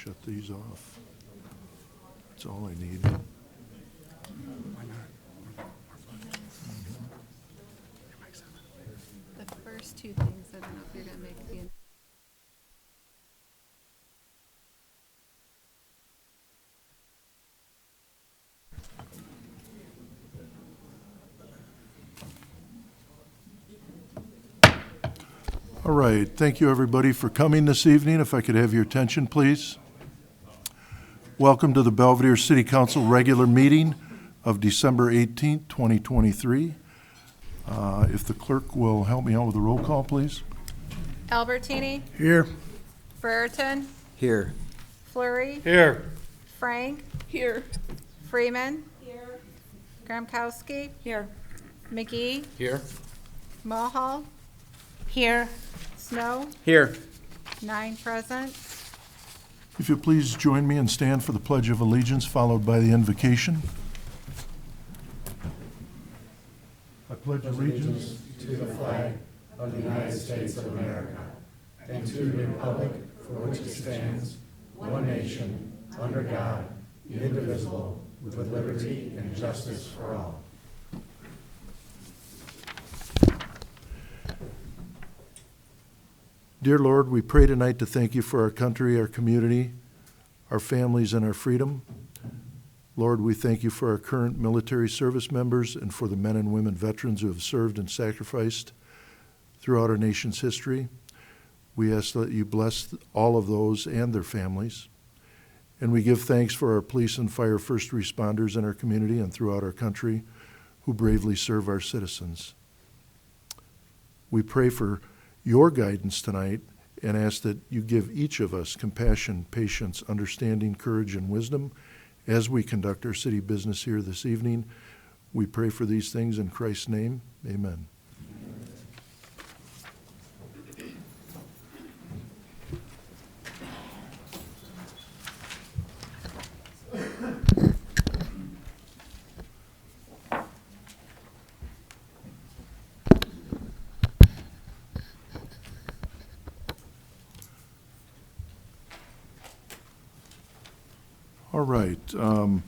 shut these off. That's all I need. The first two things, I don't know if you're gonna make the. All right, thank you everybody for coming this evening. If I could have your attention, please. Welcome to the Belvedere City Council regular meeting of December 18th, 2023. If the clerk will help me out with the roll call, please. Albertini, Here. Brereton, Here. Fleury, Here. Frank, Here. Freeman. Here. Gramkowski. Here. McGee, Here. Mulhall, Here. Snow, Here. 9 present. If you please join me and stand for the Pledge of Allegiance, followed by the invocation. I pledge allegiance to the flag of the United States of America and to the republic for which it stands, one nation, under God, indivisible, with liberty and justice for all. Dear Lord, we pray tonight to thank you for our country, our community, our families, and our freedom. Lord, we thank you for our current military service members and for the men and women veterans who have served and sacrificed throughout our nation's history. We ask that you bless all of those and their families. And we give thanks for our police and fire first responders in our community and throughout our country who bravely serve our citizens. We pray for your guidance tonight and ask that you give each of us compassion, patience, understanding, courage, and wisdom as we conduct our city business here this evening. We pray for these things in Christ's name. Amen. All right. On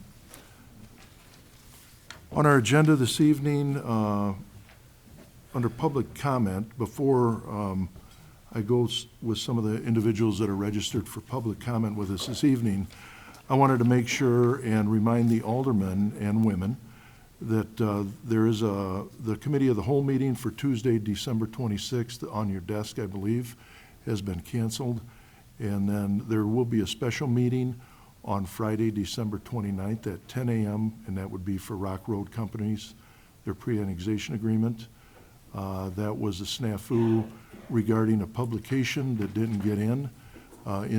our agenda this evening, under public comment, before I go with some of the individuals that are registered for public comment with us this evening, I wanted to make sure and remind the aldermen and women that there is the Committee of the Whole meeting for Tuesday, December 26th on your desk, I believe, has been canceled. And then there will be a special meeting on Friday, December 29th at 10 a.m., and that would be for Rock Road Companies, their pre-annexation agreement. That was a snafu regarding a publication that didn't get in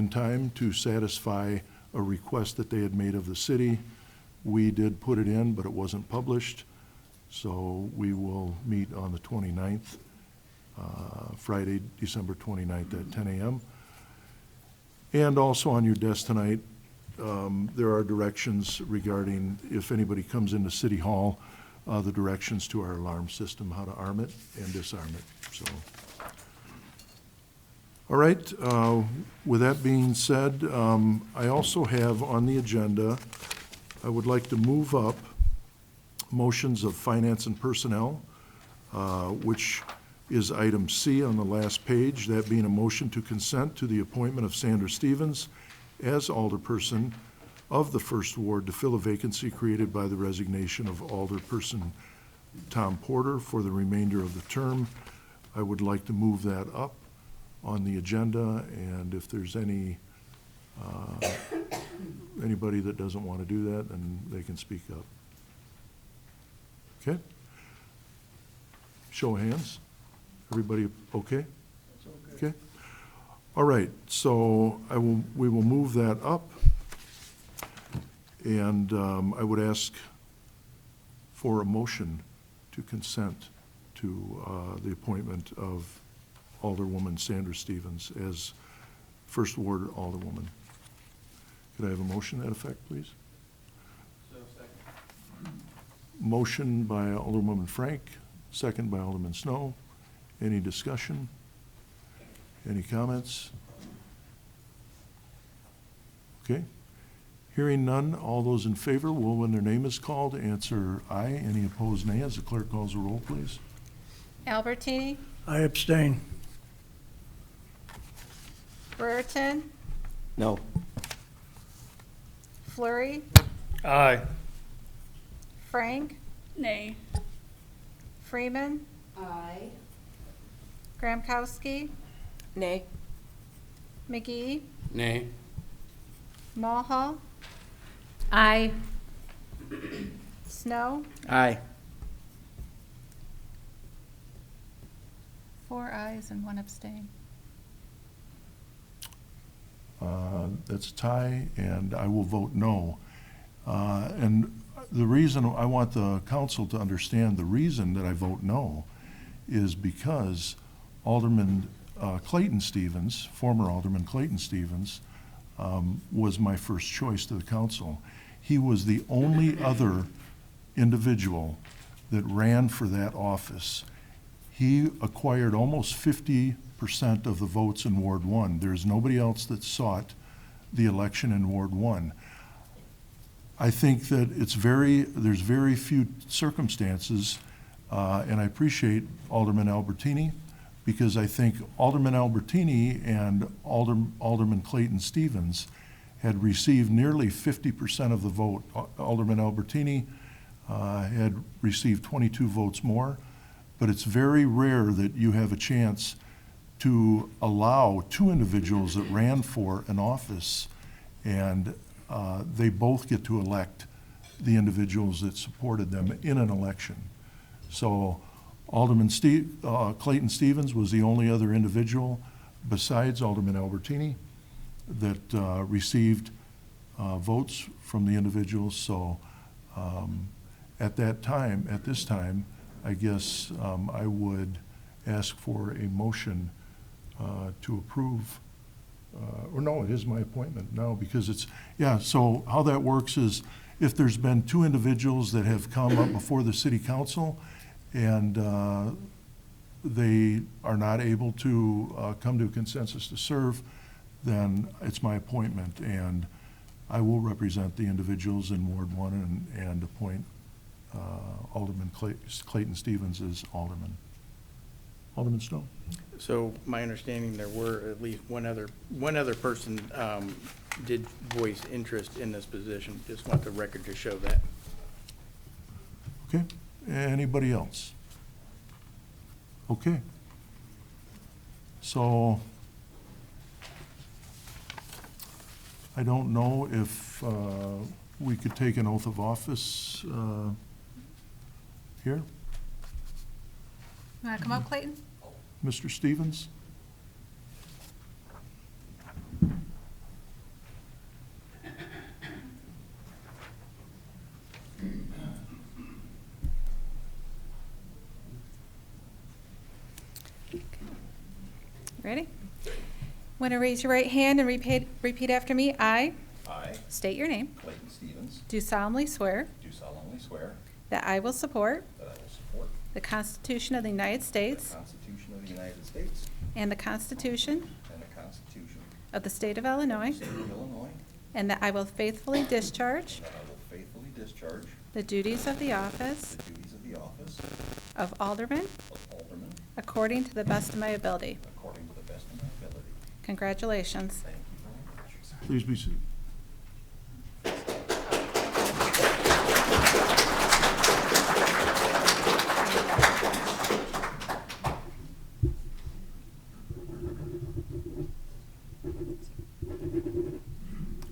time to satisfy a request that they had made of the city. We did put it in, but it wasn't published. So we will meet on the 29th, Friday, December 29th at 10 a.m. And also on your desk tonight, there are directions regarding if anybody comes into City Hall, the directions to our alarm system, how to arm it and disarm it. So, all right. With that being said, I also have on the agenda, I would like to move up motions of finance and personnel, which is item C on the last page, that being a motion to consent to the appointment of Sandra Stevens as alderperson of the First Ward to fill a vacancy created by the resignation of Alderperson Tom Porter for the remainder of the term. I would like to move that up on the agenda, and if there's anybody that doesn't want to do that, then they can speak up. Okay? Show of hands. Everybody okay? Okay. All right, so we will move that up, and I would ask for a motion to consent to the appointment of Alderwoman Sandra Stevens as First Ward Alderwoman. Could I have a motion to that effect, please? So second. Motion by Alderwoman Frank, second by Alderman Snow. Any discussion? Any comments? Okay. Hearing none, all those in favor will, when their name is called, answer aye. Any opposed, nay. As the clerk calls the roll, please. Albertini, I abstain. Brereton, No. Flurry, Aye. Frank, Nay. Freeman, Aye. Gramkowski, Nay. McGee, Nay. Mulhall, Aye. Snow, Aye. 4 ayes and 1 abstain. That's a tie, and I will vote no. And the reason, I want the council to understand, the reason that I vote no is because Alderman Clayton Stevens, former Alderman Clayton Stevens, was my first choice to the council. He was the only other individual that ran for that office. He acquired almost 50% of the votes in Ward 1. There's nobody else that sought the election in Ward 1. I think that there's very few circumstances, and I appreciate Alderman Albertini, because I think Alderman Albertini and Alderman Clayton Stevens had received nearly 50% of the vote. Alderman Albertini had received 22 votes more, but it's very rare that you have a chance to allow two individuals that ran for an office, and they both get to elect the individuals that supported them in an election. So Alderman Clayton Stevens was the only other individual besides Alderman Albertini that received votes from the individuals. So at this time, I guess I would ask for a motion to approve, or no, it is my appointment now, because it's, yeah, so how that works is if there's been two individuals that have come up before the city council and they are not able to come to a consensus to serve, then it's my appointment, and I will represent the individuals in Ward 1 and appoint Alderman Clayton Stevens as alderman. Alderman Stone? So my understanding, there were at least one other person did voice interest in this position. Just want the record to show that. Okay, anybody else? Okay. So, I don't know if we could take an oath of office here. You want to come up, Clayton? Mr. Stevens? Ready? Want to raise your right hand and repeat after me? I I, state your name. Clayton Stevens, Do solemnly swear do solemnly swear that I will support that I will support the Constitution of the United the States Constitution of the United States and the Constitution and the Constitution of the State of Illinois, of the State of Illinois, and that I will faithfully discharge and that I will faithfully discharge the duties of the office the duties of the office of Alderman of Alderman according to the best of my ability. according to the best of my ability. Congratulations. Thank you very much. Please be seated.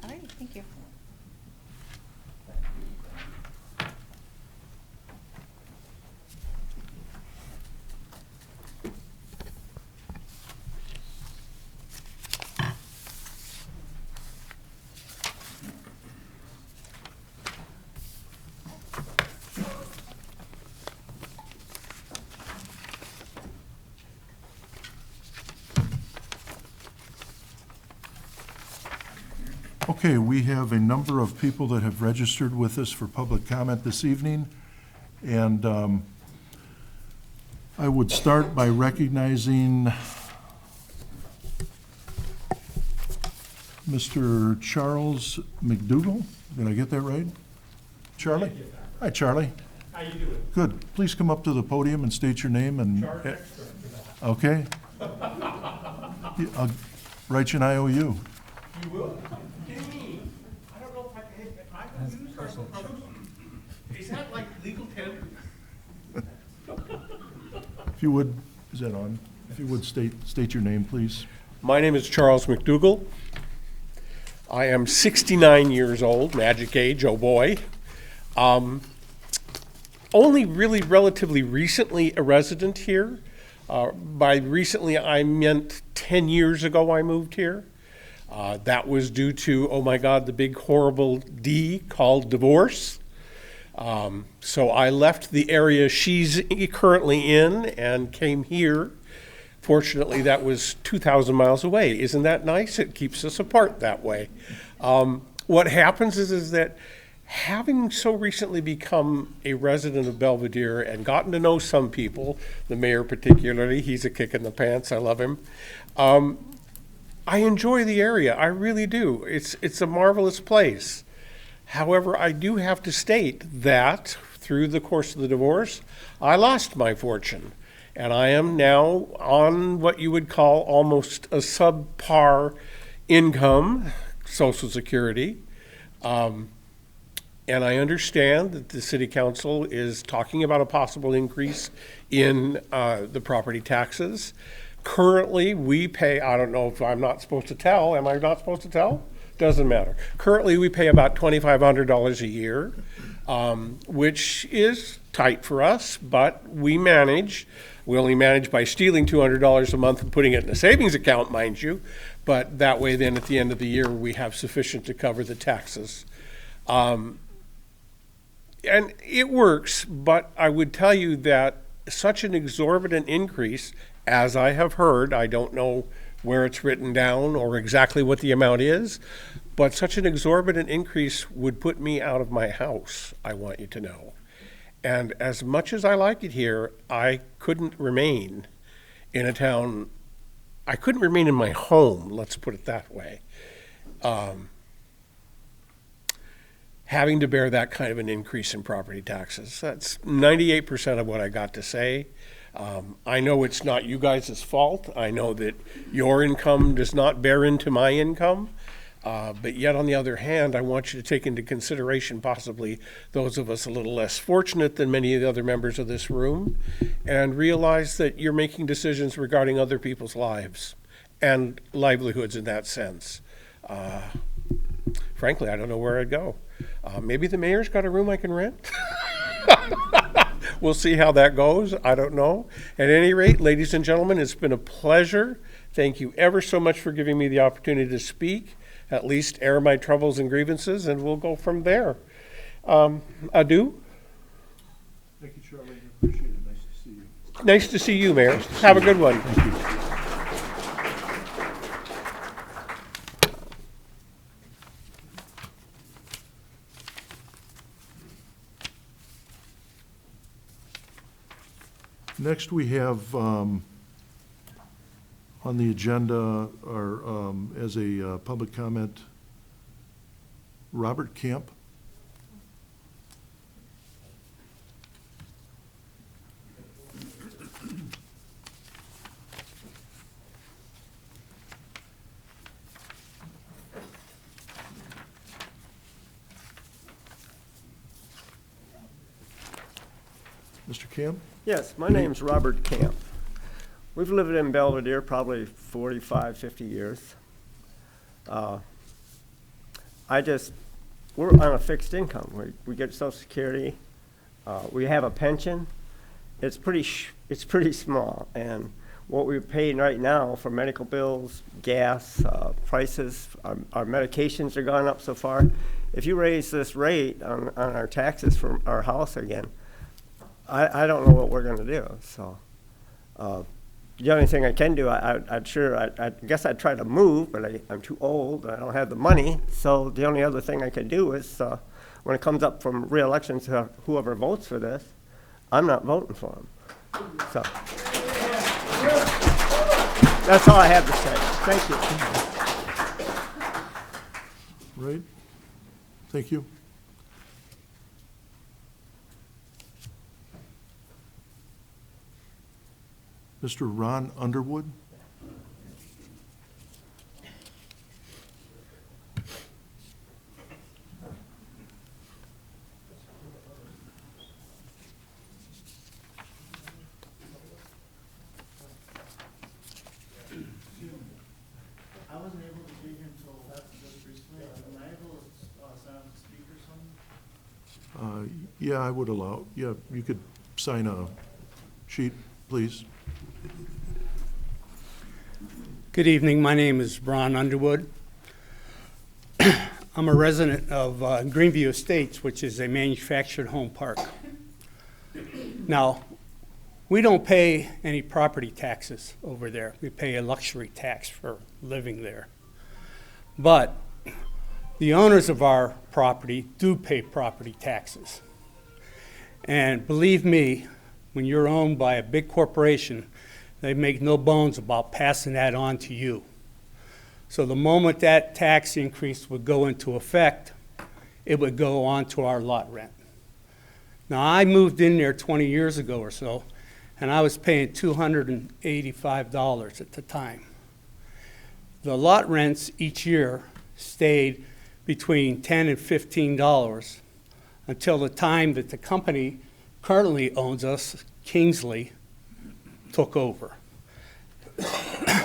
All right, thank you. Okay, we have a number of people that have registered with us for public comment this evening. And I would start by recognizing Mr. Charles McDougall. Did I get that right? Charlie? Hi, Charlie. How you doing? Good. Please come up to the podium and state your name and... Okay. I'll write you an IOU. You will? What do you mean? I don't know if I can use our, is that like legal tender? If you would, is that on? If you would state your name, please. My name is Charles McDougall. I am 69 years old, magic age, oh boy. Only really relatively recently a resident here. By recently, I meant 10 years ago I moved here. That was due to, oh my God, the big horrible D called divorce. So I left the area she's currently in and came here. Fortunately, that was 2,000 miles away. Isn't that nice? It keeps us apart that way. What happens is that having so recently become a resident of Belvedere and gotten to know some people, the mayor particularly, he's a kick in the pants, I love him. I enjoy the area, I really do. It's a marvelous place. However, I do have to state that through the course of the divorce, I lost my fortune. And I am now on what you would call almost a subpar income, Social Security. And I understand that the city council is talking about a possible increase in the property taxes. Currently, we pay, I don't know if I'm not supposed to tell, am I not supposed to tell? Doesn't matter. Currently, we pay about $2,500 a year, which is tight for us, but we manage. We only manage by stealing $200 a month and putting it in a savings account, mind you, but that way then at the end of the year, we have sufficient to cover the taxes. And it works, but I would tell you that such an exorbitant increase, as I have heard, I don't know where it's written down or exactly what the amount is, but such an exorbitant increase would put me out of my house, I want you to know. And as much as I like it here, I couldn't remain in a town, I couldn't remain in my home, let's put it that way. Having to bear that kind of an increase in property taxes. That's 98% of what I got to say. I know it's not you guys' fault. I know that your income does not bear into my income. But yet, on the other hand, I want you to take into consideration possibly those of us a little less fortunate than many of the other members of this room, and realize that you're making decisions regarding other people's lives and livelihoods in that sense. Frankly, I don't know where I'd go. Maybe the mayor's got a room I can rent. We'll see how that goes. I don't know. At any rate, ladies and gentlemen, it's been a pleasure. Thank you ever so much for giving me the opportunity to speak, at least air my troubles and grievances, and we'll go from there. Adieu. Thank you, Charlie. I appreciate it. Nice to see you. Nice to see you, Mayor. Have a good one. Thank you. Next, we have on the agenda, or as a public comment, Robert Camp. Mr. Camp? Yes, my name's Robert Camp. We've lived in Belvedere probably 45, 50 years. We're on a fixed income. We get Social Security. We have a pension. It's pretty small. And what we're paying right now for medical bills, gas, prices, our medications are gone up so far. If you raise this rate on our taxes for our house again, I don't know what we're going to do. So the only thing I can do, I guess I'd try to move, but I'm too old. I don't have the money. So the only other thing I could do is when it comes up from re-election to whoever votes for this, I'm not voting for them. So that's all I have to say. Thank you. Right? Thank you. Mr. Ron Underwood? I wasn't able to be here until just recently. Am I able to sign up to speak or something? Yeah, I would allow, yeah, you could sign a sheet, please. Good evening. My name is Ron Underwood. I'm a resident of Greenview Estates, which is a manufactured home park. Now, we don't pay any property taxes over there. We pay a luxury tax for living there. But the owners of our property do pay property taxes. And believe me, when you're owned by a big corporation, they make no bones about passing that on to you. So the moment that tax increase would go into effect, it would go on to our lot rent. Now, I moved in there 20 years ago or so, and I was paying $285 at the time. The lot rents each year stayed between $10 and $15 until the time that the company currently owns us, Kingsley, took over.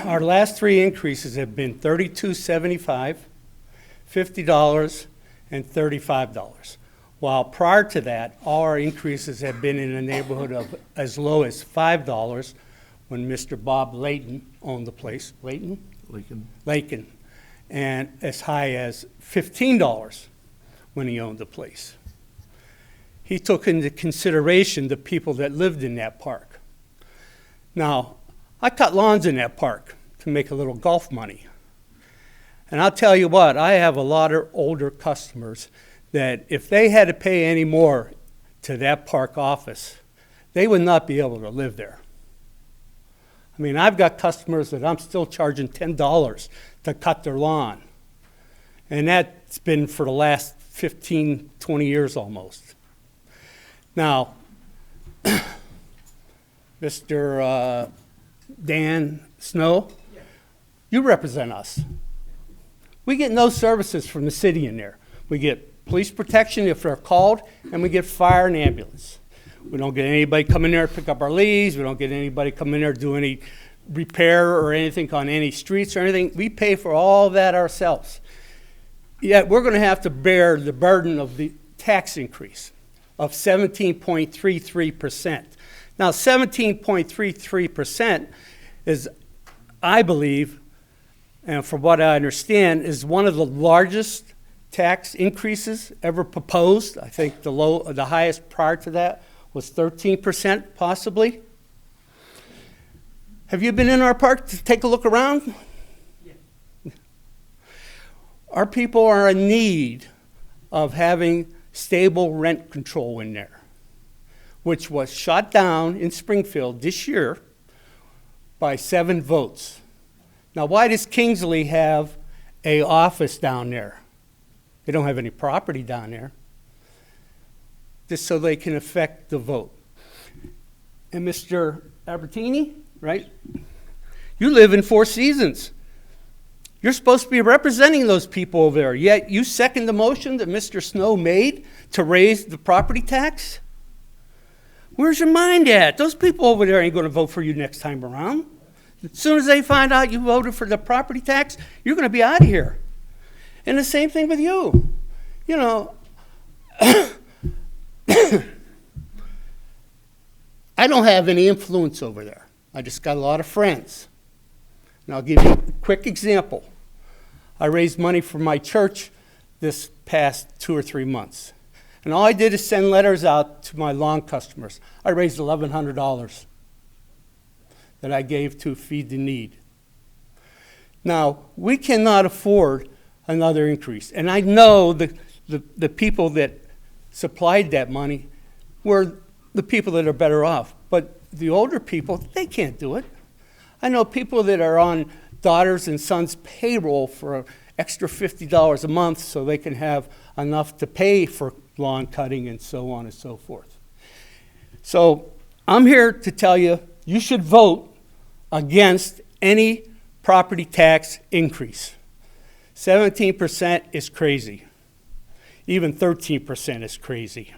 Our last three increases have been $32.75, $50, and $35. While prior to that, all our increases have been in the neighborhood of as low as $5 when Mr. Bob Layton owned the place. Layton? Lakin. And as high as $15 when he owned the place. He took into consideration the people that lived in that park. Now, I cut lawns in that park to make a little golf money. And I'll tell you what, I have a lot of older customers that if they had to pay any more to that park office, they would not be able to live there. I mean, I've got customers that I'm still charging $10 to cut their lawn. And that's been for the last 15, 20 years almost. Now, Mr. Dan Snow, you represent us. We get no services from the city in there. We get police protection if they're called, and we get fire and ambulance. We don't get anybody come in there to pick up our leaves. We don't get anybody come in there to do any repair or anything on any streets or anything. We pay for all that ourselves. Yet we're going to have to bear the burden of the tax increase of 17.33%. Now, 17.33% is, I believe, and from what I understand, is one of the largest tax increases ever proposed. I think the highest prior to that was 13%, possibly. Have you been in our park to take a look around? Yeah. Our people are in need of having stable rent control in there, which was shot down in Springfield this year by 7 votes. Now, why does Kingsley have an office down there? They don't have any property down there. Just so they can affect the vote. And Mr. Albertini, right? You live in Four Seasons. You're supposed to be representing those people over there, yet you second the motion that Mr. Snow made to raise the property tax? Where's your mind at? Those people over there ain't going to vote for you next time around. As soon as they find out you voted for the property tax, you're going to be out of here. And the same thing with you. You know, I don't have any influence over there. I just got a lot of friends. And I'll give you a quick example. I raised money for my church this past 2 or 3 months. And all I did is send letters out to my lawn customers. I raised $1,100 that I gave to Feed the Need. Now, we cannot afford another increase. And I know the people that supplied that money were the people that are better off. But the older people, they can't do it. I know people that are on daughters and sons' payroll for extra $50 a month so they can have enough to pay for lawn cutting and so on and so forth. So I'm here to tell you, you should vote against any property tax increase. 17% is crazy. Even 13% is crazy.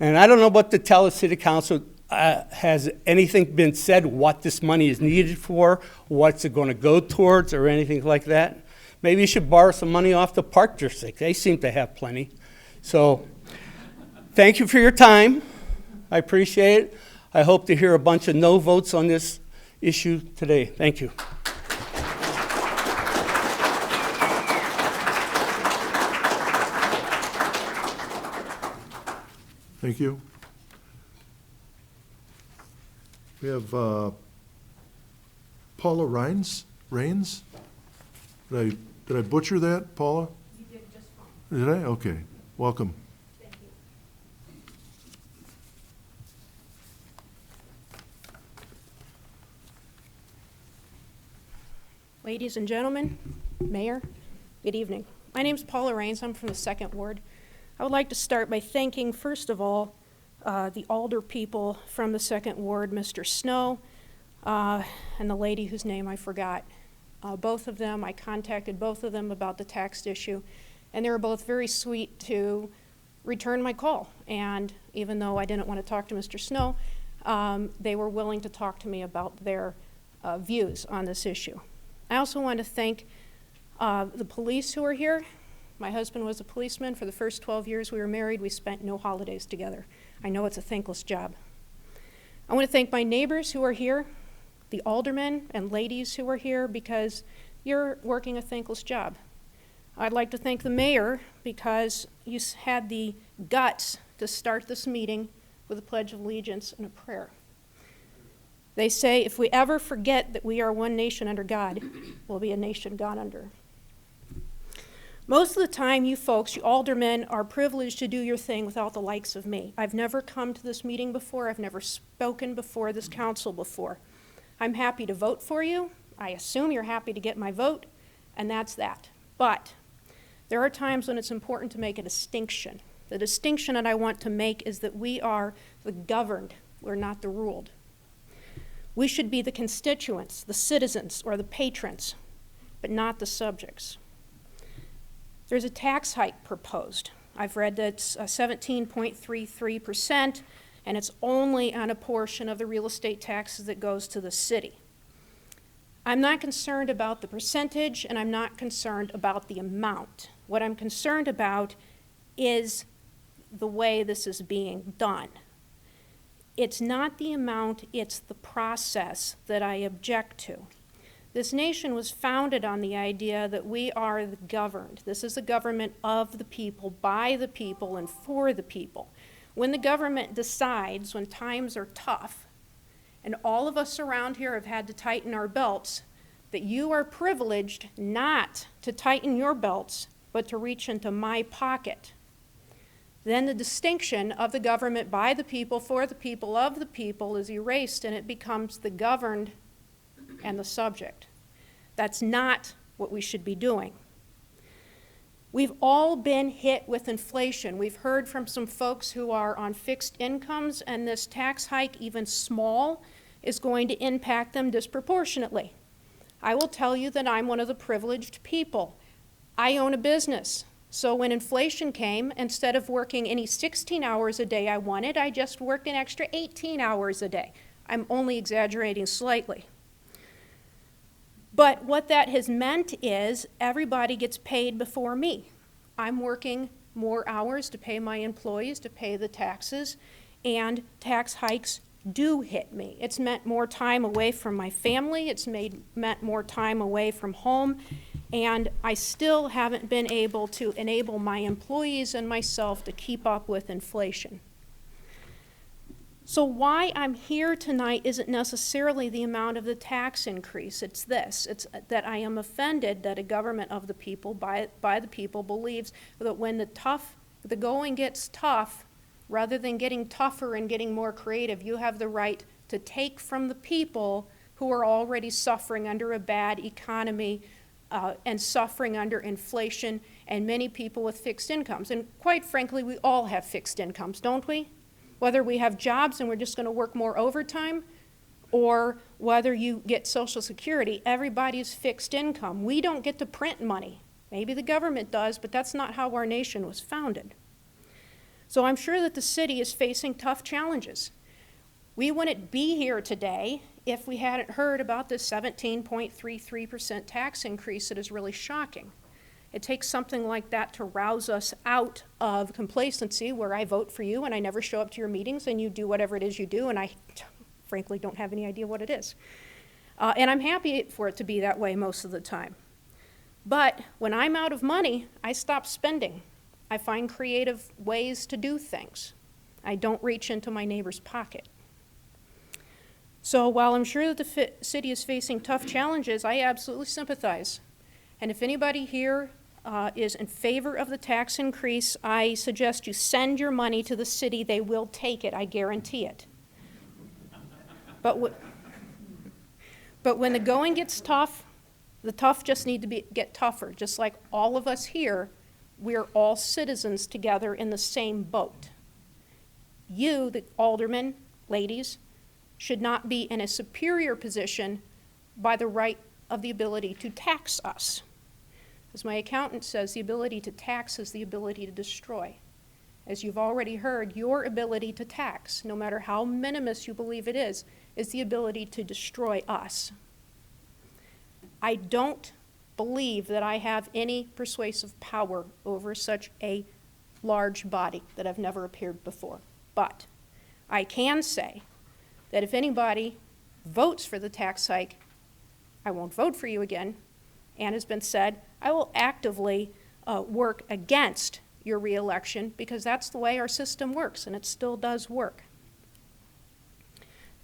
And I don't know what to tell the city council. Has anything been said what this money is needed for, what's it going to go towards, or anything like that? Maybe you should borrow some money off the park district. They seem to have plenty. So thank you for your time. I appreciate it. I hope to hear a bunch of no votes on this issue today. Thank you. Thank you. We have Paula Rains. Did I butcher that, Paula? You did just fine. Did I? Okay. Welcome. Thank you. Ladies and gentlemen, Mayor, good evening. My name is Paula Rains. I'm from the 2nd Ward. I would like to start by thanking, first of all, the Alder people from the 2nd Ward, Mr. Snow, and the lady whose name I forgot. Both of them, I contacted both of them about the tax issue, and they were both very sweet to return my call. And even though I didn't want to talk to Mr. Snow, they were willing to talk to me about their views on this issue. I also want to thank the police who are here. My husband was a policeman. For the first 12 years we were married, we spent no holidays together. I know it's a thankless job. I want to thank my neighbors who are here, the aldermen and ladies who are here, because you're working a thankless job. I'd like to thank the mayor because you had the guts to start this meeting with a Pledge of Allegiance and a prayer. They say if we ever forget that we are one nation under God, we'll be a nation gone under. Most of the time, you folks, you aldermen, are privileged to do your thing without the likes of me. I've never come to this meeting before. I've never spoken before this council before. I'm happy to vote for you. I assume you're happy to get my vote, and that's that. But there are times when it's important to make a distinction. The distinction that I want to make is that we are the governed, we're not the ruled. We should be the constituents, the citizens, or the patrons, but not the subjects. There's a tax hike proposed. I've read that it's 17.33%, and it's only on a portion of the real estate taxes that goes to the city. I'm not concerned about the percentage, and I'm not concerned about the amount. What I'm concerned about is the way this is being done. It's not the amount, it's the process that I object to. This nation was founded on the idea that we are the governed. This is a government of the people, by the people, and for the people. When the government decides, when times are tough, and all of us around here have had to tighten our belts, that you are privileged not to tighten your belts, but to reach into my pocket, then the distinction of the government by the people, for the people, of the people is erased, and it becomes the governed and the subject. That's not what we should be doing. We've all been hit with inflation. We've heard from some folks who are on fixed incomes, and this tax hike, even small, is going to impact them disproportionately. I will tell you that I'm one of the privileged people. I own a business. So when inflation came, instead of working any 16 hours a day I wanted, I just worked an extra 18 hours a day. I'm only exaggerating slightly. But what that has meant is everybody gets paid before me. I'm working more hours to pay my employees, to pay the taxes, and tax hikes do hit me. It's meant more time away from my family. It's meant more time away from home. And I still haven't been able to enable my employees and myself to keep up with inflation. So why I'm here tonight isn't necessarily the amount of the tax increase. It's this. It's that I am offended that a government of the people, by the people, believes that when the going gets tough, rather than getting tougher and getting more creative, you have the right to take from the people who are already suffering under a bad economy and suffering under inflation, and many people with fixed incomes. And quite frankly, we all have fixed incomes, don't we? Whether we have jobs and we're just going to work more overtime, or whether you get Social Security, everybody's fixed income. We don't get to print money. Maybe the government does, but that's not how our nation was founded. So I'm sure that the city is facing tough challenges. We wouldn't be here today if we hadn't heard about this 17.33% tax increase that is really shocking. It takes something like that to rouse us out of complacency, where I vote for you and I never show up to your meetings and you do whatever it is you do, and I frankly don't have any idea what it is. And I'm happy for it to be that way most of the time. But when I'm out of money, I stop spending. I find creative ways to do things. I don't reach into my neighbor's pocket. So while I'm sure that the city is facing tough challenges, I absolutely sympathize. And if anybody here is in favor of the tax increase, I suggest you send your money to the city. They will take it, I guarantee it. But when the going gets tough, the tough just need to get tougher. Just like all of us here, we're all citizens together in the same boat. You, the aldermen, ladies, should not be in a superior position by the right of the ability to tax us. As my accountant says, the ability to tax is the ability to destroy. As you've already heard, your ability to tax, no matter how minimus you believe it is the ability to destroy us. I don't believe that I have any persuasive power over such a large body that I've never appeared before. But I can say that if anybody votes for the tax hike, I won't vote for you again. And has been said, I will actively work against your reelection, because that's the way our system works, and it still does work.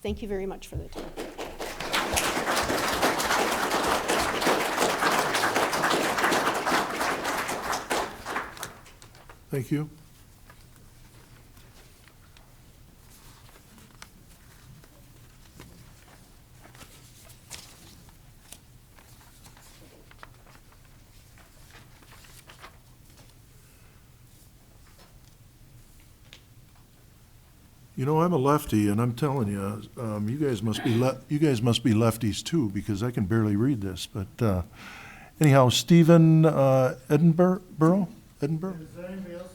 Thank you very much for the time. Thank you. You know, I'm a lefty, and I'm telling you, you guys must be lefties too, because I can barely read this. But anyhow, Stephen Edinburgh. Is there anybody else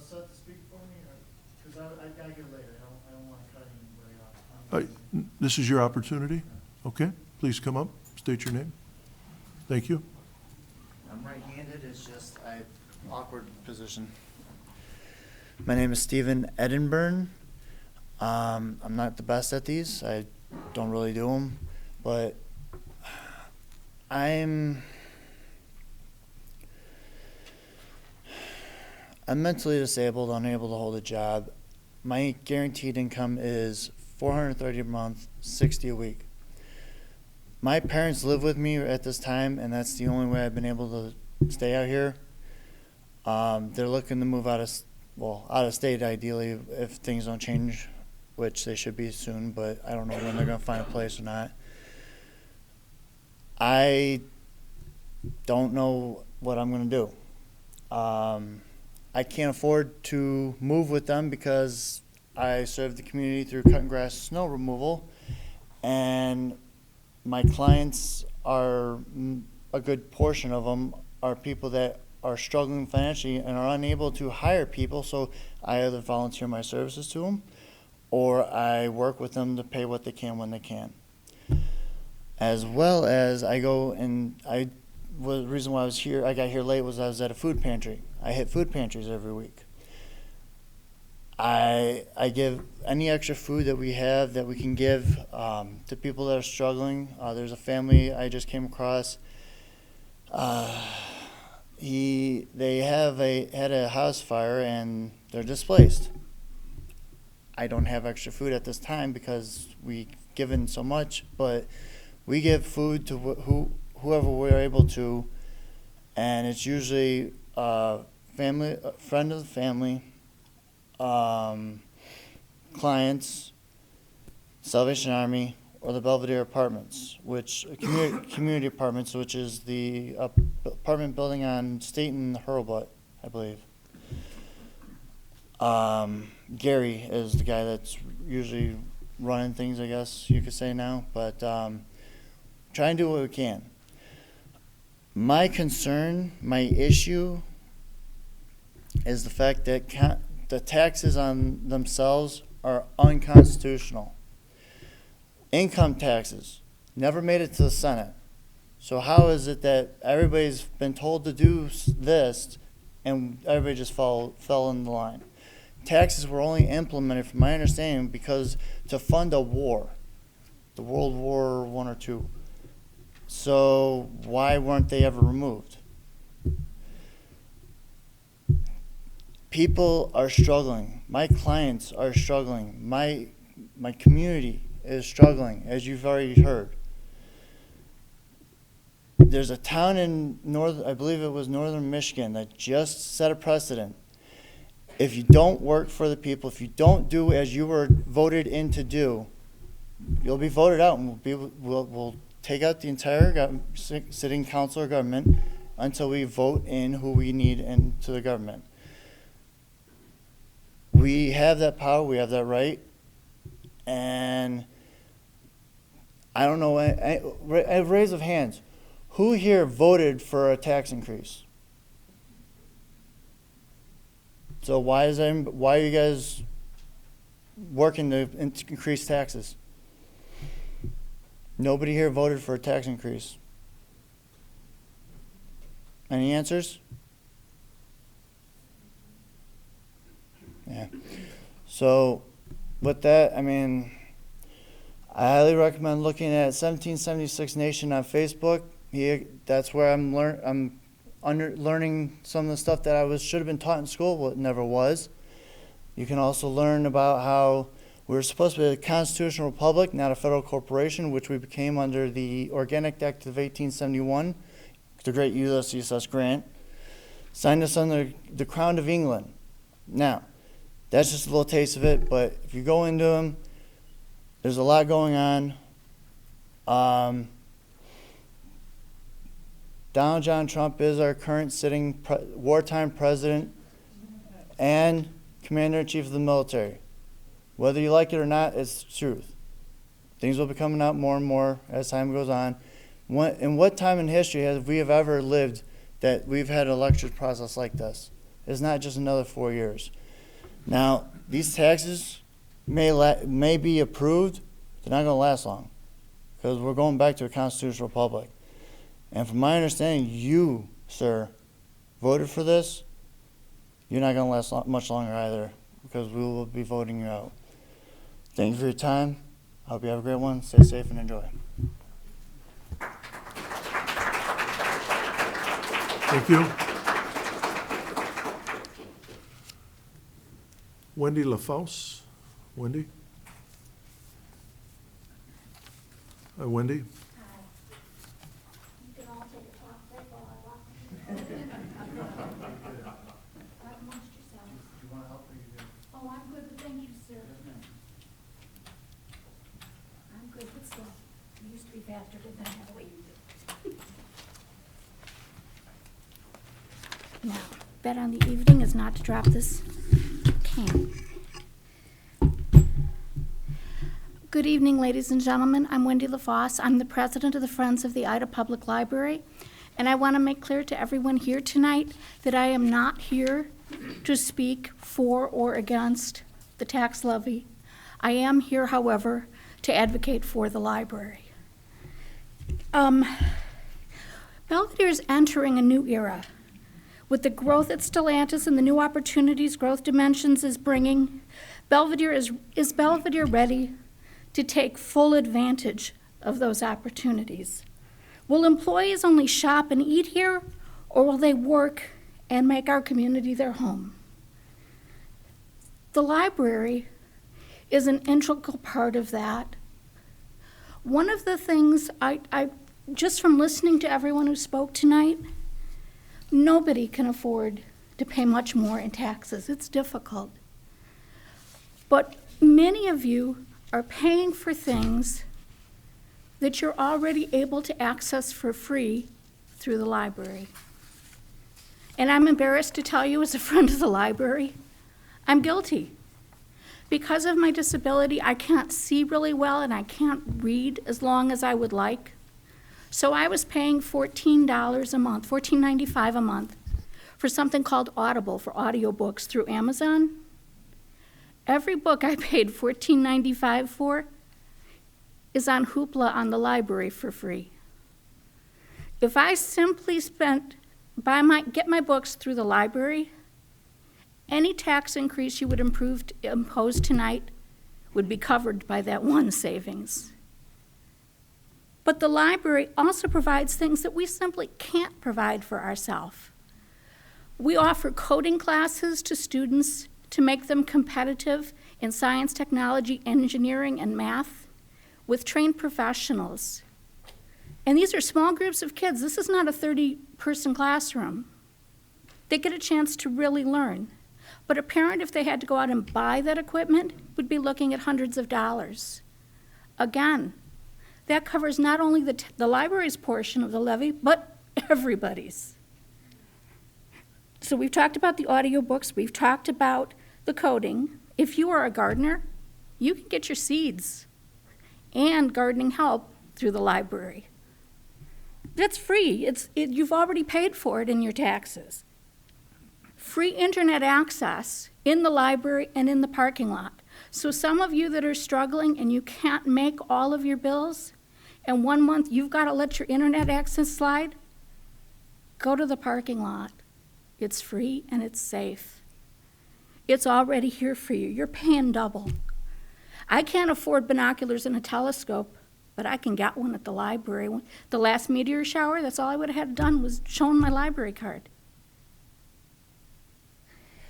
set to speak for me? Because I gotta get later. I don't want to cut anybody off. This is your opportunity. Okay, please come up, state your name. Thank you. I'm right-handed, it's just awkward position. My name is Stephen Edinburgh. I'm not the best at these. I don't really do them, but I'm mentally disabled, unable to hold a job. My guaranteed income is $430 a month, $60 a week. My parents live with me at this time, and that's the only way I've been able to stay out here. They're looking to move out of state ideally if things don't change, which they should be soon, but I don't know when they're going to find a place or not. I don't know what I'm going to do. I can't afford to move with them because I serve the community through cutting grass, snow removal, and my clients are, a good portion of them are people that are struggling financially and are unable to hire people, so I either volunteer my services to them or I work with them to pay what they can when they can. As well as I go and the reason why I got here late was I was at a food pantry. I hit food pantries every week. I give any extra food that we have that we can give to people that are struggling. There's a family I just came across. They had a house fire and they're displaced. I don't have extra food at this time because we've given so much, but we give food to whoever we're able to, and it's usually a friend of the family, clients, Salvation Army, or the Belvedere Apartments, which, community apartments, which is the apartment building on State and Hurlbut, I believe. Gary is the guy that's usually running things, I guess you could say now, but try and do what we can. My concern, my issue, is the fact that the taxes on themselves are unconstitutional. Income taxes never made it to the Senate. So how is it that everybody's been told to do this and everybody just fell in the line? Taxes were only implemented, from my understanding, because to fund a war, the World War I or II. So why weren't they ever removed? People are struggling. My clients are struggling. My community is struggling, as you've already heard. There's a town in I believe it was northern Michigan, that just set a precedent. If you don't work for the people, if you don't do as you were voted in to do, you'll be voted out, and we'll take out the entire sitting council or government until we vote in who we need into the government. We have that power, we have that right, and I don't know, a raise of hands, who here voted for a tax increase? So why are you guys working to increase taxes? Nobody here voted for a tax increase. Any answers? Yeah. So with that, I mean, I highly recommend looking at 1776 Nation on Facebook. That's where I'm learning some of the stuff that should have been taught in school, but never was. You can also learn about how we're supposed to be a constitutional republic, not a federal corporation, which we became under the Organic Act of 1871, the great Ulysses Grant, signed us under the Crown of England. Now, that's just a little taste of it, but if you go into them, there's a lot going on. Donald John Trump is our current sitting wartime president and commander-in-chief of the military. Whether you like it or not, it's the truth. Things will be coming out more and more as time goes on. In what time in history have we ever lived that we've had an election process like this? It's not just another 4 years. Now, these taxes may be approved. They're not going to last long because we're going back to a constitutional republic. And from my understanding, you, sir, voted for this. You're not going to last much longer either because we will be voting you out. Thank you for your time. I hope you have a great one. Stay safe and enjoy. Thank you. Wendy LaFosse. Wendy? Hi, Wendy. You can all take a top break while I walk. Talk amongst yourselves. Do you want to help or you good? Oh, I'm good, but thank you, sir. I'm good, but still, you used to be faster, didn't I, the way you did? Now, bet on the evening is not to drop this can. Good evening, ladies and gentlemen. I'm Wendy LaFosse. I'm the president of the Friends of the Ida Public Library, and I want to make clear to everyone here tonight that I am not here to speak for or against the tax levy. I am here, however, to advocate for the library. Belvedere is entering a new era. With the growth at Stellantis and the new opportunities Growth Dimensions is bringing, is Belvedere ready to take full advantage of those opportunities? Will employees only shop and eat here, or will they work and make our community their home? The library is an integral part of that. One of the things I just from listening to everyone who spoke tonight, nobody can afford to pay much more in taxes. It's difficult. But many of you are paying for things that you're already able to access for free through the library. And I'm embarrassed to tell you, as a friend of the library, I'm guilty. Because of my disability, I can't see really well and I can't read as long as I would like. So I was paying $14 a month, $14.95 a month, for something called Audible, for audiobooks through Amazon. Every book I paid $14.95 for is on Hoopla on the library for free. If I simply get my books through the library, any tax increase you would impose tonight would be covered by that one savings. But the library also provides things that we simply can't provide for ourselves. We offer coding classes to students to make them competitive in science, technology, engineering, and math with trained professionals. And these are small groups of kids. This is not a 30-person classroom. They get a chance to really learn. But a parent, if they had to go out and buy that equipment, would be looking at hundreds of dollars. Again, that covers not only the library's portion of the levy, but everybody's. So we've talked about the audiobooks, we've talked about the coding. If you are a gardener, you can get your seeds and gardening help through the library. That's free. You've already paid for it in your taxes. Free internet access in the library and in the parking lot. So some of you that are struggling and you can't make all of your bills, and 1 month you've got to let your internet access slide, go to the parking lot. It's free and it's safe. It's already here for you. You're paying double. I can't afford binoculars and a telescope, but I can get one at the library. The last meteor shower, that's all I would have had done was shown my library card.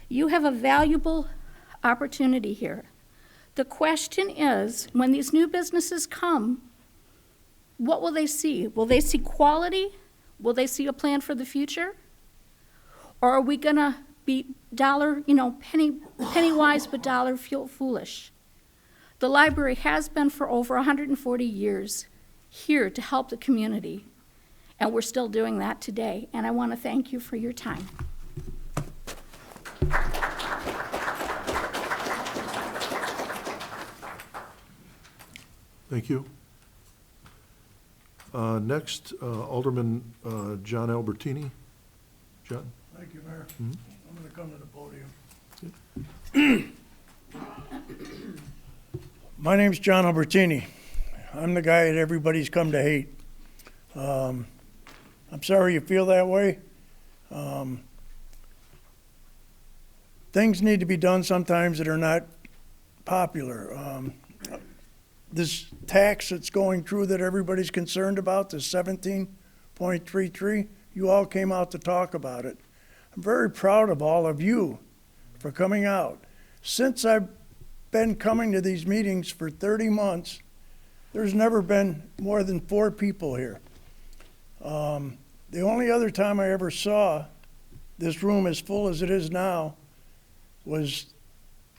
You have a valuable opportunity here. The question is, when these new businesses come, what will they see? Will they see quality? Will they see a plan for the future? Or are we gonna be penny wise but dollar foolish? The library has been for over 140 years here to help the community, and we're still doing that today, and I want to thank you for your time. Thank you. Next, Alderman John Albertini. John? Thank you, Mayor. I'm going to come to the podium. My name's John Albertini. I'm the guy that everybody's come to hate. I'm sorry you feel that way. Things need to be done sometimes that are not popular. This tax that's going through that everybody's concerned about, the 17.33, you all came out to talk about it. I'm very proud of all of you for coming out. Since I've been coming to these meetings for 30 months, there's never been more than 4 people here. The only other time I ever saw this room as full as it is now was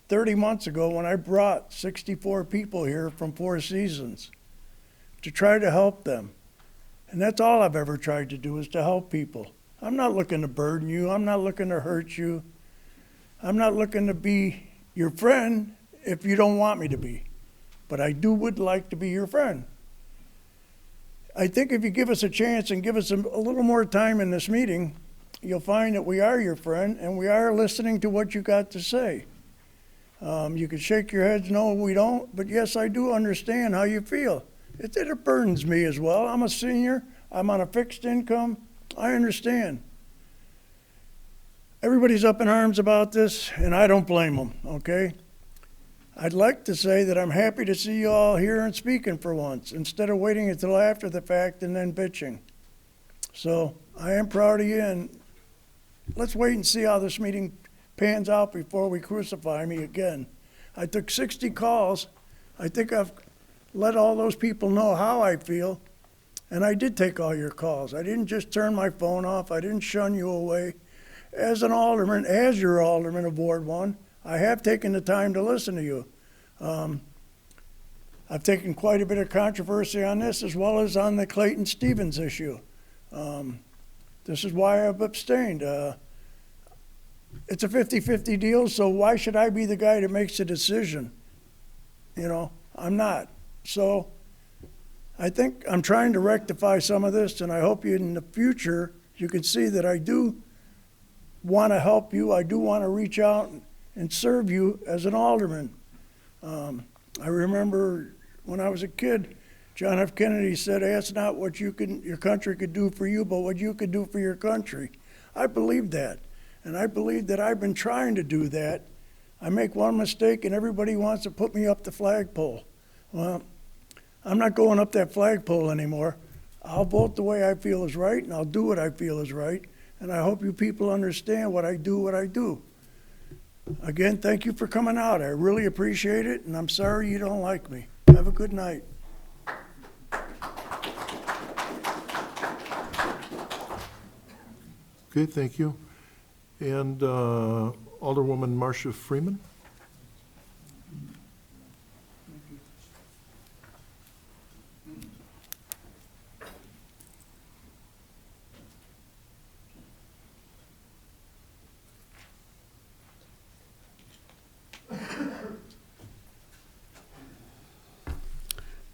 30 months ago when I brought 64 people here from 4 Seasons to try to help them. And that's all I've ever tried to do, is to help people. I'm not looking to burden you. I'm not looking to hurt you. I'm not looking to be your friend if you don't want me to be. But I would like to be your friend. I think if you give us a chance and give us a little more time in this meeting, you'll find that we are your friend and we are listening to what you got to say. You can shake your heads, no, we don't, but yes, I do understand how you feel. It burdens me as well. I'm a senior. I'm on a fixed income. I understand. Everybody's up in arms about this, and I don't blame them, okay? I'd like to say that I'm happy to see you all here and speaking for once, instead of waiting until after the fact and then bitching. So I am proud of you, and let's wait and see how this meeting pans out before we crucify me again. I took 60 calls. I think I've let all those people know how I feel, and I did take all your calls. I didn't just turn my phone off. I didn't shun you away. As an alderman, as your alderman of Ward 1, I have taken the time to listen to you. I've taken quite a bit of controversy on this as well as on the Clayton Stevens issue. This is why I've abstained. It's a 50-50 deal, so why should I be the guy that makes the decision? You know, I'm not. So I think I'm trying to rectify some of this, and I hope you in the future, you can see that I do want to help you. I do want to reach out and serve you as an alderman. I remember when I was a kid, John F. Kennedy said, ask not what your country could do for you, but what you could do for your country. I believe that. And I believe that I've been trying to do that. I make one mistake and everybody wants to put me up the flagpole. Well, I'm not going up that flagpole anymore. I'll vote the way I feel is right, and I'll do what I feel is right. And I hope you people understand what I do. Again, thank you for coming out. I really appreciate it, and I'm sorry you don't like me. Have a good night. Okay, thank you. And Alderwoman Marcia Freeman?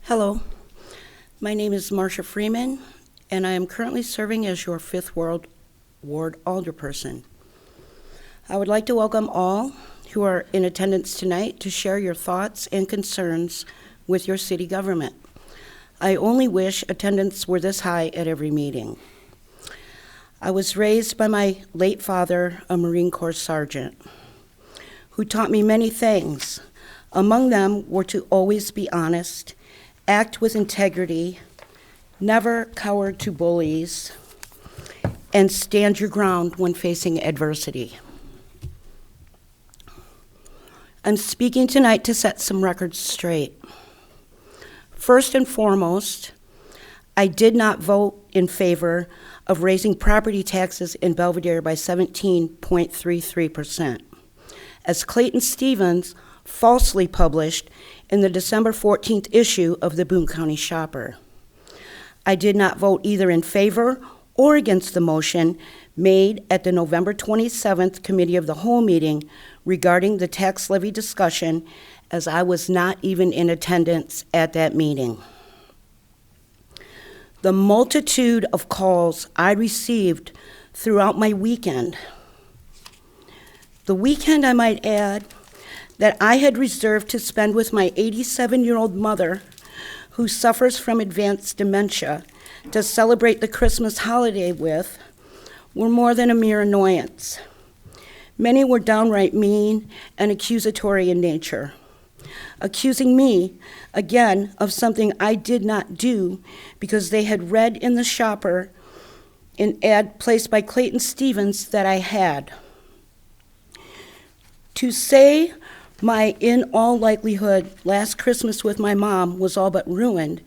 Hello, my name is Marcia Freeman, and I am currently serving as your 5th Ward Alderperson. I would like to welcome all who are in attendance tonight to share your thoughts and concerns with your city government. I only wish attendance were this high at every meeting. I was raised by my late father, a Marine Corps sergeant, who taught me many things. Among them were to always be honest, act with integrity, never cower to bullies, and stand your ground when facing adversity. I'm speaking tonight to set some records straight. First and foremost, I did not vote in favor of raising property taxes in Belvedere by 17.33%, as Clayton Stevens falsely published in the December 14th issue of the Boone County Shopper. I did not vote either in favor or against the motion made at the November 27th Committee of the Whole meeting regarding the tax levy discussion, as I was not even in attendance at that meeting. The multitude of calls I received throughout my weekend, the weekend, I might add, that I had reserved to spend with my 87-year-old mother, who suffers from advanced dementia, to celebrate the Christmas holiday with, were more than a mere annoyance. Many were downright mean and accusatory in nature, accusing me, again, of something I did not do because they had read in the Shopper an ad placed by Clayton Stevens that I had. To say my, in all likelihood, last Christmas with my mom was all but ruined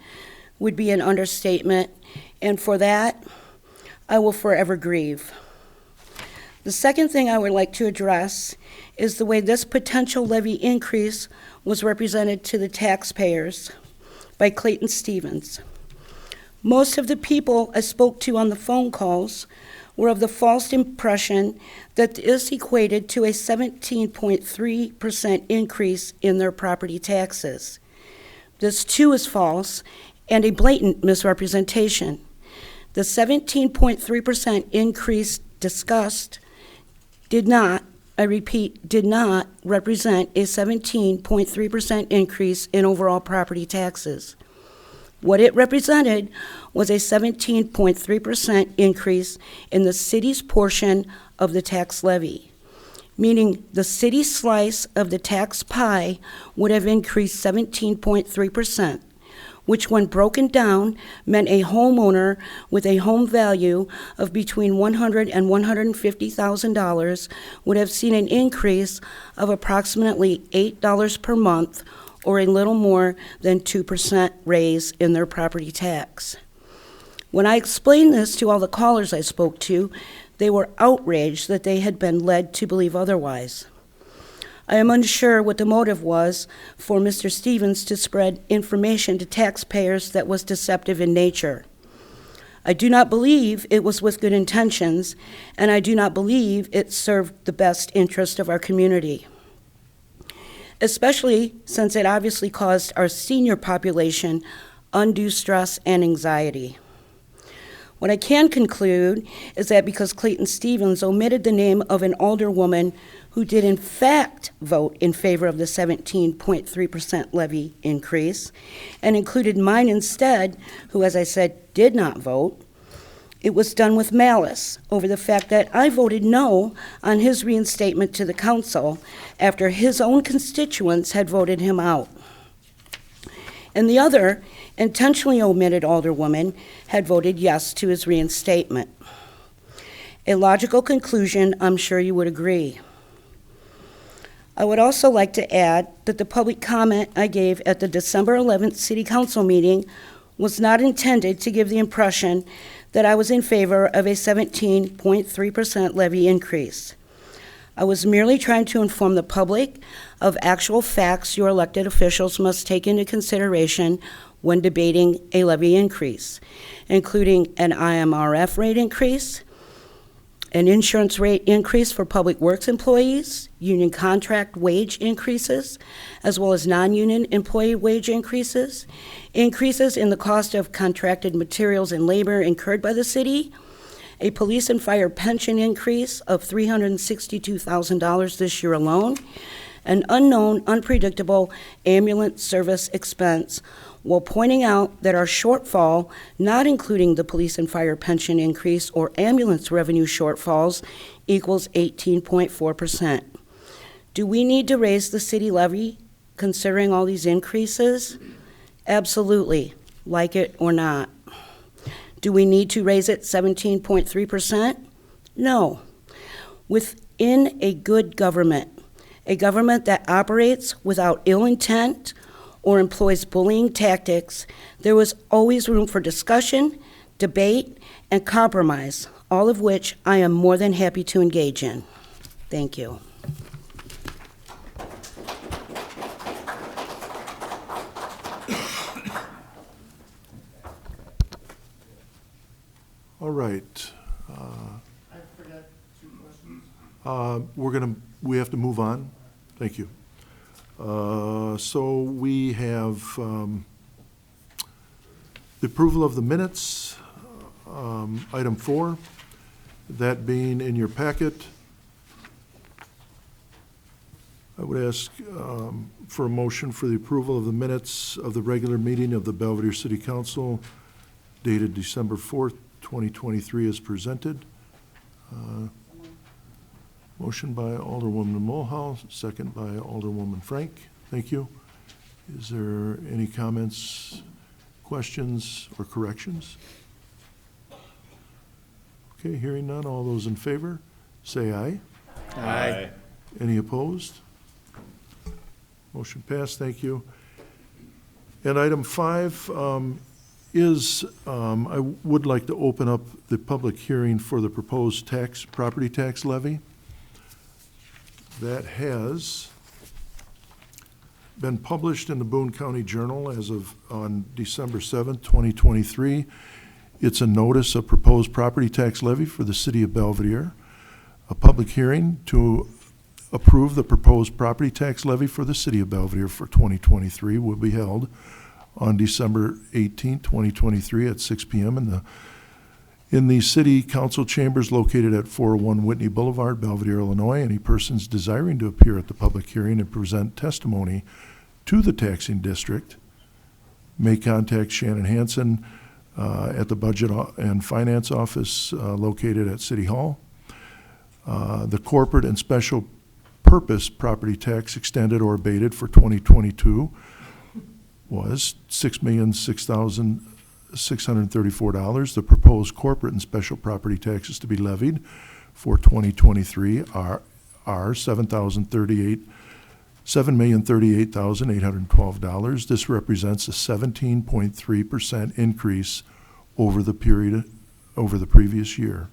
would be an understatement, and for that, I will forever grieve. The second thing I would like to address is the way this potential levy increase was represented to the taxpayers by Clayton Stevens. Most of the people I spoke to on the phone calls were of the false impression that this equated to a 17.3% increase in their property taxes. This too is false and a blatant misrepresentation. The 17.3% increase discussed did not, I repeat, did not represent a 17.3% increase in overall property taxes. What it represented was a 17.3% increase in the city's portion of the tax levy, meaning the city slice of the tax pie would have increased 17.3%, which when broken down meant a homeowner with a home value of between $100,000 and $150,000 would have seen an increase of approximately $8 per month, or a little more than 2% raise in their property tax. When I explained this to all the callers I spoke to, they were outraged that they had been led to believe otherwise. I am unsure what the motive was for Mr. Stevens to spread information to taxpayers that was deceptive in nature. I do not believe it was with good intentions, and I do not believe it served the best interest of our community, especially since it obviously caused our senior population undue stress and anxiety. What I can conclude is that because Clayton Stevens omitted the name of an alderwoman who did in fact vote in favor of the 17.3% levy increase, and included mine instead, who, as I said, did not vote, it was done with malice over the fact that I voted no on his reinstatement to the council after his own constituents had voted him out. And the other, intentionally omitted alderwoman, had voted yes to his reinstatement. A logical conclusion, I'm sure you would agree. I would also like to add that the public comment I gave at the December 11th City Council meeting was not intended to give the impression that I was in favor of a 17.3% levy increase. I was merely trying to inform the public of actual facts your elected officials must take into consideration when debating a levy increase, including an IMRF rate increase, an insurance rate increase for public works employees, union contract wage increases, as well as non-union employee wage increases, increases in the cost of contracted materials and labor incurred by the city, a police and fire pension increase of $362,000 this year alone, an unknown, unpredictable ambulance service expense, while pointing out that our shortfall, not including the police and fire pension increase or ambulance revenue shortfalls, equals 18.4%. Do we need to raise the city levy considering all these increases? Absolutely, like it or not. Do we need to raise it 17.3%? No. Within a good government, a government that operates without ill intent or employs bullying tactics, there was always room for discussion, debate, and compromise, all of which I am more than happy to engage in. Thank you. All right. I forgot 2 questions. We have to move on. Thank you. So we have the approval of the minutes, item 4, that being in your packet. I would ask for a motion for the approval of the minutes of the regular meeting of the Belvedere City Council dated December 4th, 2023 as presented. Motion by Alderwoman Mulhall, second by Alderwoman Frank. Thank you. Is there any comments, questions, or corrections? Okay, hearing none. All those in favor, say aye. Aye. Any opposed? Motion passed. Thank you. And item 5 is, I would like to open up the public hearing for the proposed property tax levy. That has been published in the Boone County Journal on December 7th, 2023. It's a notice of proposed property tax levy for the city of Belvedere. A public hearing to approve the proposed property tax levy for the city of Belvedere for 2023 will be held on December 18th, 2023 at 6 p.m. in the city council chambers located at 401 Whitney Boulevard, Belvedere, Illinois. Any persons desiring to appear at the public hearing and present testimony to the taxing district may contact Shannon Hansen at the Budget and Finance Office located at City Hall. The corporate and special purpose property tax extended or abated for 2022 was $6,006,634. The proposed corporate and special property taxes to be levied for 2023 are $7,038,812. This represents a 17.3% increase over the previous year.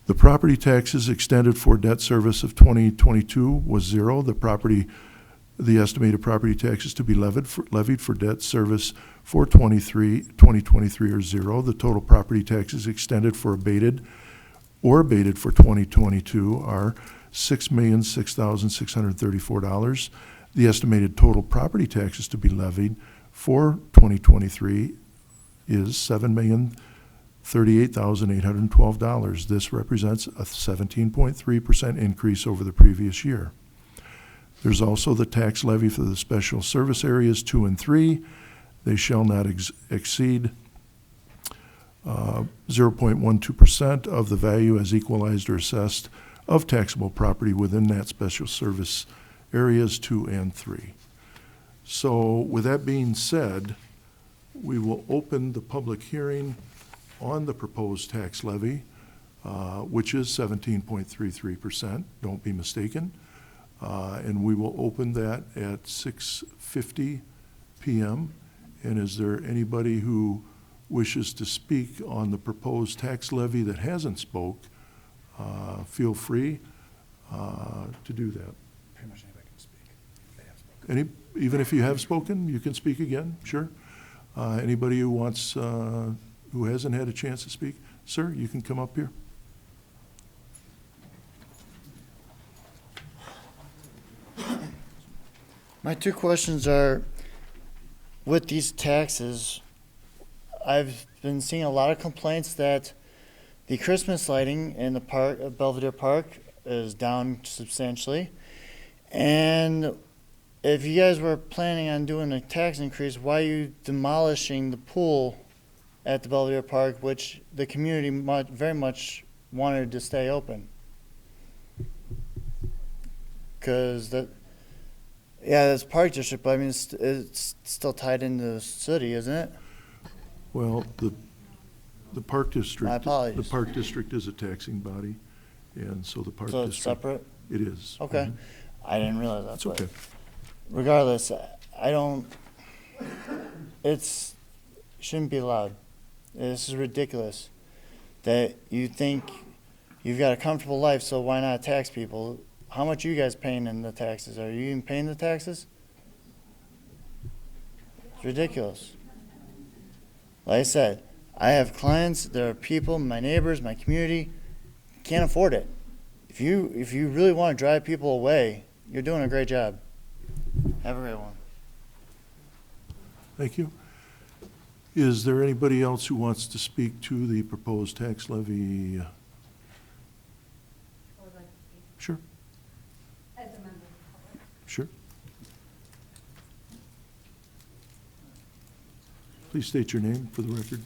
The property taxes extended for debt service of 2022 was zero. The estimated property taxes to be levied for debt service for 2023 are zero. The total property taxes extended for abated for 2022 are $6,006,634. The estimated total property taxes to be levied for 2023 is $7,038,812. This represents a 17.3% increase over the previous year. There's also the tax levy for the special service areas 2 and 3. They shall not exceed 0.12% of the value as equalized or assessed of taxable property within that special service areas 2 and 3. So with that being said, we will open the public hearing on the proposed tax levy, which is 17.33%. Don't be mistaken. And we will open that at 6:50 p.m. And is there anybody who wishes to speak on the proposed tax levy that hasn't spoke? Feel free to do that. Pretty much anybody can speak. They have spoken. Even if you have spoken, you can speak again, sure. Anybody who wants, who hasn't had a chance to speak? Sir, you can come up here. My two questions are, with these taxes, I've been seeing a lot of complaints that the Christmas lighting in the park, Belvedere Park, is down substantially. And if you guys were planning on doing a tax increase, why are you demolishing the pool at the Belvedere Park, which the community very much wanted to stay open? Because that's Park District, but I mean, it's still tied into the city, isn't it? Well, the Park District. My apologies. The Park District is a taxing body, and so the Park So District. it's separate? It is. Okay. I didn't realize that. That's but okay. Regardless, shouldn't be allowed. This is ridiculous that you think you've got a comfortable life, so why not tax people? How much are you guys paying in the taxes? Are you even paying the taxes? It's ridiculous. Like I said, I have clients, there are people, my neighbors, my community, can't afford it. If you really want to drive people away, you're doing a great job. Have a great one. Thank you. Is there anybody else who wants to speak to the proposed tax levy? Sure. As a member. Sure. Please state your name for the record.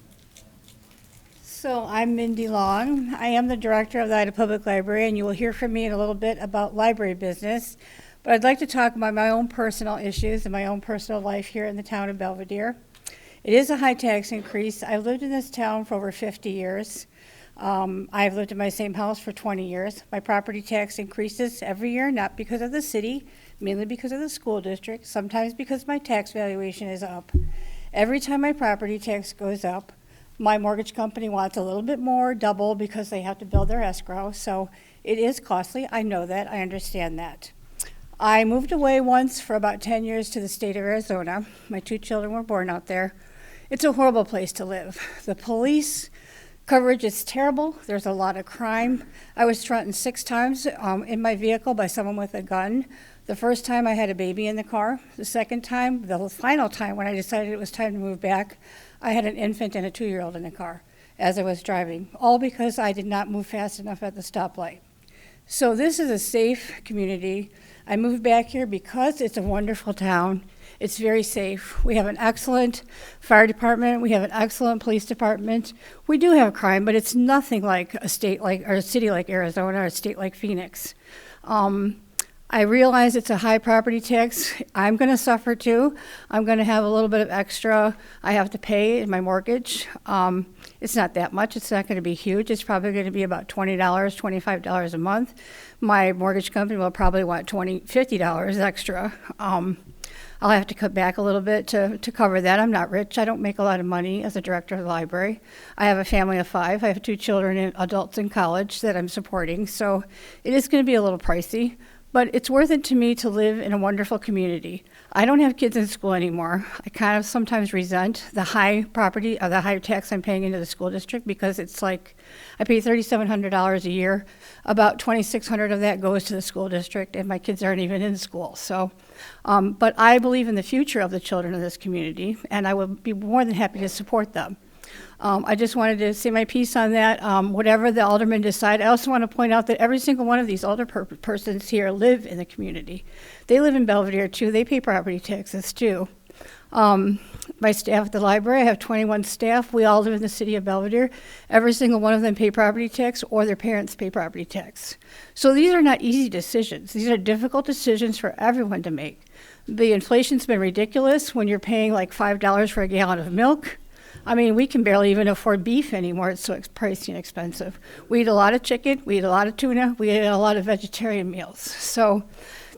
So I'm Mindy Long. I am the director of the Ida Public Library, and you will hear from me in a little bit about library business. But I'd like to talk about my own personal issues and my own personal life here in the town of Belvedere. It is a high tax increase. I've lived in this town for over 50 years. I've lived in my same house for 20 years. My property tax increases every year, not because of the city, mainly because of the school district, sometimes because my tax valuation is up. Every time my property tax goes up, my mortgage company wants a little bit more, double, because they have to build their escrow. So it is costly. I know that. I understand that. I moved away once for about 10 years to the state of Arizona. My 2 children were born out there. It's a horrible place to live. The police coverage is terrible. There's a lot of crime. I was threatened 6 times in my vehicle by someone with a gun. The first time I had a baby in the car. The second time, the final time when I decided it was time to move back, I had an infant and a 2-year-old in the car as I was driving, all because I did not move fast enough at the stoplight. So this is a safe community. I moved back here because it's a wonderful town. It's very safe. We have an excellent fire department. We have an excellent police department. We do have crime, but it's nothing like a state like, or a city like Arizona or a state like Phoenix. I realize it's a high property tax. I'm going to suffer too. I'm going to have a little bit of extra I have to pay in my mortgage. It's not that much. It's not going to be huge. It's probably going to be about $20, $25 a month. My mortgage company will probably want $50 extra. I'll have to cut back a little bit to cover that. I'm not rich. I don't make a lot of money as a director of the library. I have a family of 5. I have 2 children and adults in college that I'm supporting. So it is going to be a little pricey, but it's worth it to me to live in a wonderful community. I don't have kids in school anymore. I kind of sometimes resent the high the high tax I'm paying into the school district, because it's like I pay $3,700 a year. About $2,600 of that goes to the school district, and my kids aren't even in school. So, but I believe in the future of the children of this community, and I would be more than happy to support them. I just wanted to say my piece on that. Whatever the aldermen decide, I also want to point out that every single one of these alderpersons here live in the community. They live in Belvedere too. They pay property taxes too. My staff at the library, I have 21 staff. We all live in the city of Belvedere. Every single one of them pay property tax, or their parents pay property tax. So these are not easy decisions. These are difficult decisions for everyone to make. The inflation's been ridiculous when you're paying like $5 for a gallon of milk. I mean, we can barely even afford beef anymore. It's so pricey and expensive. We eat a lot of chicken, we eat a lot of tuna, we eat a lot of vegetarian meals. So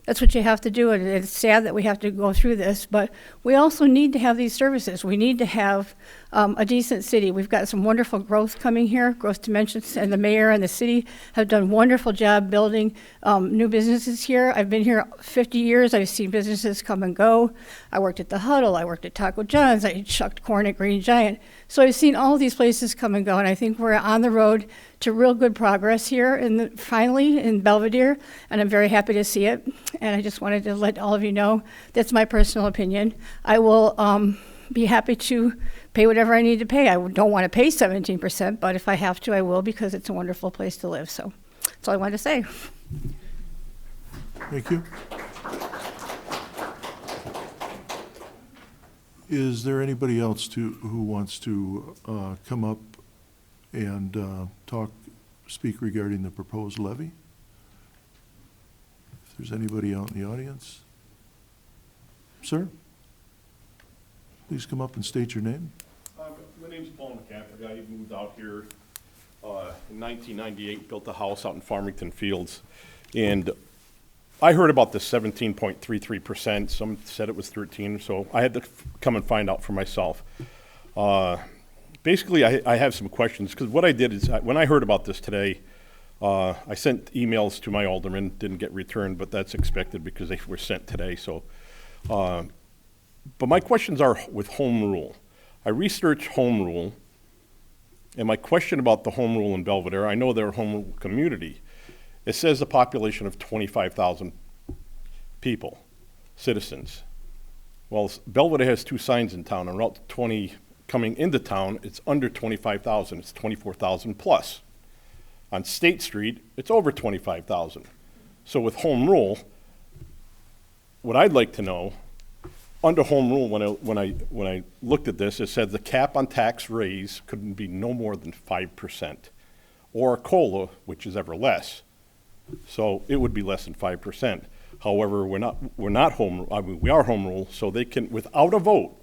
that's what you have to do, and it's sad that we have to go through this, but we also need to have these services. We need to have a decent city. We've got some wonderful growth coming here, growth dimensions, and the mayor and the city have done a wonderful job building new businesses here. I've been here 50 years. I've seen businesses come and go. I worked at the Huddle. I worked at Taco John's. I shucked corn at Green Giant. So I've seen all of these places come and go, and I think we're on the road to real good progress here finally in Belvedere, and I'm very happy to see it. And I just wanted to let all of you know that's my personal opinion. I will be happy to pay whatever I need to pay. I don't want to pay 17%, but if I have to, I will, because it's a wonderful place to live. So that's all I wanted to say. Thank you. Is there anybody else who wants to come up and speak regarding the proposed levy? If there's anybody out in the audience. Sir, please come up and state your name. My name's Paul McCaffrey. I moved out here in 1998, built a house out in Farmington Fields, and I heard about the 17.33%. Some said it was 13, so I had to come and find out for myself. Basically, I have some questions, because what I did is, when I heard about this today, I sent emails to my alderman, didn't get returned, but that's expected because they were sent today. So, but my questions are with home rule. I researched home rule, and my question about the home rule in Belvedere, I know they're a home rule community. It says a population of 25,000 people, citizens. Well, Belvedere has 2 signs in town, and Route 20 coming into town, it's under 25,000, it's 24,000 plus. On State Street, it's over 25,000. So with home rule, what I'd like to know, under home rule, when I looked at this, it said the cap on tax raise couldn't be no more than 5%, or a COLA, which is ever less. So it would be less than 5%. However, we're not home. I mean, we are home rule, so they can, without a vote,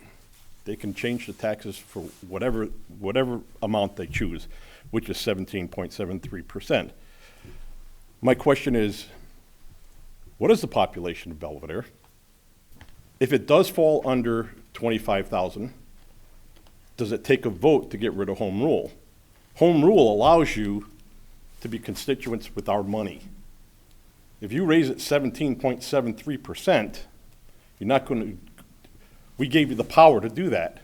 they can change the taxes for whatever amount they choose, which is 17.73%. My question is, what is the population of Belvedere? If it does fall under 25,000, does it take a vote to get rid of home rule? Home rule allows you to be constituents with our money. If you raise it 17.73%, you're not going to, we gave you the power to do that.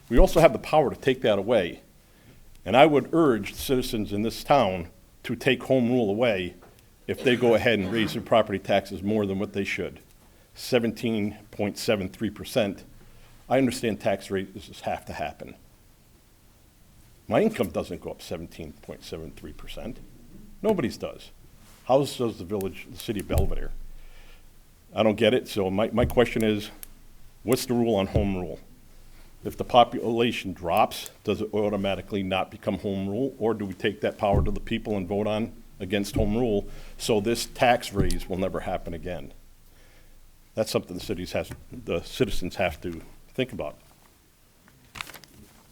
We also have the power to take that away. And I would urge citizens in this town to take home rule away if they go ahead and raise their property taxes more than what they should. 17.73%. I understand tax rates have to happen. My income doesn't go up 17.73%. Nobody's does. How's does the city of Belvedere? I don't get it, so my question is, what's the rule on home rule? If the population drops, does it automatically not become home rule, or do we take that power to the people and vote on against home rule so this tax raise will never happen again? That's something the citizens have to think about.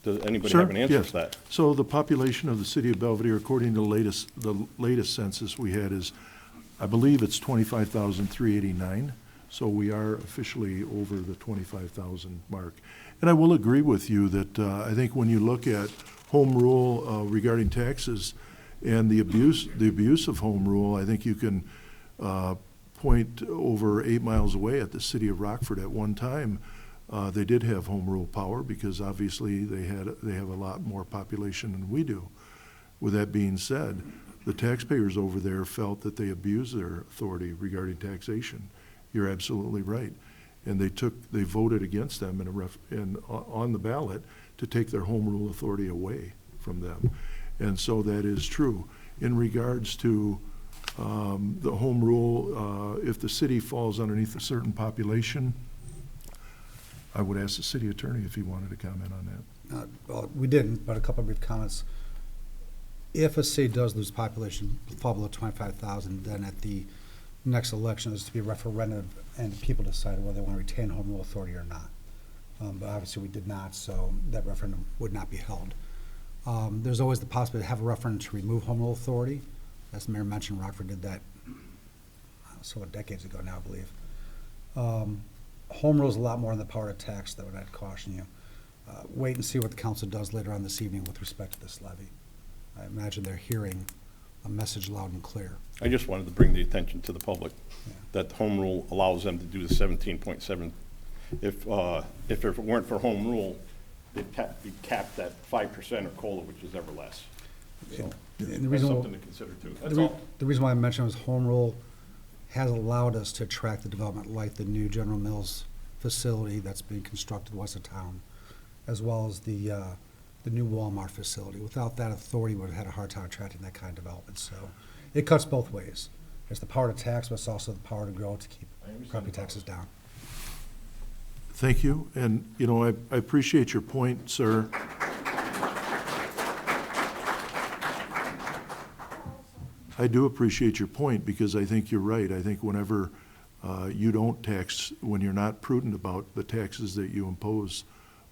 Does anybody have an answer to that? So the population of the city of Belvedere, according to the latest census we had, is, I believe it's 25,389. So we are officially over the 25,000 mark. And I will agree with you that I think when you look at home rule regarding taxes and the abuse of home rule, I think you can point over 8 miles away at the city of Rockford. At one time, they did have home rule power because obviously they have a lot more population than we do. With that being said, the taxpayers over there felt that they abused their authority regarding taxation. You're absolutely right. And they voted against them on the ballot to take their home rule authority away from them. And so that is true. In regards to the home rule, if the city falls underneath a certain population, I would ask the city attorney if he wanted to comment on that. Well, we didn't, but a couple of brief comments. If a city does lose population, fall below 25,000, then at the next election, there's to be a referendum, and people decide whether they want to retain home rule authority or not. But obviously, we did not, so that referendum would not be held. There's always the possibility to have a referendum to remove home rule authority. As the mayor mentioned, Rockford did that several decades ago now, I believe. Home rule is a lot more than the power to tax, though, and I'd caution you. Wait and see what the council does later on this evening with respect to this levy. I imagine they're hearing a message loud and clear. I just wanted to bring the attention to the public that home rule allows them to do the 17.7. If it weren't for home rule, they'd be capped at 5% or COLA, which is ever less. So And the that's reason something to consider too. That's all. The reason why I mentioned was home rule has allowed us to attract the development like the new General Mills facility that's being constructed west of town, as well as the new Walmart facility. Without that authority, we would have had a hard time attracting that kind of development. So it cuts both ways. There's the power to tax, but it's also the power to grow to keep property taxes down. Thank you. And, you know, I appreciate your point, sir. I do appreciate your point because I think you're right. I think whenever you don't tax, when you're not prudent about the taxes that you impose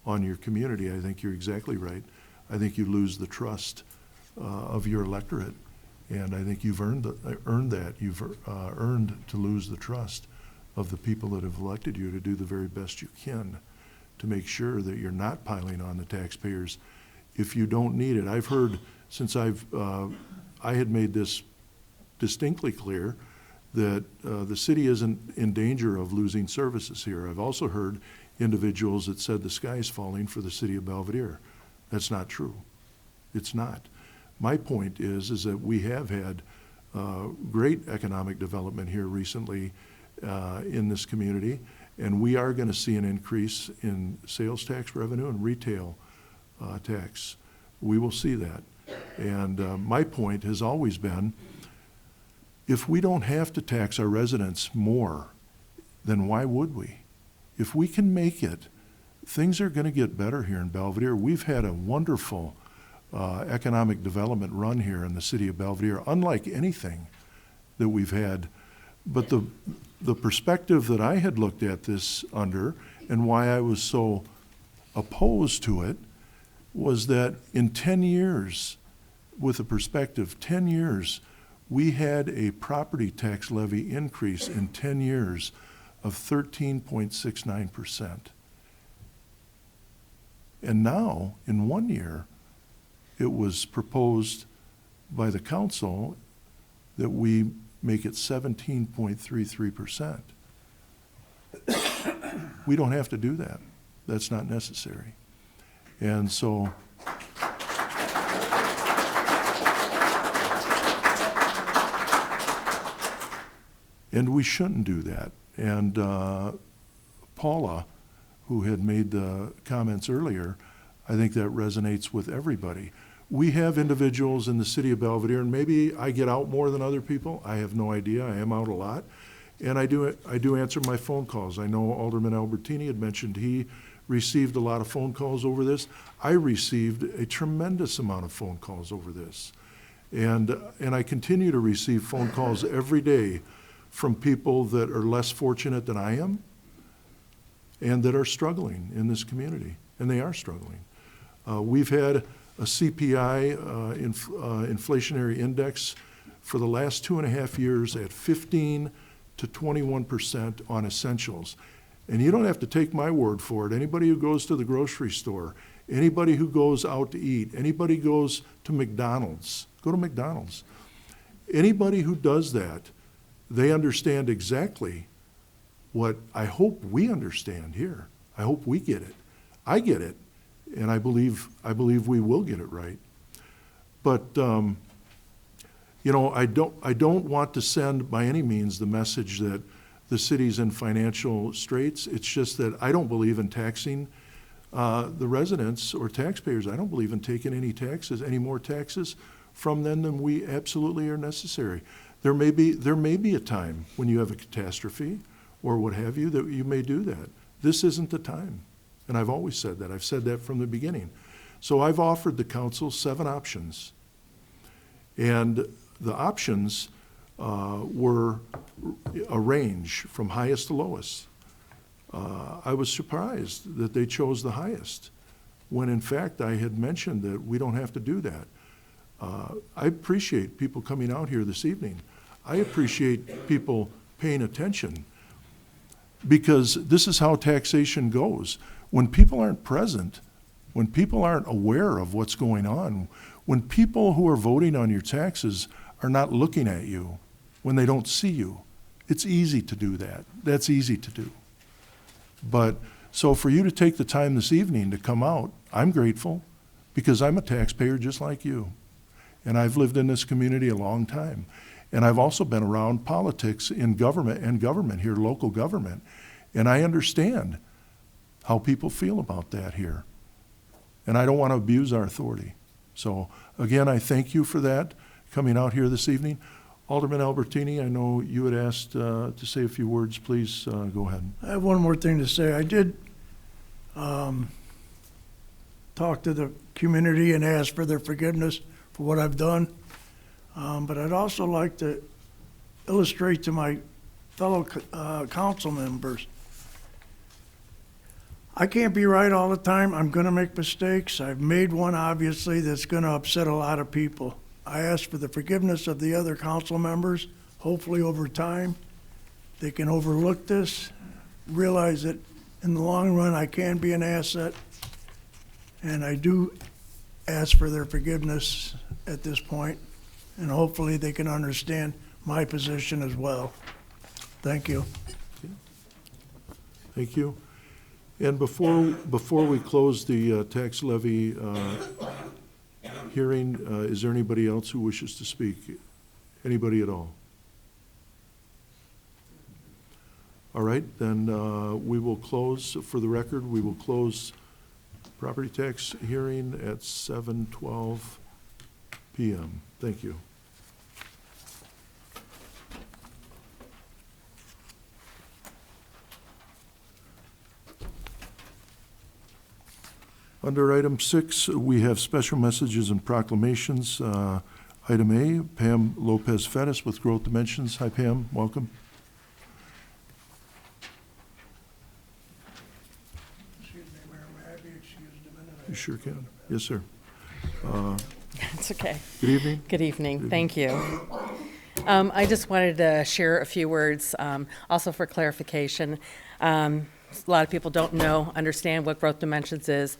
on your community, I think you're exactly right. I think you lose the trust of your electorate. And I think you've earned that. You've earned to lose the trust of the people that have elected you to do the very best you can to make sure that you're not piling on the taxpayers if you don't need it. I've heard since I had made this distinctly clear that the city isn't in danger of losing services here. I've also heard individuals that said the sky is falling for the city of Belvedere. That's not true. It's not. My point is that we have had great economic development here recently in this community, and we are going to see an increase in sales tax revenue and retail tax. We will see that. And my point has always been, if we don't have to tax our residents more, then why would we? If we can make it, things are going to get better here in Belvedere. We've had a wonderful economic development run here in the city of Belvedere, unlike anything that we've had. But the perspective that I had looked at this under and why I was so opposed to it was that in 10 years, with a perspective, 10 years, we had a property tax levy increase in 10 years of 13.69%. And now, in 1 year, it was proposed by the council that we make it 17.33%. We don't have to do that. That's not necessary. And so, and we shouldn't do that. And Paula, who had made the comments earlier, I think that resonates with everybody. We have individuals in the city of Belvedere, and maybe I get out more than other people. I have no idea. I am out a lot. And I do answer my phone calls. I know Alderman Albertini had mentioned he received a lot of phone calls over this. I received a tremendous amount of phone calls over this. And I continue to receive phone calls every day from people that are less fortunate than I am and that are struggling in this community, and they are struggling. We've had a CPI inflationary index for the last 2.5 years at 15 to 21% on essentials. And you don't have to take my word for it. Anybody who goes to the grocery store, anybody who goes out to eat, anybody goes to McDonald's, go to McDonald's. Anybody who does that, they understand exactly what I hope we understand here. I hope we get it. I get it, and I believe we will get it right. But you know, I don't want to send by any means the message that the city's in financial straits. It's just that I don't believe in taxing the residents or taxpayers. I don't believe in taking any more taxes from them than we absolutely are necessary. There may be a time when you have a catastrophe or what have you that you may do that. This isn't the time. And I've always said that. I've said that from the beginning. So I've offered the council 7 options. And the options were a range from highest to lowest. I was surprised that they chose the highest, when in fact I had mentioned that we don't have to do that. I appreciate people coming out here this evening. I appreciate people paying attention, because this is how taxation goes. When people aren't present, when people aren't aware of what's going on, when people who are voting on your taxes are not looking at you, when they don't see you, it's easy to do that. That's easy to do. But so for you to take the time this evening to come out, I'm grateful, because I'm a taxpayer just like you. And I've lived in this community a long time. And I've also been around politics in government here, local government. And I understand how people feel about that here. And I don't want to abuse our authority. So again, I thank you for that, coming out here this evening. Alderman Albertini, I know you had asked to say a few words. Please go ahead. I have one more thing to say. I did talk to the community and ask for their forgiveness for what I've done. But I'd also like to illustrate to my fellow council members, I can't be right all the time. I'm going to make mistakes. I've made one, obviously, that's going to upset a lot of people. I ask for the forgiveness of the other council members. Hopefully over time, they can overlook this, realize that in the long run, I can be an asset. And I do ask for their forgiveness at this point, and hopefully they can understand my position as well. Thank you. Thank you. And before we close the tax levy hearing, is there anybody else who wishes to speak? Anybody at all? All right, then we will close, for the record, we will close property tax hearing at 7:12 p.m. Thank you. Under item 6, we have special messages and proclamations. Item A, Pam Lopez-Fettis with Growth Dimensions. Hi, Pam. Welcome. Excuse me, Mayor, may I be excused a minute? You sure can. Yes, sir. It's okay. Good evening. Good evening. Thank you. I just wanted to share a few words, also for clarification. A lot of people don't understand what Growth Dimensions is.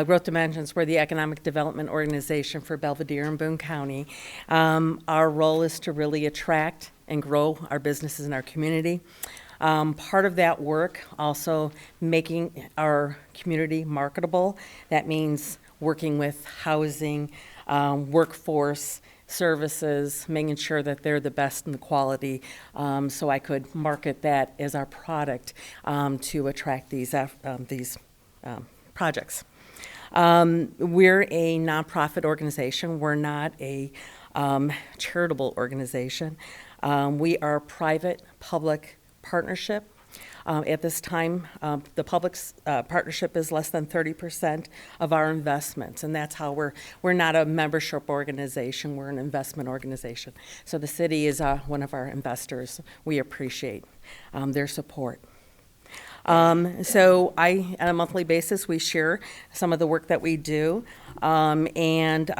Growth Dimensions, we're the economic development organization for Belvidere and Boone County. Our role is to really attract and grow our businesses in our community. Part of that work also making our community marketable. That means working with housing, workforce, services, making sure that they're the best in the quality, so I could market that as our product to attract these projects. We're a nonprofit organization. We're not a charitable organization. We are a private-public partnership. At this time, the public's partnership is less than 30% of our investments, and that's how we're not a membership organization, we're an investment organization. So the city is one of our investors. We appreciate their support. So on a monthly basis, we share some of the work that we do. And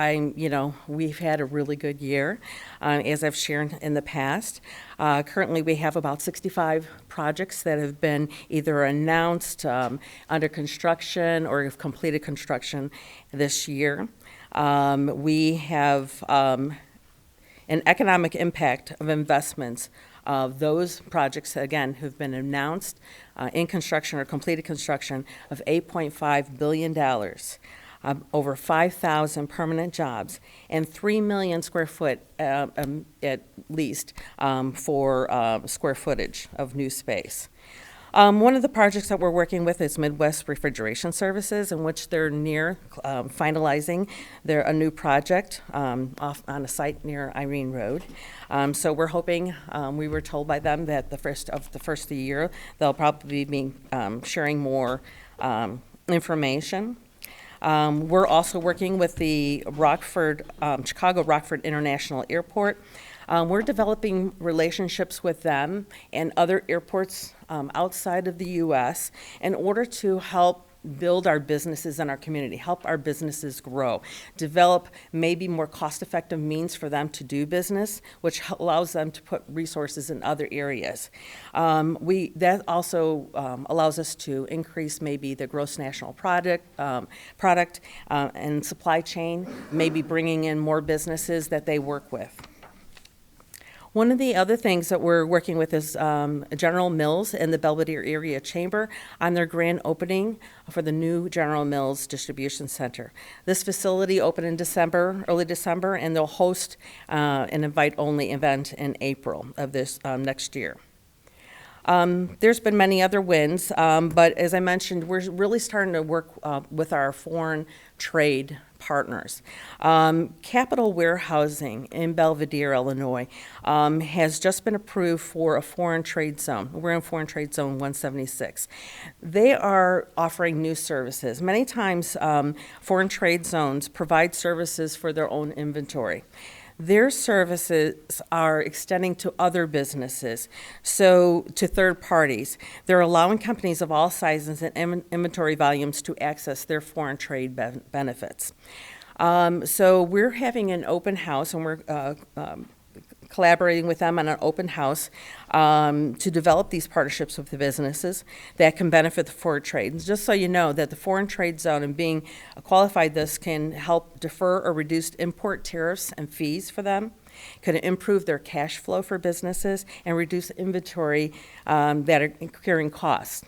we've had a really good year, as I've shared in the past. Currently, we have about 65 projects that have been either announced, under construction, or have completed construction this year. We have an economic impact of investments of those projects, again, who've been announced in construction or completed construction of $8.5 billion, over 5,000 permanent jobs, and 3 million square foot at least for square footage of new space. One of the projects that we're working with is Midwest Refrigeration Services, in which they're near finalizing a new project off on a site near Irene Road. So we're hoping, we were told by them that the first of the year, they'll probably be sharing more information. We're also working with the Chicago Rockford International Airport. We're developing relationships with them and other airports outside of the U.S. in order to help build our businesses in our community, help our businesses grow, develop maybe more cost-effective means for them to do business, which allows them to put resources in other areas. That also allows us to increase maybe the gross national product and supply chain, maybe bringing in more businesses that they work with. One of the other things that we're working with is General Mills and the Belvedere Area Chamber on their grand opening for the new General Mills Distribution Center. This facility opened in early December, and they'll host an invite-only event in April of this next year. There's been many other wins, but as I mentioned, we're really starting to work with our foreign trade partners. Capital Warehousing in Belvedere, Illinois, has just been approved for a foreign trade zone. We're in Foreign Trade Zone 176. They are offering new services. Many times, foreign trade zones provide services for their own inventory. Their services are extending to other businesses, so to third parties. They're allowing companies of all sizes and inventory volumes to access their foreign trade benefits. So we're having an open house, and we're collaborating with them on an open house to develop these partnerships with the businesses that can benefit the foreign trade. And just so you know that the foreign trade zone and being qualified, this can help defer or reduce import tariffs and fees for them, could improve their cash flow for businesses, and reduce inventory that are incurring costs.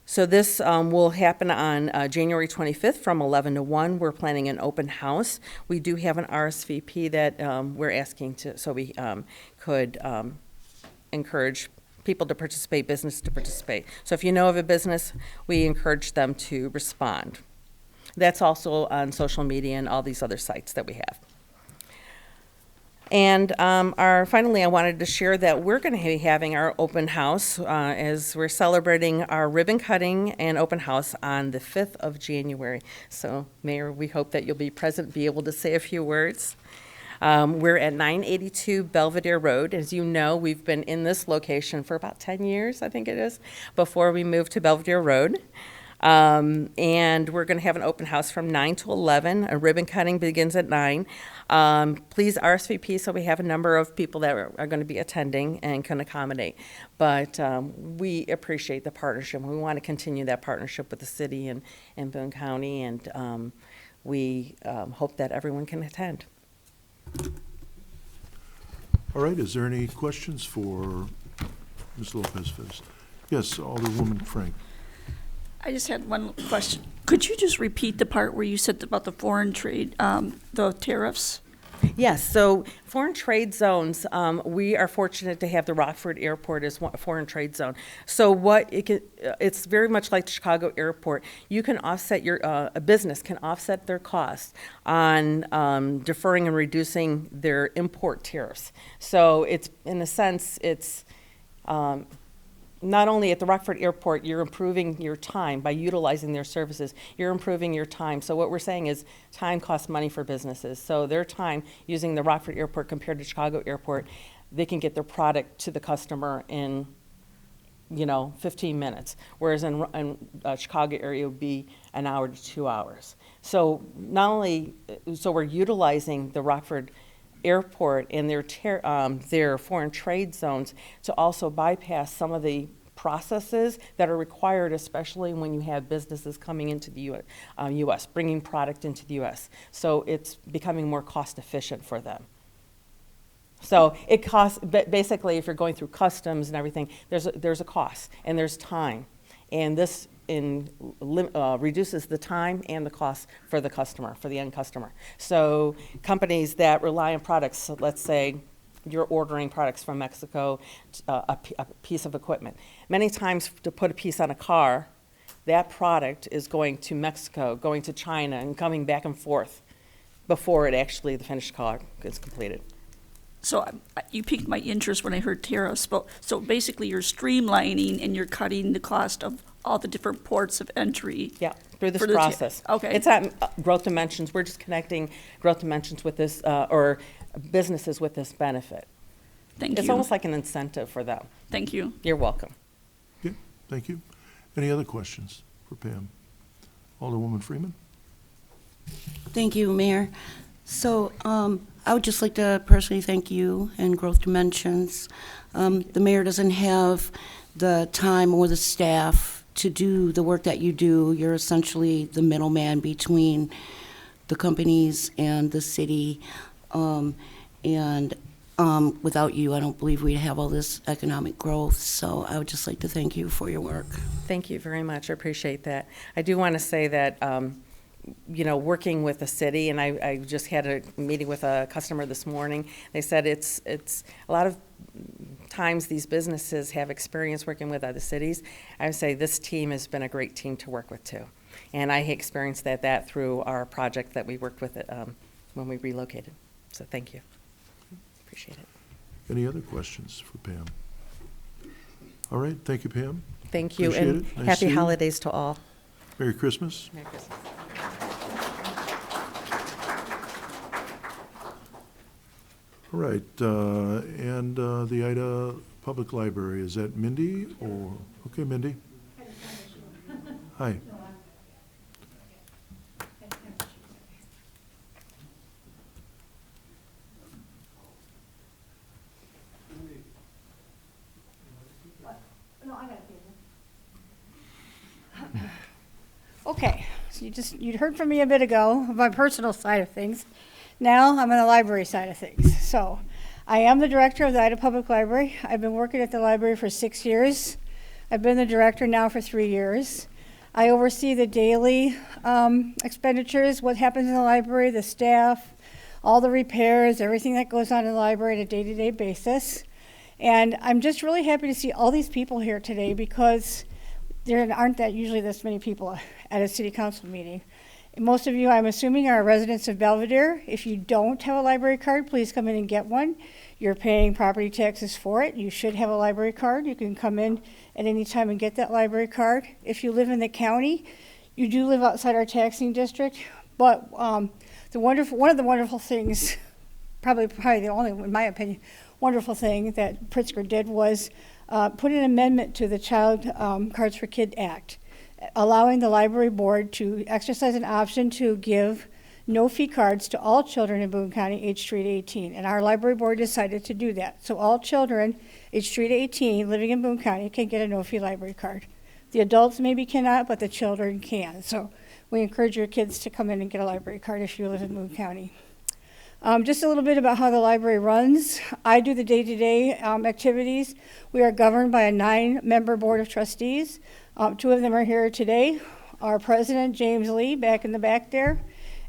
So this will happen on January 25th from 11 to 1. We're planning an open house. We do have an RSVP that we're asking so we could encourage people to participate, business to participate. So if you know of a business, we encourage them to respond. That's also on social media and all these other sites that we have. And finally, I wanted to share that we're going to be having our open house as we're celebrating our ribbon cutting and open house on the 5th of January. So, Mayor, we hope that you'll be present, be able to say a few words. We're at 982 Belvedere Road. As you know, we've been in this location for about 10 years, I think it is, before we moved to Belvedere Road. And we're going to have an open house from 9 to 11. A ribbon cutting begins at 9. Please RSVP so we have a number of people that are going to be attending and can accommodate. But we appreciate the partnership. We want to continue that partnership with the city and Boone County, and we hope that everyone can attend. All right, is there any questions for Ms. Lopez-Fist? Yes, Alderwoman Frank. I just had one question. Could you just repeat the part where you said about the foreign trade, the tariffs? Yes, so foreign trade zones, we are fortunate to have the Rockford Airport as a foreign trade zone. So it's very much like the Chicago Airport. You can offset a business can offset their costs on deferring and reducing their import tariffs. So it's, in a sense, it's not only at the Rockford Airport, you're improving your time by utilizing their services. You're improving your time. So what we're saying is time costs money for businesses. So their time using the Rockford Airport compared to Chicago Airport, they can get their product to the customer in 15 minutes, whereas in Chicago area it would be an hour to 2 hours. So not only, so we're utilizing the Rockford Airport and their foreign trade zones to also bypass some of the processes that are required, especially when you have businesses coming into the U.S., bringing product into the U.S. So it's becoming more cost efficient for them. So it costs, basically, if you're going through customs and everything, there's a cost and there's time. And this reduces the time and the cost for the customer, for the end customer. So companies that rely on products, so let's say you're ordering products from Mexico, a piece of equipment. Many times to put a piece on a car, that product is going to Mexico, going to China, and coming back and forth before it actually, the finished car is completed. So you piqued my interest when I heard Tara spoke. So basically you're streamlining and you're cutting the cost of all the different ports of entry. Yeah, through this for the process. Okay. It's not growth dimensions. We're just connecting growth dimensions with this, or businesses with this benefit. Thank you. It's almost like an incentive for them. Thank you. You're welcome. Okay, thank you. Any other questions for Pam? Alderwoman Freeman? Thank you, Mayor. So I would just like to personally thank you and Growth Dimensions. The mayor doesn't have the time or the staff to do the work that you do. You're essentially the middleman between the companies and the city. Without you, I don't believe we'd have all this economic growth. So I would just like to thank you for your work. Thank you very much. I appreciate that. I do want to say that, working with the city, and I just had a meeting with a customer this morning. They said it's a lot of times these businesses have experience working with other cities. I would say this team has been a great team to work with too. And I experienced that through our project that we worked with when we relocated. So thank you. Appreciate it. Any other questions for Pam? All right, thank you, Pam. Thank you, Appreciate and it. Nice happy seeing you. holidays to all. Merry Christmas. Merry Christmas. All right, and the Ida Public Library, is that Mindy or, okay, Mindy? Hi. Okay, so you'd heard from me a bit ago of my personal side of things. Now I'm on the library side of things. So I am the director of the Ida Public Library. I've been working at the library for 6 years. I've been the director now for 3 years. I oversee the daily expenditures, what happens in the library, the staff, all the repairs, everything that goes on in the library on a day-to-day basis. And I'm just really happy to see all these people here today because there aren't usually this many people at a city council meeting. And most of you, I'm assuming, are residents of Belvedere. If you don't have a library card, please come in and get one. You're paying property taxes for it. You should have a library card. You can come in at any time and get that library card. If you live in the county, you do live outside our taxing district. But one of the wonderful things, probably the only, in my opinion, wonderful thing that Pritzker did was put an amendment to the Child Cards for Kid Act, allowing the library board to exercise an option to give no-fee cards to all children in Boone County aged 3 to 18. And our library board decided to do that. So all children aged 3 to 18 living in Boone County can get a no-fee library card. The adults maybe cannot, but the children can. So we encourage your kids to come in and get a library card if you live in Boone County. Just a little bit about how the library runs. I do the day-to-day activities. We are governed by a 9-member board of trustees. 2 of them are here today. Our president, James Lee, back in the back there.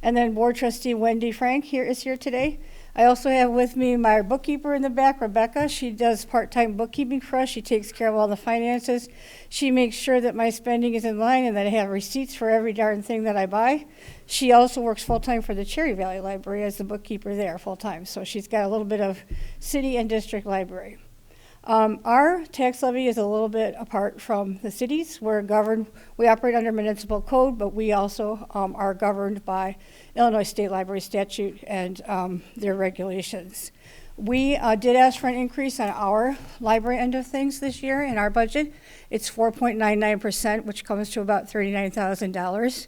And then board trustee Wendy Frank is here today. I also have with me my bookkeeper in the back, Rebecca. She does part-time bookkeeping for us. She takes care of all the finances. She makes sure that my spending is in line and that I have receipts for every darn thing that I buy. She also works full-time for the Cherry Valley Library as the bookkeeper there full-time. So she's got a little bit of city and district library. Our tax levy is a little bit apart from the cities. We operate under municipal code, but we also are governed by Illinois State Library statute and their regulations. We did ask for an increase on our library end of things this year in our budget. It's 4.99%, which comes to about $39,000,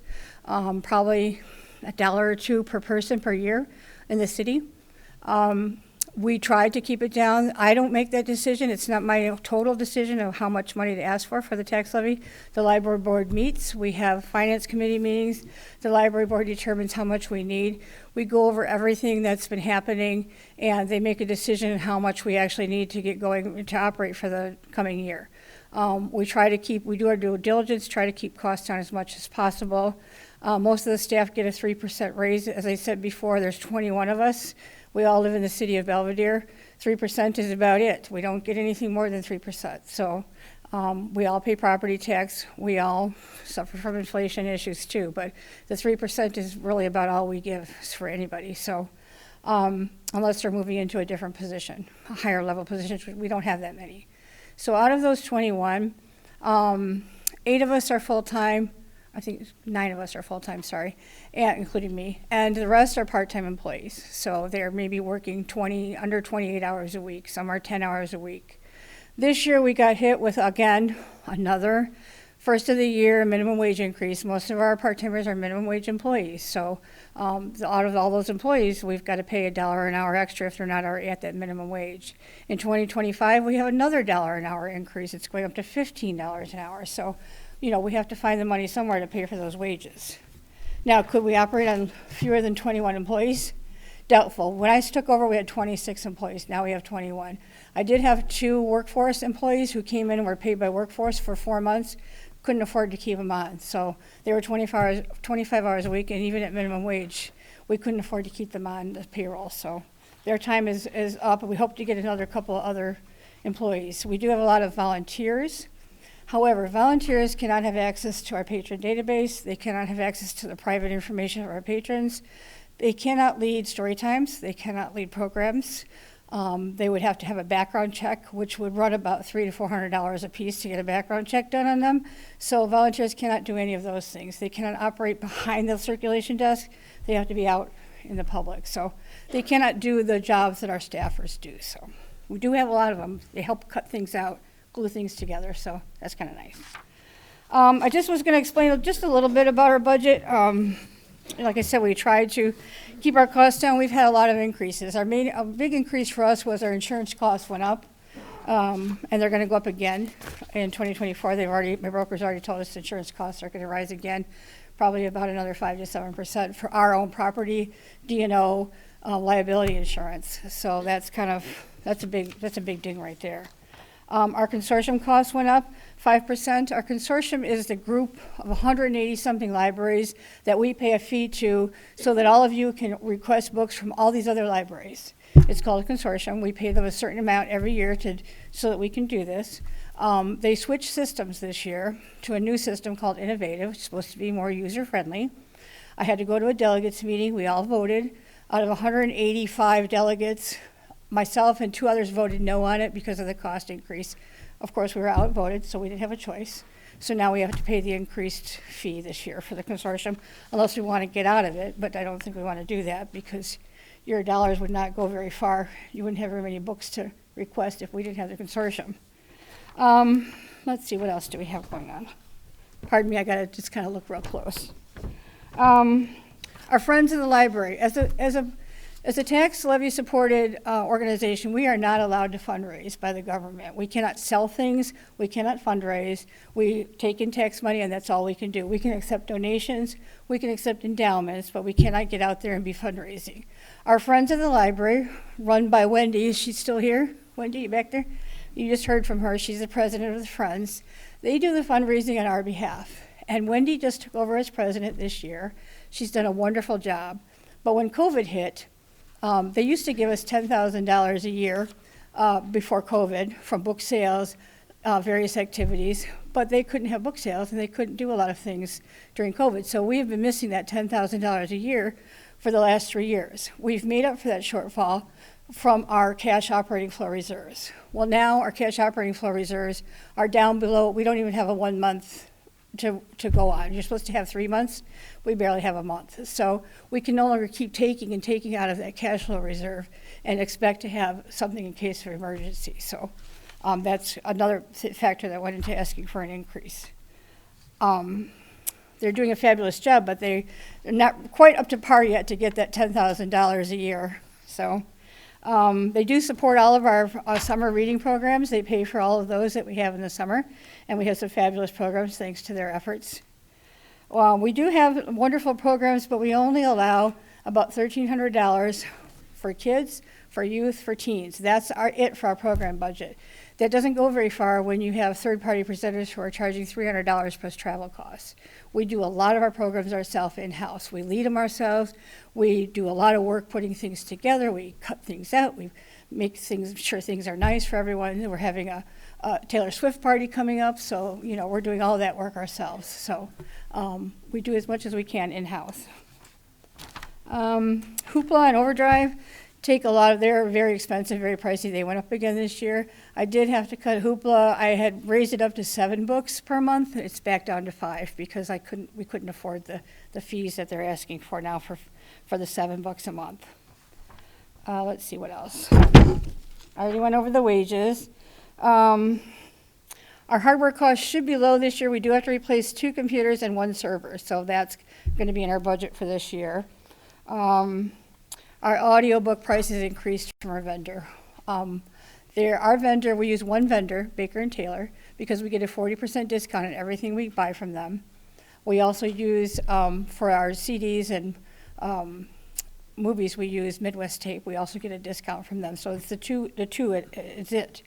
probably $1 or $2 per person per year in the city. We tried to keep it down. I don't make that decision. It's not my total decision of how much money to ask for the tax levy. The library board meets. We have finance committee meetings. The library board determines how much we need. We go over everything that's been happening, and they make a decision on how much we actually need to get going to operate for the coming year. We do our due diligence, try to keep costs down as much as possible. Most of the staff get a 3% raise. As I said before, there's 21 of us. We all live in the city of Belvedere. 3% is about it. We don't get anything more than 3%. So we all pay property tax. We all suffer from inflation issues too, but the 3% is really about all we give for anybody. So unless they're moving into a different position, a higher level position, we don't have that many. So out of those 21, 8 of us are full-time. I think 9 of us are full-time, and including me, and the rest are part-time employees. So they're maybe working under 28 hours a week. Some are 10 hours a week. This year we got hit with, again, another first of the year minimum wage increase. Most of our part-timers are minimum wage employees. So out of all those employees, we've got to pay $1 an hour extra if they're not already at that minimum wage. In 2025, we have another $1 an hour increase. It's going up to $15 an hour. So we have to find the money somewhere to pay for those wages. Now, could we operate on fewer than 21 employees? Doubtful. When I took over, we had 26 employees. Now we have 21. I did have 2 workforce employees who came in and were paid by workforce for 4 months. Couldn't afford to keep them on. So they were 25 hours a week, and even at minimum wage, we couldn't afford to keep them on the payroll. So their time is up, and we hope to get another couple of other employees. We do have a lot of volunteers. However, volunteers cannot have access to our patron database. They cannot have access to the private information of our patrons. They cannot lead story times. They cannot lead programs. They would have to have a background check, which would run about $300 to $400 a piece to get a background check done on them. So volunteers cannot do any of those things. They cannot operate behind the circulation desk. They have to be out in the public. So they cannot do the jobs that our staffers do. So we do have a lot of them. They help cut things out, glue things together, so that's kind of nice. I just was going to explain just a little bit about our budget. Like I said, we tried to keep our costs down. We've had a lot of increases. A big increase for us was our insurance costs went up, and they're going to go up again in 2024. My broker's already told us insurance costs are going to rise again, probably about another 5 to 7% for our own property, D&O, liability insurance. So that's a big ding right there. Our consortium costs went up 5%. Our consortium is the group of 180-something libraries that we pay a fee to so that all of you can request books from all these other libraries. It's called a consortium. We pay them a certain amount every year so that we can do this. They switched systems this year to a new system called Innovative, which is supposed to be more user-friendly. I had to go to a delegates meeting. We all voted. Out of 185 delegates, myself and 2 others voted no on it because of the cost increase. Of course, we were outvoted, so we didn't have a choice. So now we have to pay the increased fee this year for the consortium, unless we want to get out of it, but I don't think we want to do that because your dollars would not go very far. You wouldn't have very many books to request if we didn't have the consortium. Let's see, what else do we have going on? Pardon me, I gotta just kind of look real close. Our friends in the library, as a tax levy supported organization, we are not allowed to fundraise by the government. We cannot sell things, we cannot fundraise. We take in tax money and that's all we can do. We can accept donations, we can accept endowments, but we cannot get out there and be fundraising. Our friends in the library, run by Wendy, is she still here? Wendy, you back there? You just heard from her, she's the president of the Friends. They do the fundraising on our behalf. And Wendy just took over as president this year. She's done a wonderful job. But when COVID hit, they used to give us $10,000 a year before COVID from book sales, various activities, but they couldn't have book sales and they couldn't do a lot of things during COVID. So we have been missing that $10,000 a year for the last 3 years. We've made up for that shortfall from our cash operating flow reserves. Well, now our cash operating flow reserves are down below, we don't even have a 1 month to go on. You're supposed to have 3 months. We barely have a month. So we can no longer keep taking and taking out of that cash flow reserve and expect to have something in case of emergency. So that's another factor that went into asking for an increase. They're doing a fabulous job, but they're not quite up to par yet to get that $10,000 a year. So they do support all of our summer reading programs. They pay for all of those that we have in the summer, and we have some fabulous programs thanks to their efforts. We do have wonderful programs, but we only allow about $1,300 for kids, for youth, for teens. That's it for our program budget. That doesn't go very far when you have third-party presenters who are charging $300 plus travel costs. We do a lot of our programs ourselves in-house. We lead them ourselves. We do a lot of work putting things together. We cut things out. We make sure things are nice for everyone. We're having a Taylor Swift party coming up, so we're doing all that work ourselves. So we do as much as we can in-house. Hoopla and Overdrive take a lot of, they're very expensive, very pricey. They went up again this year. I did have to cut Hoopla. I had raised it up to 7 books per month. It's back down to 5 because we couldn't afford the fees that they're asking for now for the 7 bucks a month. Let's see what else. I already went over the wages. Our hardware costs should be low this year. We do have to replace 2 computers and 1 server, so that's going to be in our budget for this year. Our audiobook prices increased from our vendor. Our vendor, we use one vendor, Baker & Taylor, because we get a 40% discount on everything we buy from them. We also use, for our CDs and movies, we use Midwest Tape. We also get a discount from them. So it's the two it's it.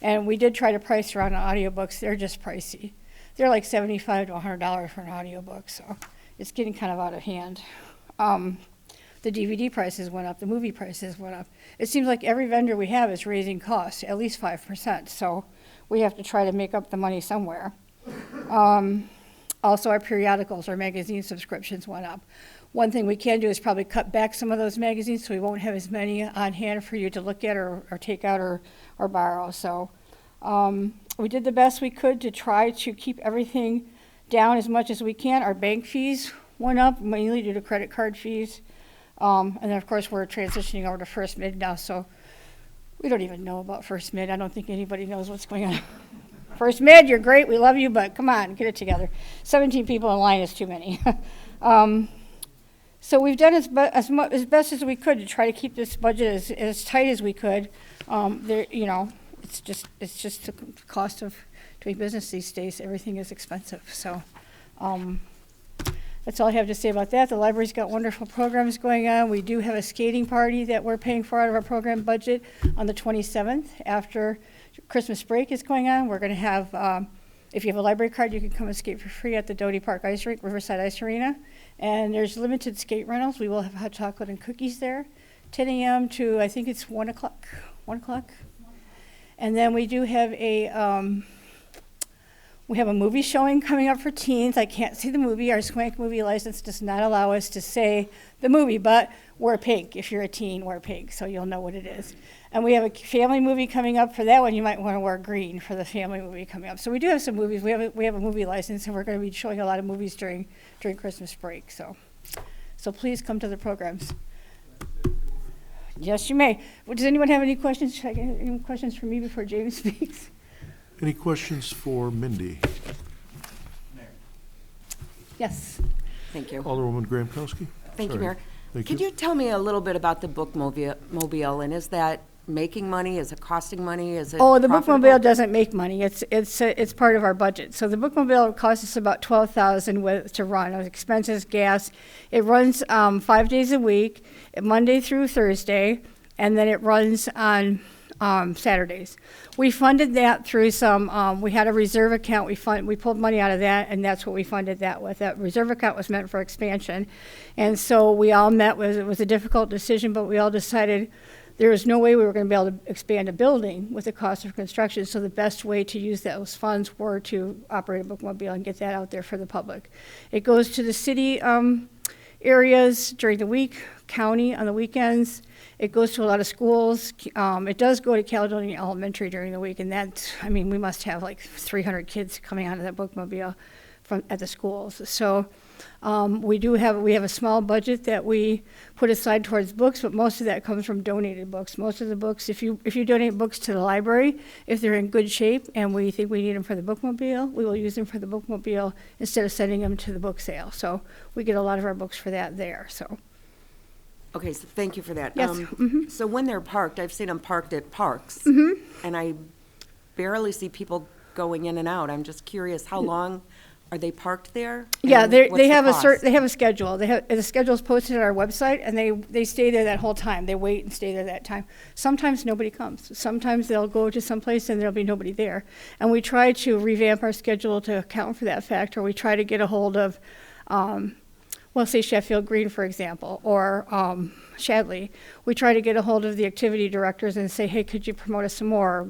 And we did try to price around on audiobooks. They're just pricey. They're like $75 to $100 for an audiobook, so it's getting kind of out of hand. The DVD prices went up, the movie prices went up. It seems like every vendor we have is raising costs, at least 5%, so we have to try to make up the money somewhere. Also, our periodicals, our magazine subscriptions went up. One thing we can do is probably cut back some of those magazines so we won't have as many on hand for you to look at or take out or borrow. So we did the best we could to try to keep everything down as much as we can. Our bank fees went up, mainly due to credit card fees. And then, of course, we're transitioning over to First Mid now, so we don't even know about First Mid. I don't think anybody knows what's going on. First Mid, you're great, we love you, but come on, get it together. 17 people in line is too many. So we've done as best as we could to try to keep this budget as tight as we could. It's just the cost of doing business these days. Everything is expensive, so. That's all I have to say about that. The library's got wonderful programs going on. We do have a skating party that we're paying for out of our program budget on the 27th. After Christmas break is going on, we're going to have, if you have a library card, you can come and skate for free at the Doty Park Ice Rink, Riverside Ice Arena. And there's limited skate rentals. We will have hot chocolate and cookies there, 10 a.m. to, I think it's 1 o'clock. 1 o'clock? And then we do have we have a movie showing coming up for teens. I can't see the movie. Our Swank movie license does not allow us to say the movie, but wear pink. If you're a teen, wear pink, so you'll know what it is. And we have a family movie coming up. For that one, you might want to wear green for the family movie coming up. So we do have some movies. We have a movie license, and we're going to be showing a lot of movies during Christmas break. So please come to the programs. Yes, you may. Well, does anyone have any questions? Should I get any questions for me before James speaks? Any questions for Mindy? Yes. Thank you. Alderwoman Graham-Kowski? Thank you, Mayor. Thank Could you tell me a little bit about the bookmobile, and is that making money? Is it costing money? Is it the profitable? bookmobile doesn't make money. It's part of our budget. So the bookmobile costs us about $12,000 to run. Expenses, gas. It runs 5 days a week, Monday through Thursday, and then it runs on Saturdays. We funded that through some, we had a reserve account, we pulled money out of that, and that's what we funded that with. That reserve account was meant for expansion. And so we all met it was a difficult decision, but we all decided there was no way we were going to be able to expand a building with the cost of construction, so the best way to use those funds were to operate a bookmobile and get that out there for the public. It goes to the city areas during the week, county on the weekends. It goes to a lot of schools. It does go to Caledonia Elementary during the week, and we must have like 300 kids coming out of that bookmobile. at the schools. So we have a small budget that we put aside towards books, but most of that comes from donated books. Most of the books, if you donate books to the library, if they're in good shape and we think we need them for the bookmobile, we will use them for the bookmobile instead of sending them to the book sale. So we get a lot of our books for that there. So. Okay, so thank you for that. Yes. So when they're parked, I've seen them parked at parks, and I barely see people going in and out. I'm just curious, how long are they parked there? Yeah, And they what's the have cost? they have a schedule. The schedule's posted on our website, and they stay there that whole time. They wait and stay there that time. Sometimes nobody comes. Sometimes they'll go to some place and there'll be nobody there. And we try to revamp our schedule to account for that factor. We try to get a hold of, say Sheffield Green, for example, or Shadley. We try to get a hold of the activity directors and say, hey, could you promote us some more? Or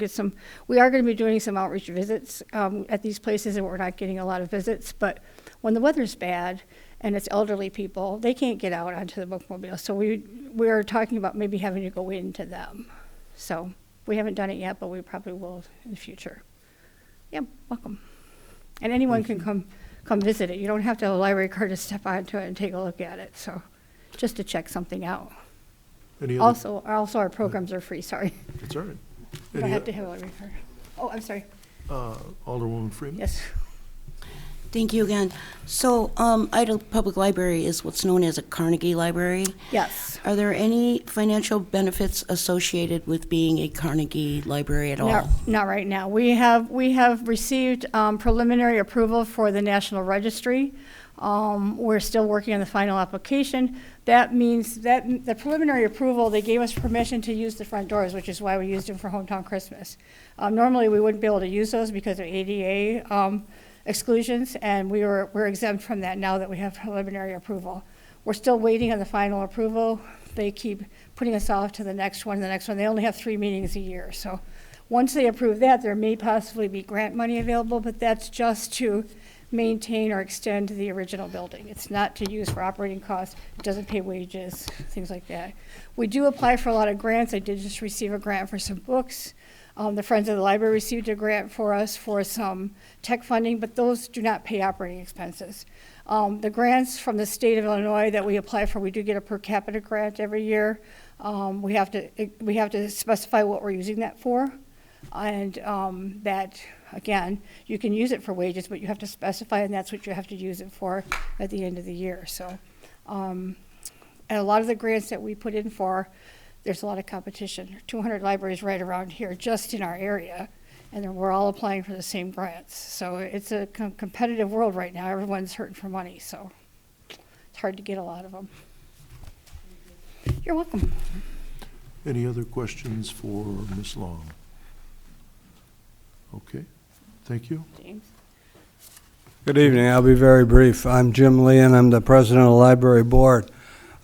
we are going to be doing some outreach visits at these places, and we're not getting a lot of visits. But when the weather's bad and it's elderly people, they can't get out onto the bookmobile. So we're talking about maybe having to go into them. So we haven't done it yet, but we probably will in the future. Yeah, welcome. And anyone can come visit it. You don't have to have a library card to step onto it and take a look at it. So just to check something out. Any other? Also our programs are free, sorry. That's all right. I have to have a library card. Oh, I'm sorry. Alderwoman Freeman? Yes. Thank you again. So, Idaho Public Library is what's known as a Carnegie Library. Yes. Are there any financial benefits associated with being a Carnegie Library at all? Not right now. We have received preliminary approval for the National Registry. We're still working on the final application. That means that the preliminary approval, they gave us permission to use the front doors, which is why we used them for Hometown Christmas. Normally, we wouldn't be able to use those because of ADA exclusions, and we're exempt from that now that we have preliminary approval. We're still waiting on the final approval. They keep putting us off to the next one. They only have 3 meetings a year. So once they approve that, there may possibly be grant money available, but that's just to maintain or extend the original building. It's not to use for operating costs. It doesn't pay wages, things like that. We do apply for a lot of grants. I did just receive a grant for some books. The Friends of the Library received a grant for us for some tech funding, but those do not pay operating expenses. The grants from the state of Illinois that we apply for, we do get a per capita grant every year. We have to specify what we're using that for. And that, again, you can use it for wages, but you have to specify, and that's what you have to use it for at the end of the year. So, and a lot of the grants that we put in for, there's a lot of competition. 200 libraries right around here, just in our area, and then we're all applying for the same grants. So it's a competitive world right now. Everyone's hurting for money, so it's hard to get a lot of them. You're welcome. Any other questions for Ms. Long? Okay, thank you. James? Good evening. I'll be very brief. I'm Jim Lee, and I'm the president of the library board.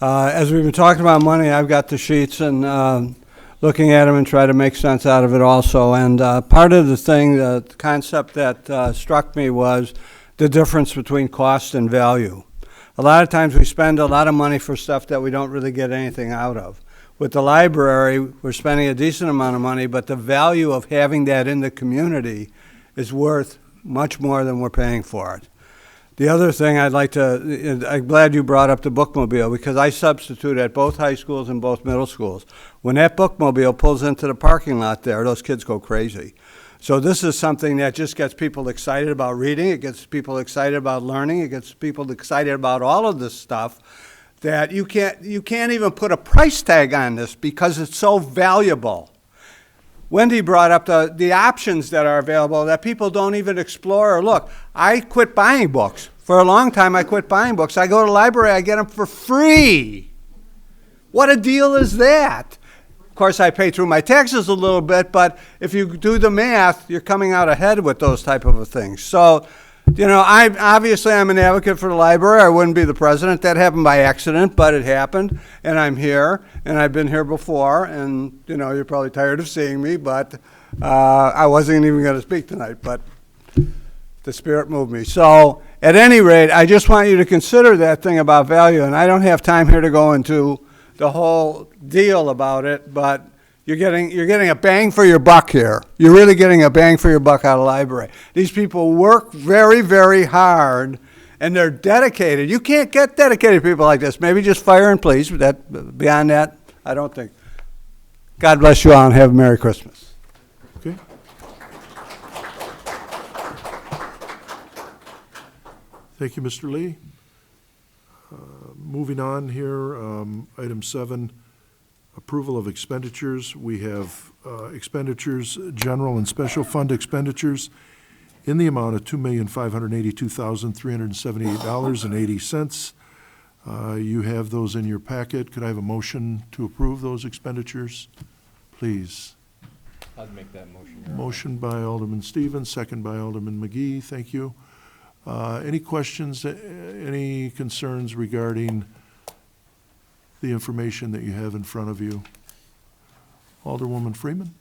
As we've been talking about money, I've got the sheets and looking at them and try to make sense out of it also. And part of the concept that struck me was the difference between cost and value. A lot of times we spend a lot of money for stuff that we don't really get anything out of. With the library, we're spending a decent amount of money, but the value of having that in the community is worth much more than we're paying for it. The other thing I'm glad you brought up the bookmobile, because I substitute at both high schools and both middle schools. When that bookmobile pulls into the parking lot there, those kids go crazy. So this is something that just gets people excited about reading, it gets people excited about learning, it gets people excited about all of this stuff, that you can't even put a price tag on this because it's so valuable. Wendy brought up the options that are available that people don't even explore or look. I quit buying books. For a long time, I quit buying books. I go to the library, I get them for free. What a deal is that? Of course, I pay through my taxes a little bit, but if you do the math, you're coming out ahead with those type of things. So, you know, I'm an advocate for the library. I wouldn't be the president. That happened by accident, but it happened, and I'm here, and I've been here before, and, you know, you're probably tired of seeing me, but I wasn't even going to speak tonight, but the spirit moved me. So, at any rate, I just want you to consider that thing about value, and I don't have time here to go into the whole deal about it, but You're getting a bang for your buck here. You're really getting a bang for your buck out of library. These people work very, very hard, and they're dedicated. You can't get dedicated people like this. Maybe just fire and police. Beyond that, I don't think. God bless you all and have a Merry Christmas. Okay. Thank you, Mr. Lee. Moving on here, item 7, approval of expenditures. We have expenditures, general and special fund expenditures in the amount of $2,582,378.80. You have those in your packet. Could I have a motion to approve those expenditures, please? I'd make that motion, Your Honor. Motion by Alderman Stevens, second by Alderman McGee. Thank you. Any questions, any concerns regarding the information that you have in front of you? Alderwoman Freeman?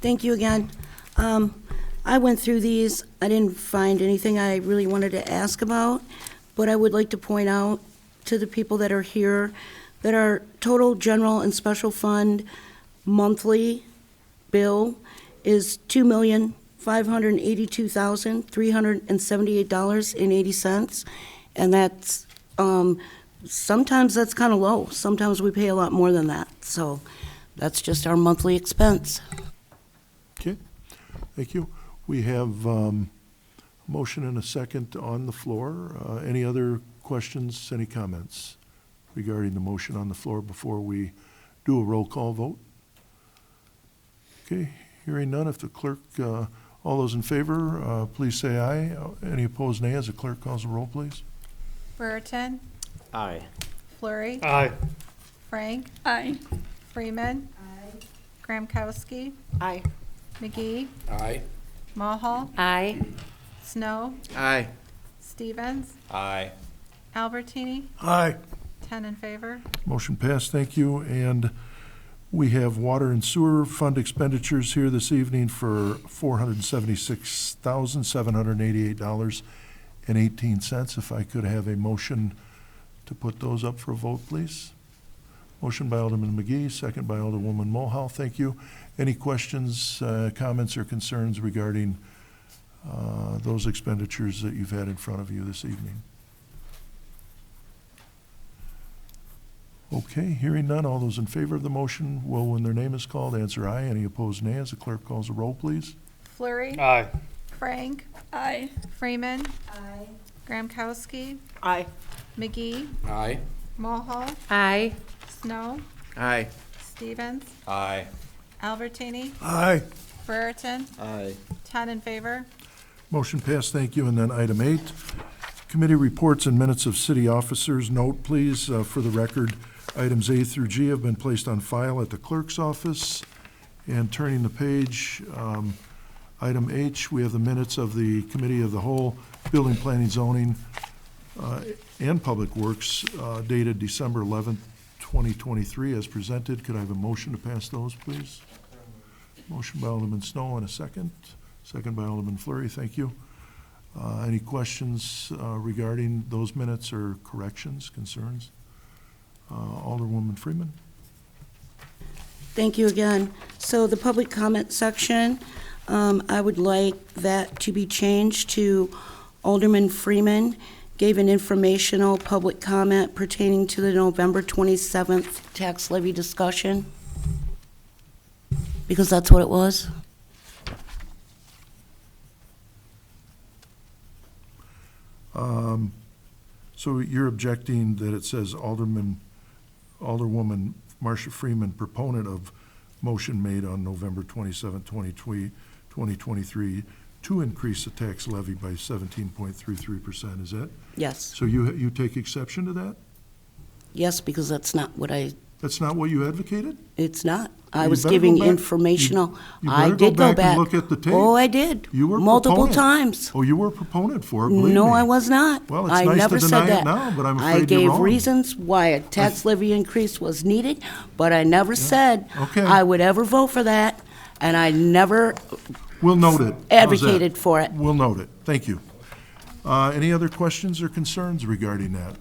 Thank you again. I went through these. I didn't find anything I really wanted to ask about, but I would like to point out to the people that are here that our total general and special fund monthly bill is $2,582,378.80, and that's sometimes that's kind of low. Sometimes we pay a lot more than that. So that's just our monthly expense. Okay, thank you. We have a motion and a second on the floor. Any other questions, any comments regarding the motion on the floor before we do a roll call vote? Okay, hearing none, if the clerk, all those in favor, please say aye. Any opposed, nay, as the clerk calls the roll, please. Brereton, Aye. Fleury, Aye. Frank, Aye. Freeman, Gramkowski, Aye. McGee, Aye. Mulhall, Aye. Snow, Aye. Stevens, Aye. Albertini, Aye. 10 in favor. Motion passed, thank you. And we have water and sewer fund expenditures here this evening for $476,788.18. If I could have a motion to put those up for a vote, please. Motion by Alderman McGee, second by Alderwoman Mulhall. Thank you. Any questions, comments, or concerns regarding those expenditures that you've had in front of you this evening? Okay, hearing none, all those in favor of the motion will, when their name is called, answer aye. Any opposed, nay, as the clerk calls the roll, please. Fleury, Aye. Frank, Aye. Freeman, Gramkowski, Aye. McGee, Aye. Mulhall, Aye. Snow, Aye. Stevens, Aye. Albertini, Aye. Brereton, Aye. 10 in favor. Motion passed, thank you. And then item 8, committee reports and minutes of city officers. Note, please, for the record, items A through G have been placed on file at the clerk's office. And turning the page, item H, we have the minutes of the Committee of the Whole, Building, Planning, Zoning, and Public Works, dated December 11th, 2023, as presented. Could I have a motion to pass those, please? Motion by Alderman Snow and a second. Second by Alderman Fleury. Thank you. Any questions regarding those minutes or corrections, concerns? Alderwoman Freeman? Thank you again. So the public comment section, I would like that to be changed to Alderman Freeman gave an informational public comment pertaining to the November 27th tax levy discussion, because that's what it was. So you're objecting that it says Alderwoman Marcia Freeman, proponent of motion made on November 27, 2023, to increase the tax levy by 17.33%, is that? Yes. So you take exception to that? Yes, because that's not what That's not what you advocated? It's not. I You was better giving go back. informational. You I better did go back. and look at the tape. Oh, I did. You were multiple proponent. times. Oh, you were a proponent for it, believe No, me. I was not. Well, it's I nice never to said deny it that. now, but I'm I afraid you're gave wrong. reasons why a tax levy increase was needed, but I never said Okay. I would ever vote for that, and I never We'll note it. How's that? advocated for it. We'll note it. Thank you. Any other questions or concerns regarding that?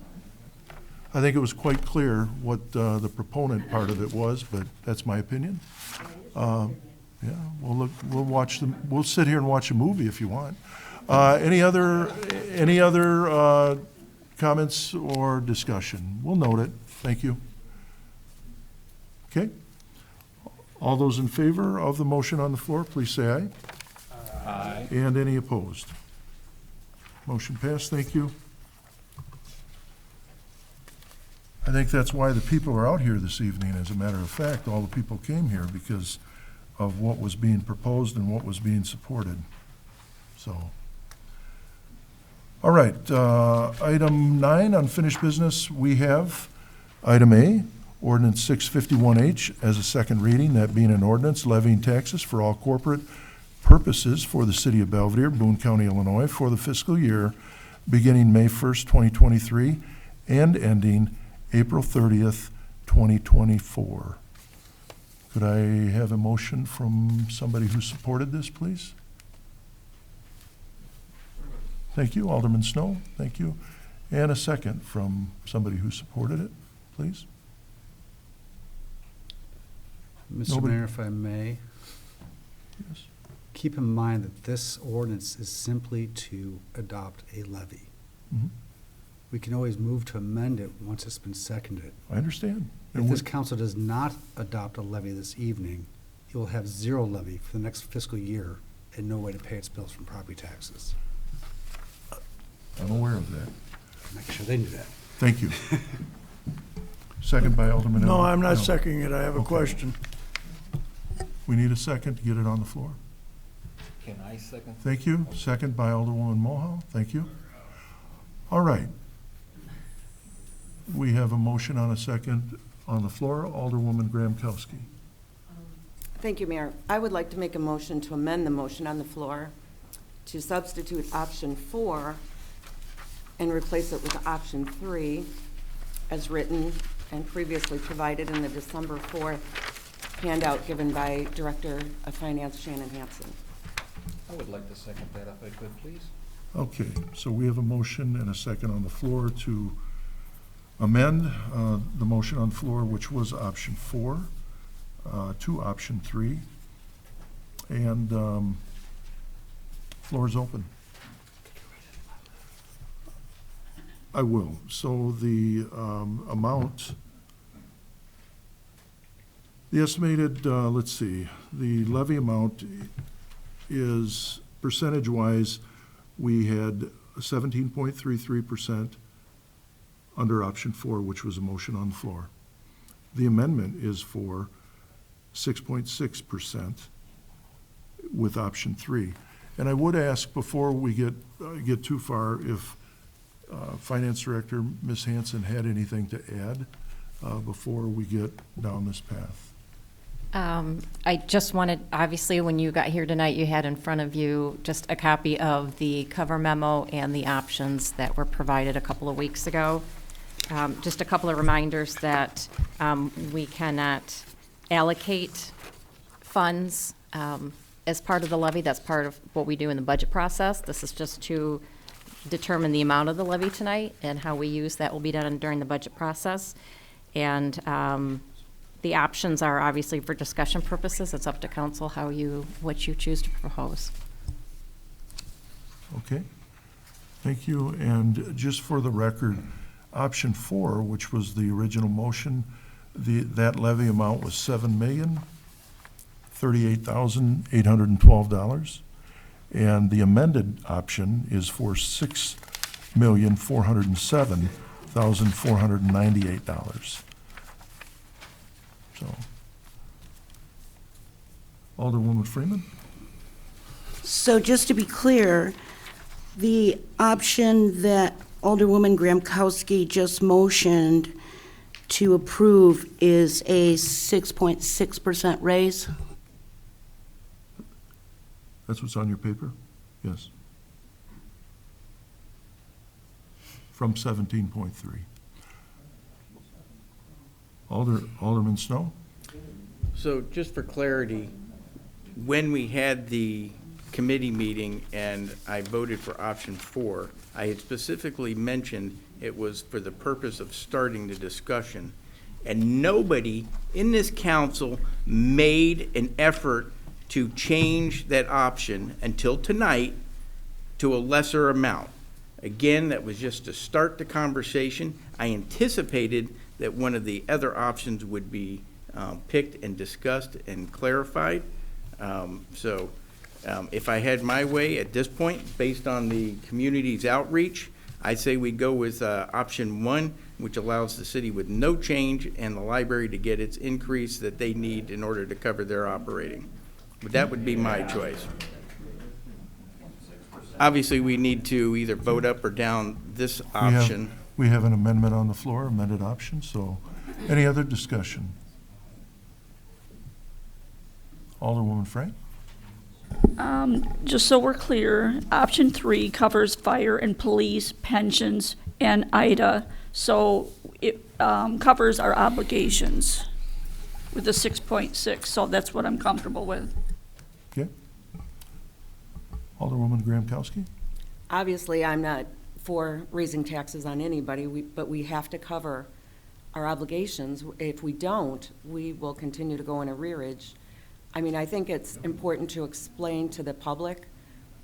I think it was quite clear what the proponent part of it was, but that's my opinion. Yeah, we'll sit here and watch a movie if you want. Any other comments or discussion? We'll note it. Thank you. Okay. All those in favor of the motion on the floor, please say aye. Aye. And any opposed? Motion passed. Thank you. I think that's why the people are out here this evening. As a matter of fact, all the people came here because of what was being proposed and what was being supported. So, all right, item 9, unfinished business, we have item A, ordinance 651H as a second reading, that being an ordinance levying taxes for all corporate purposes for the city of Belvedere, Boone County, Illinois, for the fiscal year beginning May 1st, 2023, and ending April 30th, 2024. Could I have a motion from somebody who supported this, please? Thank you, Alderman Snow. Thank you. And a second from somebody who supported it, please. Mr. Nobody? Mayor, if I may, Yes. keep in mind that this ordinance is simply to adopt a levy. Mhm. We can always move to amend it once it's been seconded. I understand. If And this we- council does not adopt a levy this evening, it will have zero levy for the next fiscal year and no way to pay its bills from property taxes. I'm aware of that. Make sure they knew that. Thank you. Second by Alderman No, Elder. I'm not seconding it. I have a Okay. question. We need a second to get it on the floor. Can I second? Thank you. Second by Alderwoman Mohau. Thank you. All right. We have a motion on a second on the floor. Alderwoman Graham-Kowski. Thank you, Mayor. I would like to make a motion to amend the motion on the floor to substitute option 4 and replace it with option 3 as written and previously provided in the December 4th handout given by Director of Finance Shannon Hansen. I would like to second that if I could, please. Okay, so we have a motion and a second on the floor to amend the motion on the floor, which was option 4, to option 3. And floor is open. I will. So the amount, the estimated, let's see, the levy amount is percentage-wise, we had 17.33% under option 4, which was a motion on the floor. The amendment is for 6.6% with option 3. And I would ask, before we get too far, if Finance Director Ms. Hansen had anything to add before we get down this path. I just wanted, obviously, when you got here tonight, you had in front of you just a copy of the cover memo and the options that were provided a couple of weeks ago. Just a couple of reminders that we cannot allocate funds as part of the levy. That's part of what we do in the budget process. This is just to determine the amount of the levy tonight, and how we use that will be done during the budget process. And the options are obviously for discussion purposes. It's up to council what you choose to propose. Okay, thank you. And just for the record, option 4, which was the original motion, that levy amount was $7,038,812. And the amended option is for $6,407,498. So, Alderwoman Freeman? So just to be clear, the option that Alderwoman Graham-Kowski just motioned to approve is a 6.6% raise? That's what's on your paper? Yes. From 17.3. Alderman Snow? So just for clarity, when we had the committee meeting and I voted for option 4, I had specifically mentioned it was for the purpose of starting the discussion. And nobody in this council made an effort to change that option until tonight to a lesser amount. Again, that was just to start the conversation. I anticipated that one of the other options would be picked and discussed and clarified. If I had my way at this point, based on the community's outreach, I'd say we go with option 1, which allows the city with no change and the library to get its increase that they need in order to cover their operating. But that would be my choice. Obviously, we need to either vote up or down this option. We have an amendment on the floor, amended option, so any other discussion? Alderwoman Frank? Just so we're clear, option 3 covers fire and police, pensions, and IDA. So it covers our obligations with the 6.6, so that's what I'm comfortable with. Okay. Alderwoman Graham-Kowski? Obviously, I'm not for raising taxes on anybody, but we have to cover our obligations. If we don't, we will continue to go in arrearage. I mean, I think it's important to explain to the public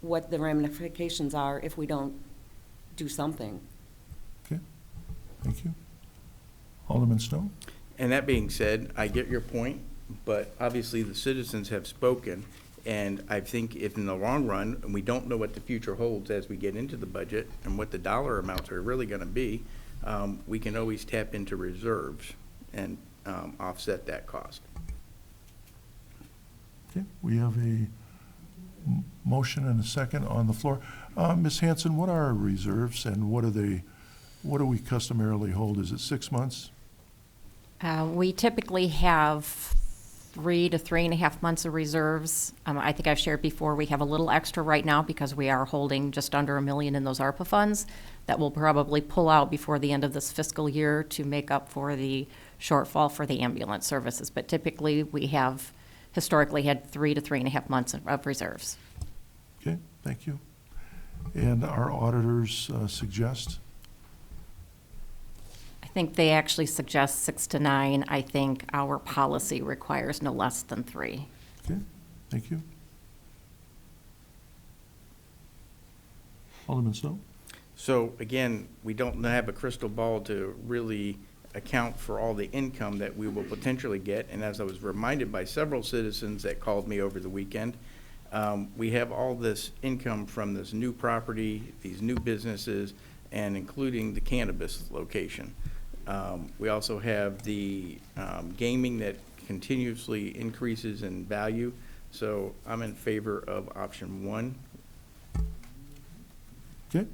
what the ramifications are if we don't do something. Okay, thank you. Alderman Snow? And that being said, I get your point, but obviously the citizens have spoken. And I think if in the long run, and we don't know what the future holds as we get into the budget and what the dollar amounts are really going to be, we can always tap into reserves and offset that cost. Okay, we have a motion and a second on the floor. Ms. Hanson, what are our reserves and what do we customarily hold? Is it 6 months? We typically have 3 to 3.5 months of reserves. I think I've shared before, we have a little extra right now because we are holding just under $1 million in those ARPA funds that we'll probably pull out before the end of this fiscal year to make up for the shortfall for the ambulance services. But typically, we have historically had 3 to 3.5 months of reserves. Okay, thank you. And our auditors suggest? I think they actually suggest 6 to 9. I think our policy requires no less than 3. Okay, thank you. Alderman Snow? So again, we don't have a crystal ball to really account for all the income that we will potentially get. And as I was reminded by several citizens that called me over the weekend, we have all this income from this new property, these new businesses, and including the cannabis location. We also have the gaming that continuously increases in value. So I'm in favor of option 1. Okay.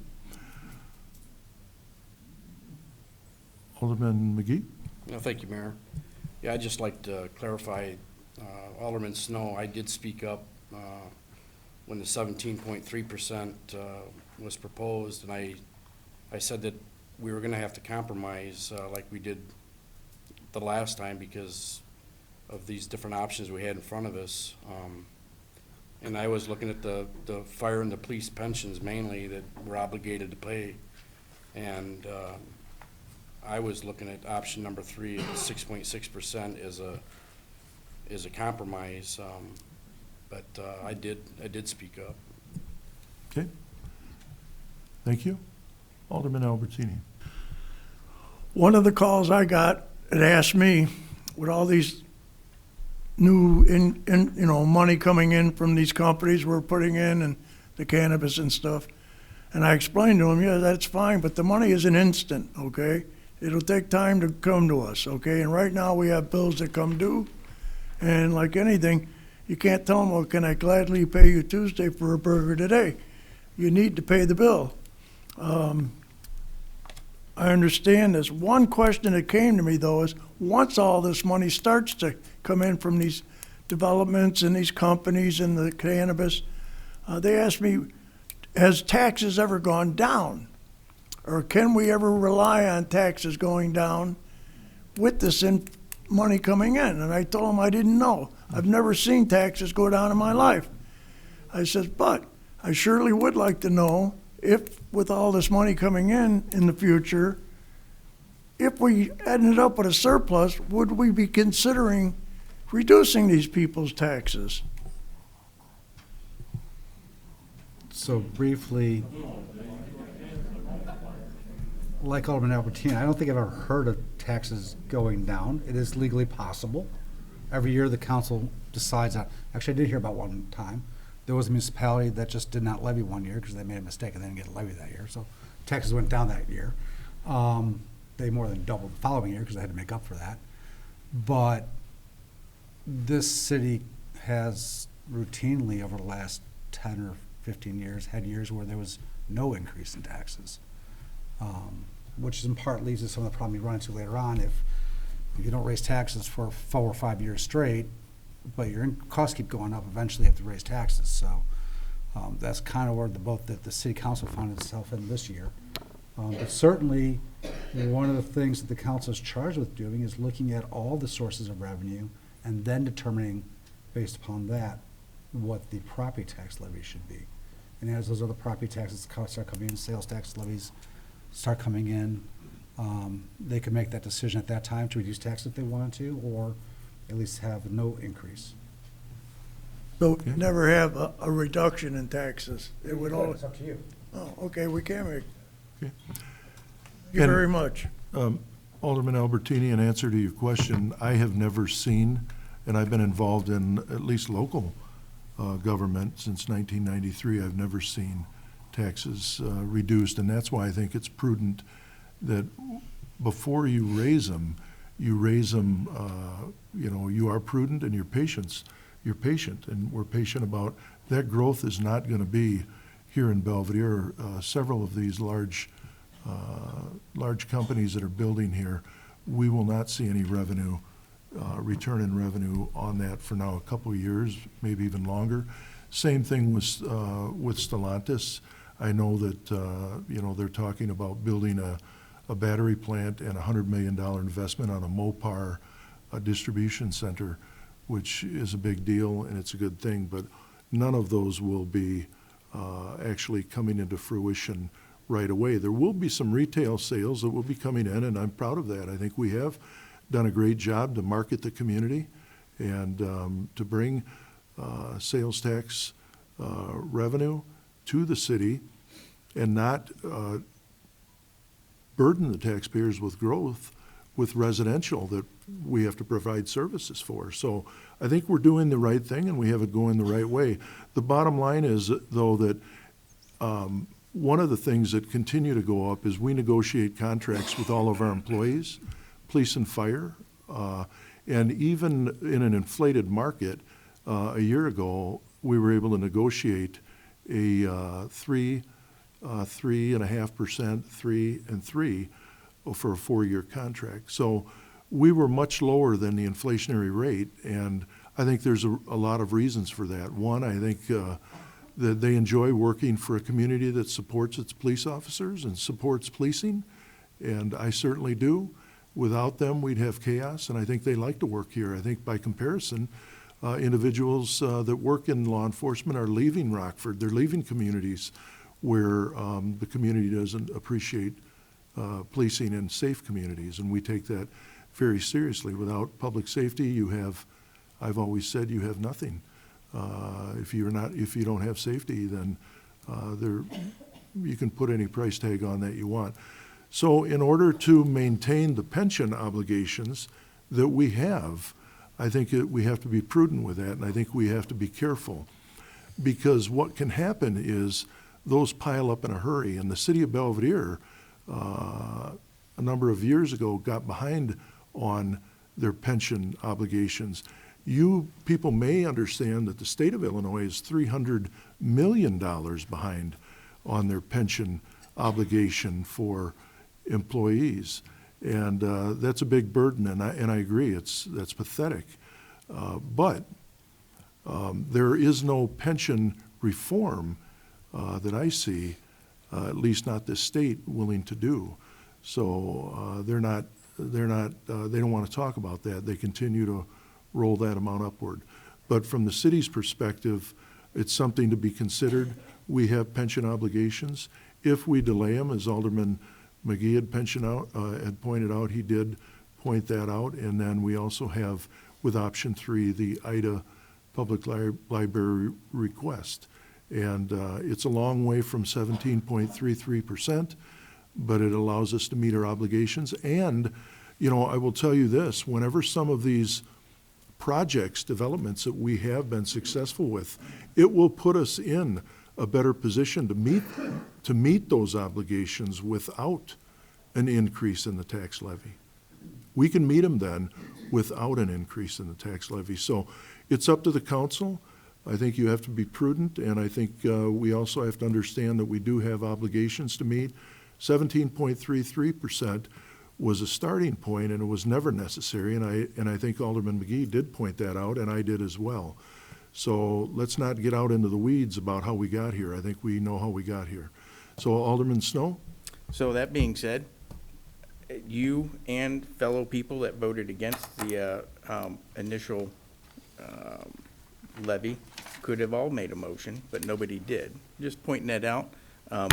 Alderman McGee? No, thank you, Mayor. Yeah, I'd just like to clarify, Alderman Snow, I did speak up when the 17.3% was proposed, and I said that we were going to have to compromise like we did the last time because of these different options we had in front of us. And I was looking at the fire and the police pensions mainly that we're obligated to pay. And I was looking at option number 3 at 6.6% as a compromise, but I did speak up. Okay. Thank you. Alderman Albertini. One of the calls I got, it asked me, with all these new money coming in from these companies we're putting in and the cannabis and stuff, and I explained to him, yeah, that's fine, but the money isn't instant, okay? It'll take time to come to us, okay? And right now we have bills that come due, and like anything, you can't tell them, well, can I gladly pay you Tuesday for a burger today? You need to pay the bill. I understand this. One question that came to me, though, is once all this money starts to come in from these developments and these companies and the cannabis, they asked me, has taxes ever gone down? Or can we ever rely on taxes going down with this money coming in? And I told them I didn't know. I've never seen taxes go down in my life. I says, but I surely would like to know if, with all this money coming in the future, if we ended up with a surplus, would we be considering reducing these people's taxes? So briefly, like Alderman Albertine, I don't think I've ever heard of taxes going down. It is legally possible. Every year, the council decides on, actually, I did hear about one time. There was a municipality that just did not levy one year because they made a mistake and they didn't get a levy that year. So taxes went down that year. They more than doubled the following year because they had to make up for that. But this city has routinely, over the last 10 or 15 years, had years where there was no increase in taxes, which in part leads to some of the problem you run into later on. If you don't raise taxes for 4 or 5 years straight, but your costs keep going up, eventually you have to raise taxes. So that's kind of where the boat that the city council found itself in this year. But certainly, one of the things that the council is charged with doing is looking at all the sources of revenue and then determining, based upon that, what the property tax levy should be. And as those other property taxes start coming in, sales tax levies start coming in, they can make that decision at that time to reduce tax if they wanted to, or at least have no increase. So never have a reduction in taxes? It would all. It's up to you. Oh, okay, we can make. Okay. Thank you very much. Alderman Albertini, in answer to your question, I have never seen, and I've been involved in at least local government since 1993, I've never seen taxes reduced, and that's why I think it's prudent that before you raise them, you are prudent and you're patient, and we're patient about that. Growth is not going to be here in Belvedere. Several of these large companies that are building here, we will not see any revenue, return in revenue on that for now a couple of years, maybe even longer. Same thing with Stellantis. I know that they're talking about building a battery plant and a $100 million investment on a Mopar distribution center, which is a big deal and it's a good thing, but none of those will be actually coming into fruition right away. There will be some retail sales that will be coming in, and I'm proud of that. I think we have done a great job to market the community and to bring sales tax revenue to the city and not burden the taxpayers with growth with residential that we have to provide services for. So I think we're doing the right thing and we have it going the right way. The bottom line is, though, that one of the things that continue to go up is we negotiate contracts with all of our employees, police and fire, and even in an inflated market, a year ago, we were able to negotiate a 3.5%, 3 and 3 for a 4-year contract. So we were much lower than the inflationary rate, and I think there's a lot of reasons for that. One, I think that they enjoy working for a community that supports its police officers and supports policing, and I certainly do. Without them, we'd have chaos, and I think they like to work here. I think by comparison, individuals that work in law enforcement are leaving Rockford. They're leaving communities where the community doesn't appreciate policing in safe communities, and we take that very seriously. Without public safety, I've always said, you have nothing. If you don't have safety, then you can put any price tag on that you want. So in order to maintain the pension obligations that we have, I think we have to be prudent with that, and I think we have to be careful, because what can happen is those pile up in a hurry. And the city of Belvedere, a number of years ago, got behind on their pension obligations. You people may understand that the state of Illinois is $300 million behind on their pension obligation for employees. And that's a big burden, and I agree, that's pathetic. But there is no pension reform that I see, at least not this state, willing to do. So they don't want to talk about that. They continue to roll that amount upward. But from the city's perspective, It's something to be considered. We have pension obligations. If we delay them, as Alderman McGee had pointed out, he did point that out. And then we also have, with option 3, the IDA Public Library request. And it's a long way from 17.33%, but it allows us to meet our obligations. And, you know, I will tell you this, whenever some of these projects, developments that we have been successful with, it will put us in a better position to meet those obligations without an increase in the tax levy. We can meet them then without an increase in the tax levy. So it's up to the council. I think you have to be prudent, and I think we also have to understand that we do have obligations to meet. 17.33% was a starting point, and it was never necessary, and I think Alderman McGee did point that out, and I did as well. So let's not get out into the weeds about how we got here. I think we know how we got here. So Alderman Snow? So that being said, you and fellow people that voted against the initial levy could have all made a motion, but nobody did. Just pointing that out.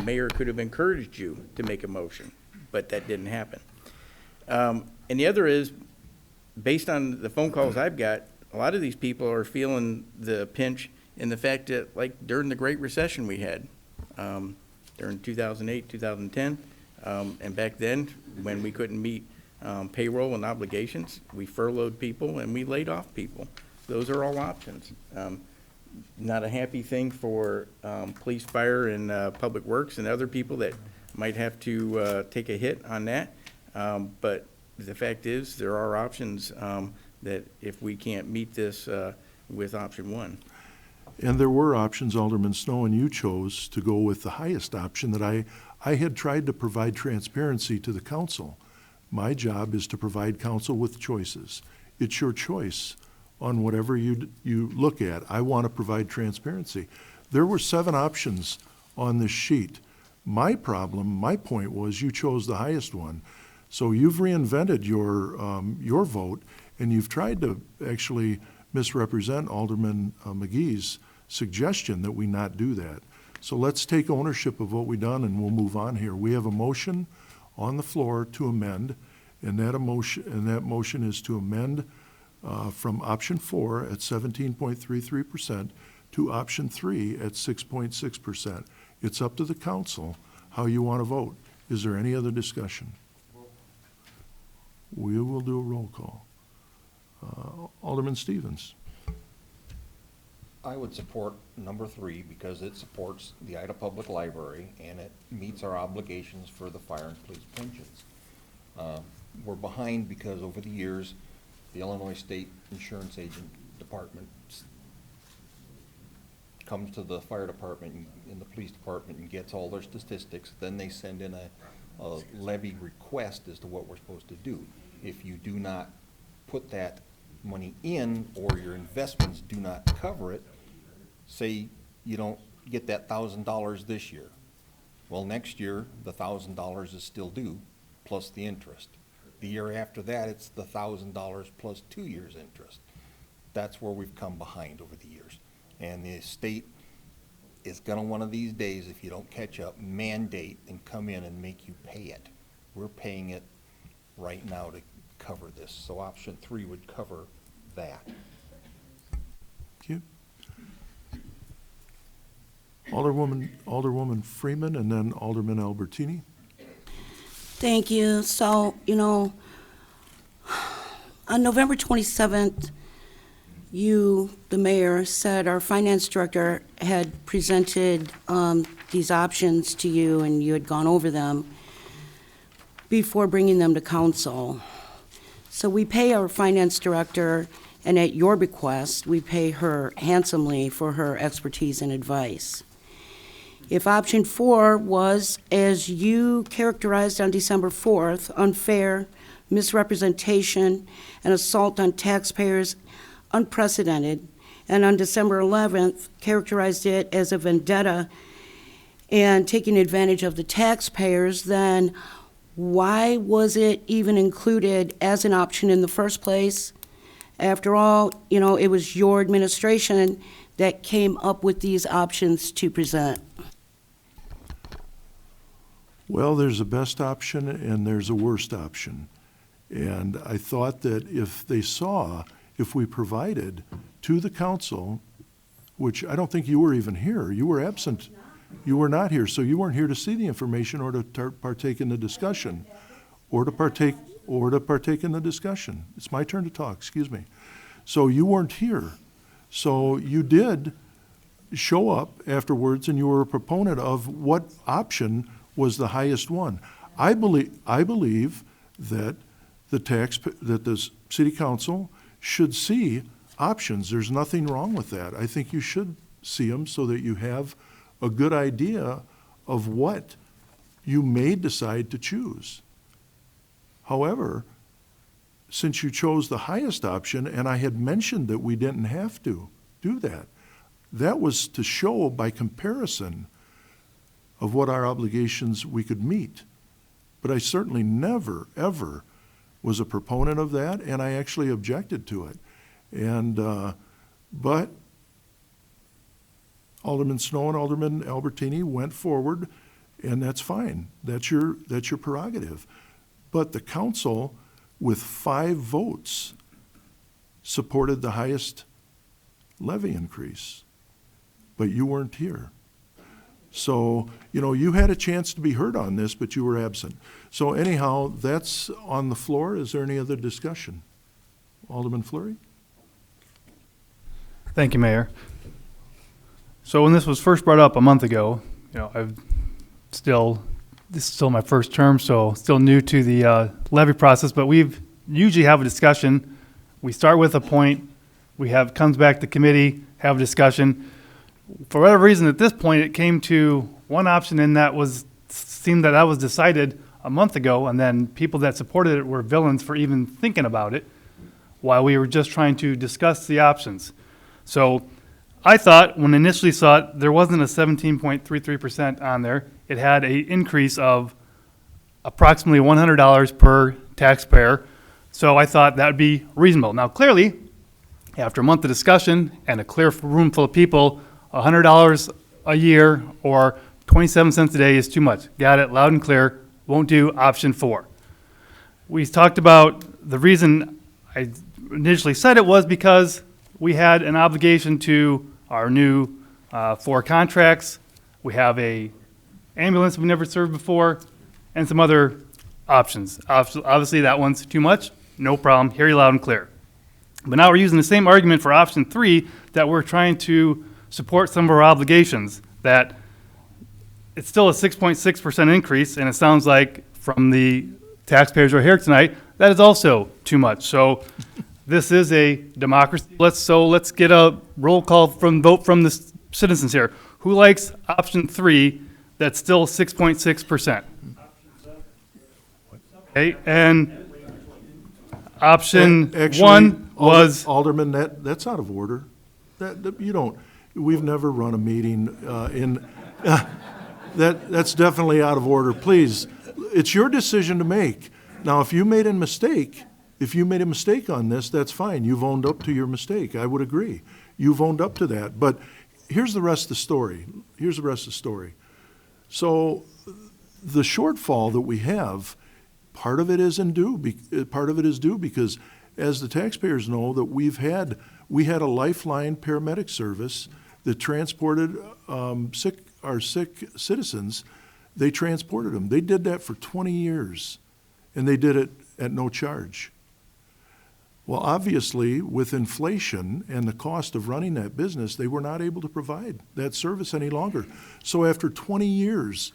Mayor could have encouraged you to make a motion, but that didn't happen. And the other is, based on the phone calls I've got, a lot of these people are feeling the pinch in the fact that, like during the Great Recession we had, during 2008, 2010, and back then when we couldn't meet payroll and obligations, we furloughed people and we laid off people. Those are all options. Not a happy thing for police, fire, and public works and other people that might have to take a hit on that. But the fact is, there are options that if we can't meet this with option 1. And there were options, Alderman Snow, and you chose to go with the highest option that I had tried to provide transparency to the council. My job is to provide council with choices. It's your choice on whatever you look at. I want to provide transparency. There were 7 options on this sheet. My point was you chose the highest one. So you've reinvented your vote, and you've tried to actually misrepresent Alderman McGee's suggestion that we not do that. So let's take ownership of what we've done, and we'll move on here. We have a motion on the floor to amend, and that motion is to amend from option 4 at 17.33% to option 3 at 6.6%. It's up to the council how you want to vote. Is there any other discussion? We will do a roll call. Alderman Stevens. I would support number 3 because it supports the Ida Public Library and it meets our obligations for the fire and police pensions. We're behind because over the years, the Illinois State Insurance Agent Department comes to the fire department and the police department and gets all their statistics. Then they send in a levy request as to what we're supposed to do. If you do not put that money in or your investments do not cover it, say you don't get that $1,000 this year. Well, next year, the $1,000 is still due, plus the interest. The year after that, it's the $1,000 plus 2 years interest. That's where we've come behind over the years. And the state is gonna one of these days, if you don't catch up, mandate and come in and make you pay it. We're paying it right now to cover this. So option 3 would cover that. Thank you. Alderwoman Freeman, and then Alderman Albertini. Thank you. So, you know, on November 27th, you, the mayor, said our finance director had presented these options to you and you had gone over them before bringing them to council. So we pay our finance director, and at your bequest, we pay her handsomely for her expertise and advice. If option 4 was, as you characterized on December 4th, unfair, misrepresentation, and assault on taxpayers, unprecedented, and on December 11th, characterized it as a vendetta and taking advantage of the taxpayers, then why was it even included as an option in the first place? After all, you know, it was your administration that came up with these options to present? Well, there's a best option and there's a worst option. And I thought that if we provided to the council, which I don't think you were even here, you were absent, you were not here, so you weren't here to see the information or to partake in the discussion, or to partake in the discussion. It's my turn to talk, excuse me. So you weren't here. So you did show up afterwards and you were a proponent of what option was the highest one. I believe that the city council should see options. There's nothing wrong with that. I think you should see them so that you have a good idea of what you may decide to choose. However, since you chose the highest option, and I had mentioned that we didn't have to do that, that was to show by comparison of what our obligations we could meet. But I certainly never, ever was a proponent of that, and I actually objected to it. And, but Alderman Snow and Alderman Albertini went forward, and that's fine. That's your prerogative. But the council, with 5 votes, supported the highest levy increase. But you weren't here. So, you had a chance to be heard on this, but you were absent. So anyhow, that's on the floor. Is there any other discussion? Alderman Fleury? Thank you, Mayor. So when this was first brought up a month ago, this is still my first term, so still new to the levy process, but we've usually have a discussion. We start with a point, comes back to committee, have a discussion. For whatever reason, at this point, it came to one option, and seemed that was decided a month ago, and then people that supported it were villains for even thinking about it, while we were just trying to discuss the options. So I thought, when initially saw it, there wasn't a 17.33% on there. It had an increase of approximately $100 per taxpayer. So I thought that would be reasonable. Now, clearly, after a month of discussion and a clear room full of people, $100 a year or 27 cents a day is too much. Got it, loud and clear. Won't do option 4. We talked about the reason I initially said it was because we had an obligation to our new 4 contracts. We have a ambulance we never served before, and some other options. Obviously, that one's too much. No problem. Hear you loud and clear. But now we're using the same argument for option 3, that we're trying to support some of our obligations, that it's still a 6.6% increase, and it sounds like from the taxpayers who are here tonight, that is also too much. So this is a democracy. Let's get a roll call vote from the citizens here. Who likes option 3, that's still 6.6%? Okay, and option Actually, 1 was... Alderman, that's out of order. We've never run a meeting that's definitely out of order. Please, it's your decision to make. Now, if you made a mistake on this, that's fine. You've owned up to your mistake. I would agree. You've owned up to that. But here's the rest of the story. So the shortfall that we have, part of it is due because, as the taxpayers know, that we had a lifeline paramedic service that transported our sick citizens. They transported them. They did that for 20 years, and they did it at no charge. Well, obviously, with inflation and the cost of running that business, they were not able to provide that service any longer. So after 20 years,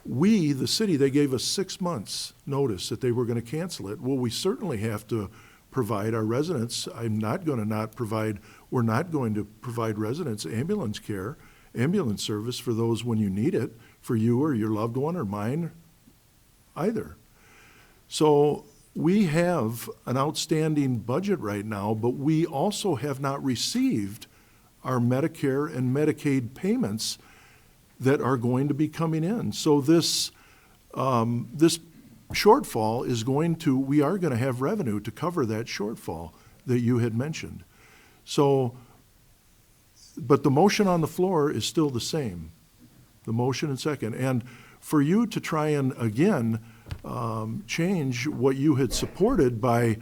the city, they gave us 6 months notice that they were going to cancel it. Well, we certainly have to provide our residents. We're not going to provide residents ambulance service for those when you need it, for you or your loved one or mine either. So we have an outstanding budget right now, but we also have not received our Medicare and Medicaid payments that are going to be coming in. So this shortfall we are going to have revenue to cover that shortfall that you had mentioned. So but the motion on the floor is still the same. The motion and second. And for you to try and, again, change what you had supported by,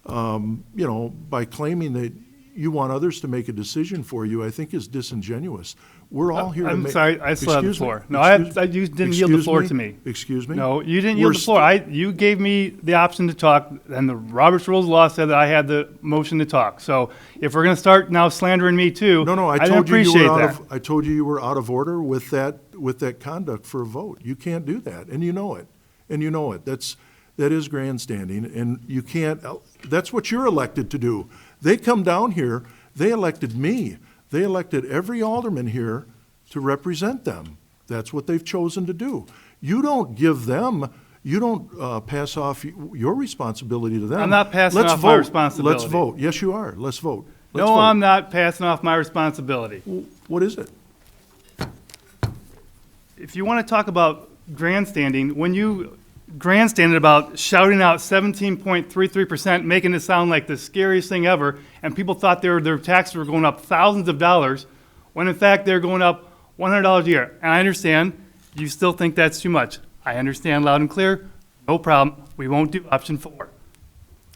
by claiming that you want others to make a decision for you, I think is disingenuous. We're all here to I'm make. sorry, I still have the Excuse me. floor. No, you didn't yield the Excuse floor me? to me. Excuse me? No, you didn't We're yield the floor. You gave me the option to talk, and the Robert's Rules of Law said that I had the motion to talk. So if we're gonna start now slandering me too, No, I didn't told you you appreciate were that. I told you were out of order with that conduct for a vote. You can't do that, and you know it. And you know it. That is grandstanding, and you can't, that's what you're elected to do. They come down here, they elected me. They elected every alderman here to represent them. That's what they've chosen to do. You don't give them, you don't pass off your responsibility to them. I'm not passing Let's off my vote. responsibility. Let's vote. Yes, you are. Let's vote. Let's No, vote. I'm not passing off my responsibility. What is it? If you want to talk about grandstanding, when you grandstanded about shouting out 17.33%, making it sound like the scariest thing ever, and people thought their taxes were going up thousands of dollars, when in fact they're going up $100 a year. And I understand you still think that's too much. I understand loud and clear, no problem. We won't do option 4.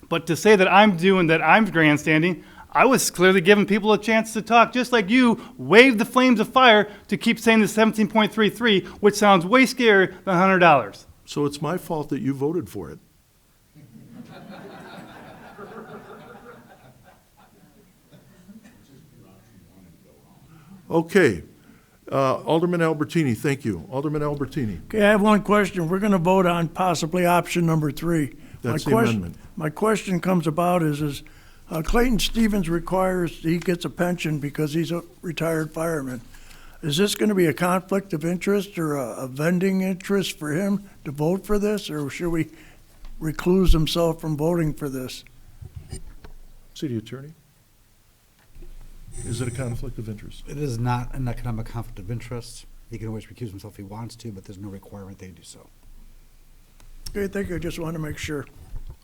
But to say that I'm grandstanding, I was clearly giving people a chance to talk, just like you waved the flames of fire to keep saying the 17.33, which sounds way scarier than $100. So it's my fault that you voted for it. Okay. Alderman Albertini, thank you. Alderman Albertini. Okay, I have one question. We're going to vote on possibly option number 3. That's the amendment. My question comes about is Clayton Stevens requires he gets a pension because he's a retired fireman. Is this going to be a conflict of interest or a vending interest for him to vote for this, or should we recluse himself from voting for this? City Attorney? Is it a conflict of interest? It is not an economic conflict of interest. He can always recuse himself if he wants to, but there's no requirement that he do so. Okay, thank you. I just want to make sure.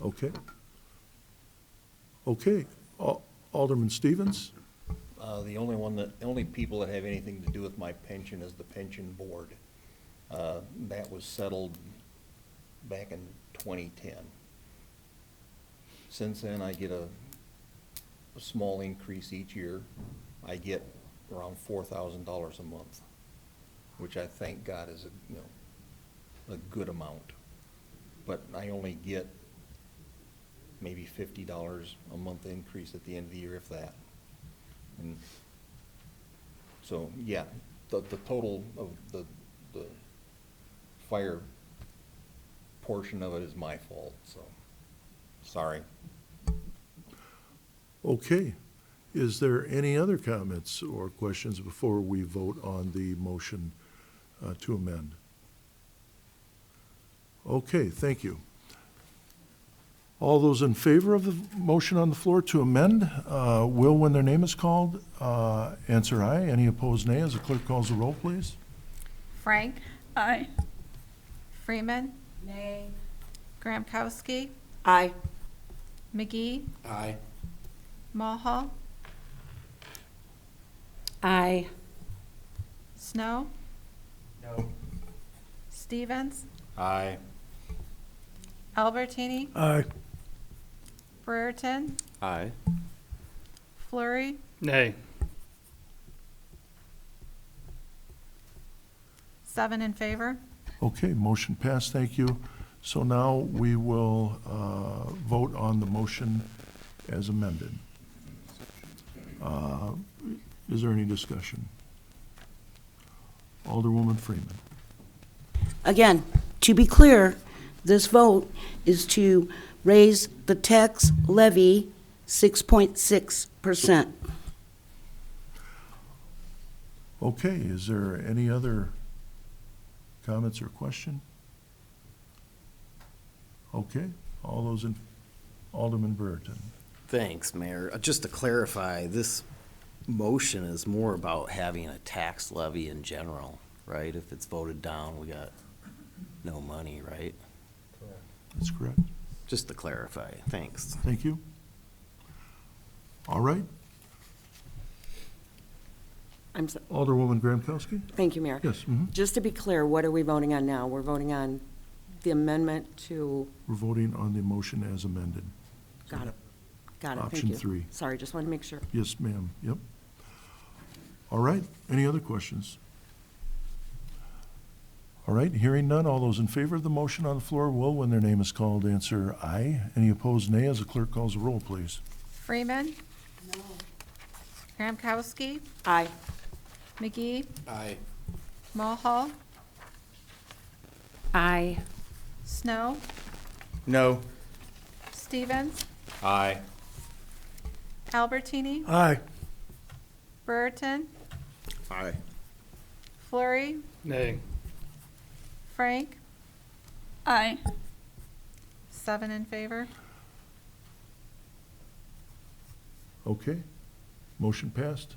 Okay. Okay. Alderman Stevens? The only people that have anything to do with my pension is the pension board. That was settled back in 2010. Since then, I get a small increase each year. I get around $4,000 a month, which I thank God is a good amount. But I only get maybe $50 a month increase at the end of the year, if that. And so, yeah, the total of the fire portion of it is my fault, so, sorry. Okay. Is there any other comments or questions before we vote on the motion to amend? Okay, thank you. All those in favor of the motion on the floor to amend will, when their name is called, answer aye. Any opposed, nay. As the clerk calls the roll, please. Frank? Aye. Freeman? Nay. Gramkowski? Aye. McGee? Aye. Mulhall? Aye. Snow? No. Stevens? Aye. Albertini? Aye. Brereton? Aye. Flurry? Nay. 7 in favor. Okay, motion passed, thank you. So now we will vote on the motion as amended. Is there any discussion? Alderwoman Freeman. Again, to be clear, this vote is to raise the tax levy 6.6%. Okay, is there any other comments or question? Okay, all those in, Alderman Brereton. Thanks, Mayor. Just to clarify, this motion is more about having a tax levy in general, right? If it's voted down, we got no money, right? That's correct. Just to clarify, thanks. Thank you. All right. I'm so, Alderwoman Gramkowski? thank you, Mayor. Yes, mhm. Just to be clear, what are we voting on now? We're voting on the amendment to, We're voting on the motion as amended. got it, thank Option you. 3. Sorry, just wanted to make sure. Yes, ma'am, yep. All right, any other questions? All right, hearing none, all those in favor of the motion on the floor will, when their name is called, answer aye. Any opposed, nay, as the clerk calls the roll, please. Freeman. No. Gramkowski. Aye. McGee. Aye. Mulhall. Aye. Snow. No. Stevens. Aye. Albertini. Aye. Brereton. Aye. Flurry. Nay. Frank. Aye. 7 in favor. Okay, motion passed.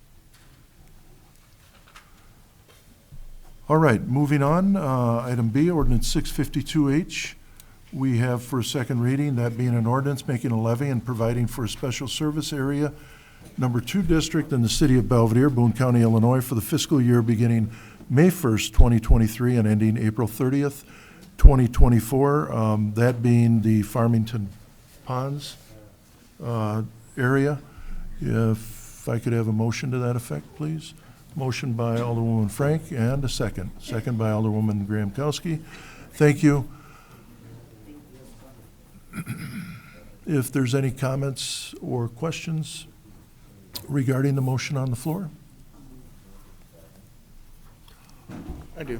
All right, moving on, item B, ordinance 652H. We have for a second reading, that being an ordinance making a levy and providing for a special service area, number 2 district in the city of Belvedere, Boone County, Illinois, for the fiscal year beginning May 1st, 2023, and ending April 30th, 2024, that being the Farmington Ponds area. If I could have a motion to that effect, please. Motion by Alderwoman Frank and a second. Second by Alderwoman Gramkowski. Thank you. If there's any comments or questions regarding the motion on the floor? I do.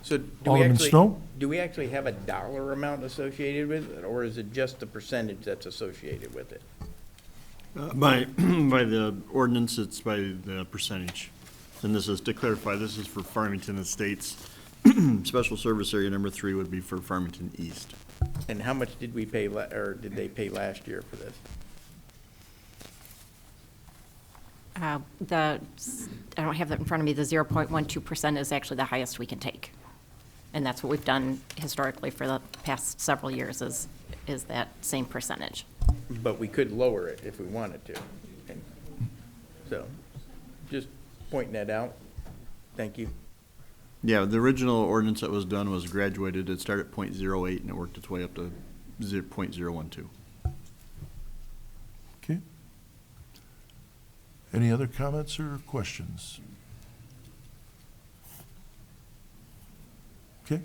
So Alderman Snow? do we actually have a dollar amount associated with it, or is it just the percentage that's associated with it? By the ordinance, it's by the percentage. And this is, to clarify, this is for Farmington Estates. Special service area number 3 would be for Farmington East. And how much did we pay, or did they pay last year for this? I don't have that in front of me. The 0.12% is actually the highest we can take. And that's what we've done historically for the past several years is that same percentage. But we could lower it if we wanted to. And so, just pointing that out. Thank you. Yeah, the original ordinance that was done was graduated. It started at .08 and it worked its way up to 0.012. Okay. Any other comments or questions? Okay.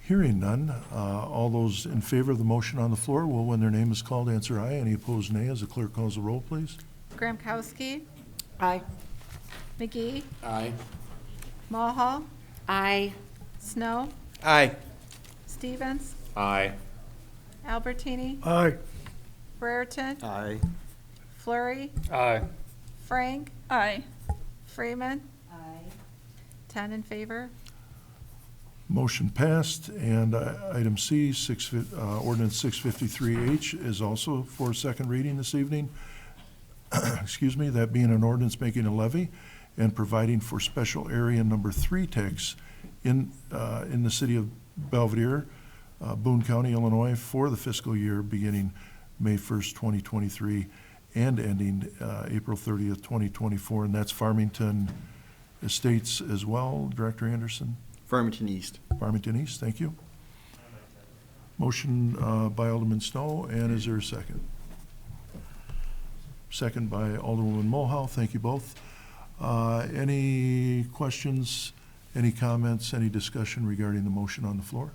Hearing none, all those in favor of the motion on the floor will, when their name is called, answer aye. Any opposed, nay, as the clerk calls the roll, please. Gramkowski. Aye. McGee. Aye. Mulhall. Aye. Snow. Aye. Stevens. Aye. Albertini. Aye. Brereton. Aye. Flurry. Aye. Frank. Aye. Freeman. Aye. 10 in favor. Motion passed, and item C, ordinance 653H is also for second reading this evening. Excuse me, that being an ordinance making a levy and providing for special area number 3 tax in the city of Belvedere, Boone County, Illinois, for the fiscal year beginning May 1st, 2023, and ending April 30th, 2024, and that's Farmington Estates as well, Director Anderson? Farmington East. Farmington East, thank you. Motion by Alderman Snow, and is there a second? Second by Alderwoman Mulhall, thank you both. Any questions, any comments, any discussion regarding the motion on the floor?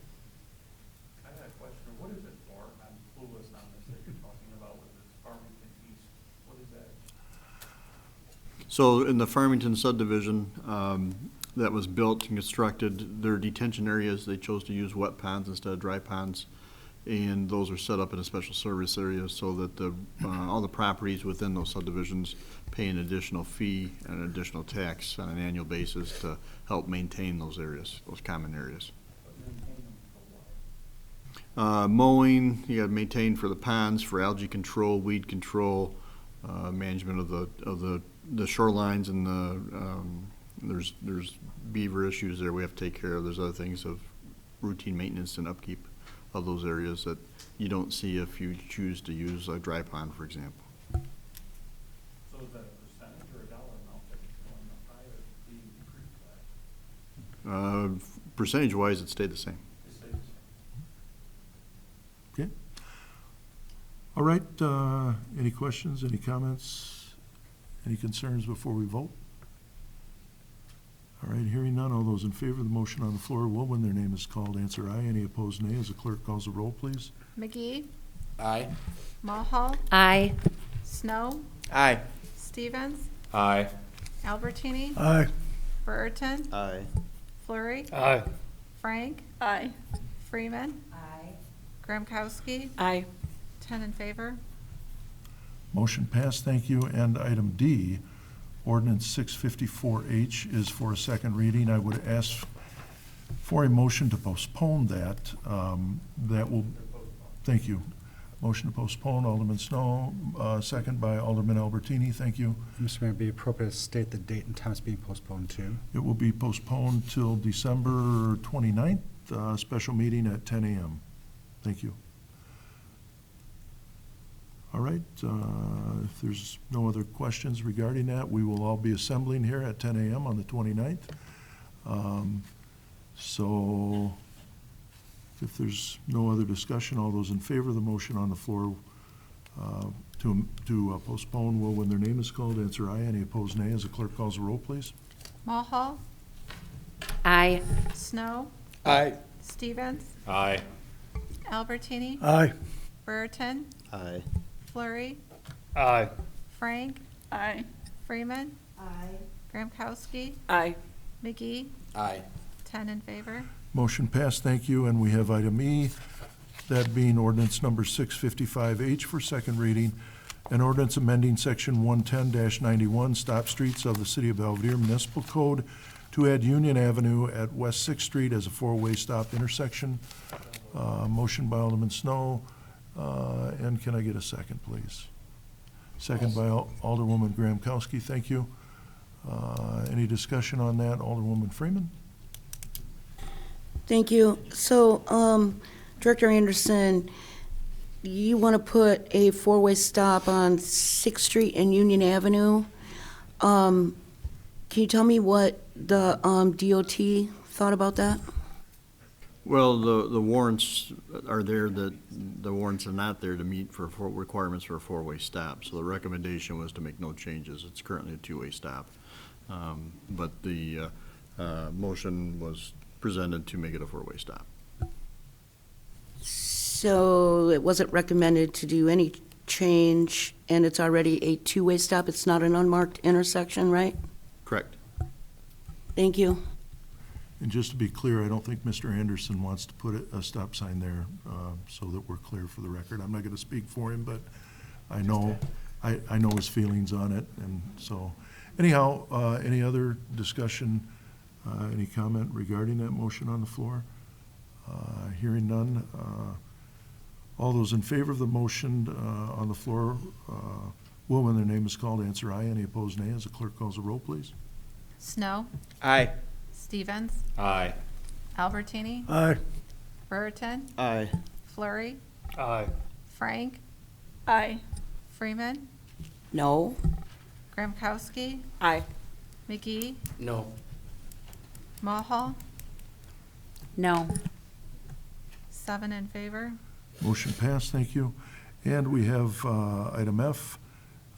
I have a question. What is it for? I'm clueless on this that you're talking about with this Farmington East. What is that? So in the Farmington subdivision that was built and constructed, their detention areas, they chose to use wet ponds instead of dry ponds. And those are set up in a special service area so that all the properties within those subdivisions pay an additional fee and an additional tax on an annual basis to help maintain those areas, those common areas. Mowing, you got to maintain for the ponds, for algae control, weed control, management of the shorelines, and there's beaver issues there we have to take care of. There's other things of routine maintenance and upkeep of those areas that you don't see if you choose to use a dry pond, for example. So is that a percentage or a dollar amount that Percentage-wise, it stayed the same. Okay. All right, any questions, any comments, any concerns before we vote? All right, hearing none, all those in favor of the motion on the floor will, when their name is called, answer aye. Any opposed, nay. As the clerk calls the roll, please. McGee, Aye. Mulhall, Aye. Snow, Aye. Stevens, Aye. Albertini, Aye. Brereton, Aye. Flurry, Aye. Frank, Aye. Freeman, Gramkowski, Aye. 10 in favor. Motion passed, thank you. And item D, ordinance 654H is for a second reading. I would ask for a motion to postpone that. That will, thank you. Motion to postpone, Alderman Snow, second by Alderman Albertini, thank you. Mr. Mayor, it'd be appropriate to state the date and time it's being postponed to. It will be postponed till December 29th, special meeting at 10 a.m. Thank you. All right, if there's no other questions regarding that, we will all be assembling here at 10 a.m. on the 29th. So if there's no other discussion, all those in favor of the motion on the floor to postpone will, when their name is called, answer aye. Any opposed, nay. As the clerk calls the roll, please. Mulhall, Aye. Snow, Aye. Stevens, Aye. Albertini, Aye. Brereton, Aye. Flurry, Aye. Frank, Aye. Freeman. Gramkowski, Aye. McGee, Aye. 10 in favor. Motion passed, thank you. And we have item E, that being ordinance number 655H for second reading, an ordinance amending section 110-91 stop streets of the City of Belvedere Municipal Code to add Union Avenue at West Sixth Street as a four-way stop intersection. Motion by Alderman Snow, and can I get a second, please? Second by Alderwoman Gramkowski, thank you. Any discussion on that, Alderwoman Freeman? Thank you. So, Director Anderson, you want to put a four-way stop on Sixth Street and Union Avenue. Can you tell me what the DOT thought about that? Well, the warrants are there, the warrants are not there to meet for requirements for a four-way stop. So the recommendation was to make no changes. It's currently a two-way stop. But the motion was presented to make it a four-way stop. So it wasn't recommended to do any change, and it's already a two-way stop? It's not an unmarked intersection, right? Correct. Thank you. And just to be clear, I don't think Mr. Anderson wants to put a stop sign there, so that we're clear for the record. I'm not going to speak for him, but I know his feelings on it, and so, anyhow, any other discussion, any comment regarding that motion on the floor? Hearing none, all those in favor of the motion on the floor will, when their name is called, answer aye. Any opposed, nay. As the clerk calls the roll, please. Snow, Aye. Stevens, Aye. Albertini, Aye. Brereton, Aye. Flurry, Aye. Frank, Aye. Freeman, No. Gramkowski, Aye. McGee, No. Mulhall, No. 7 in favor. Motion passed, thank you. And we have item F,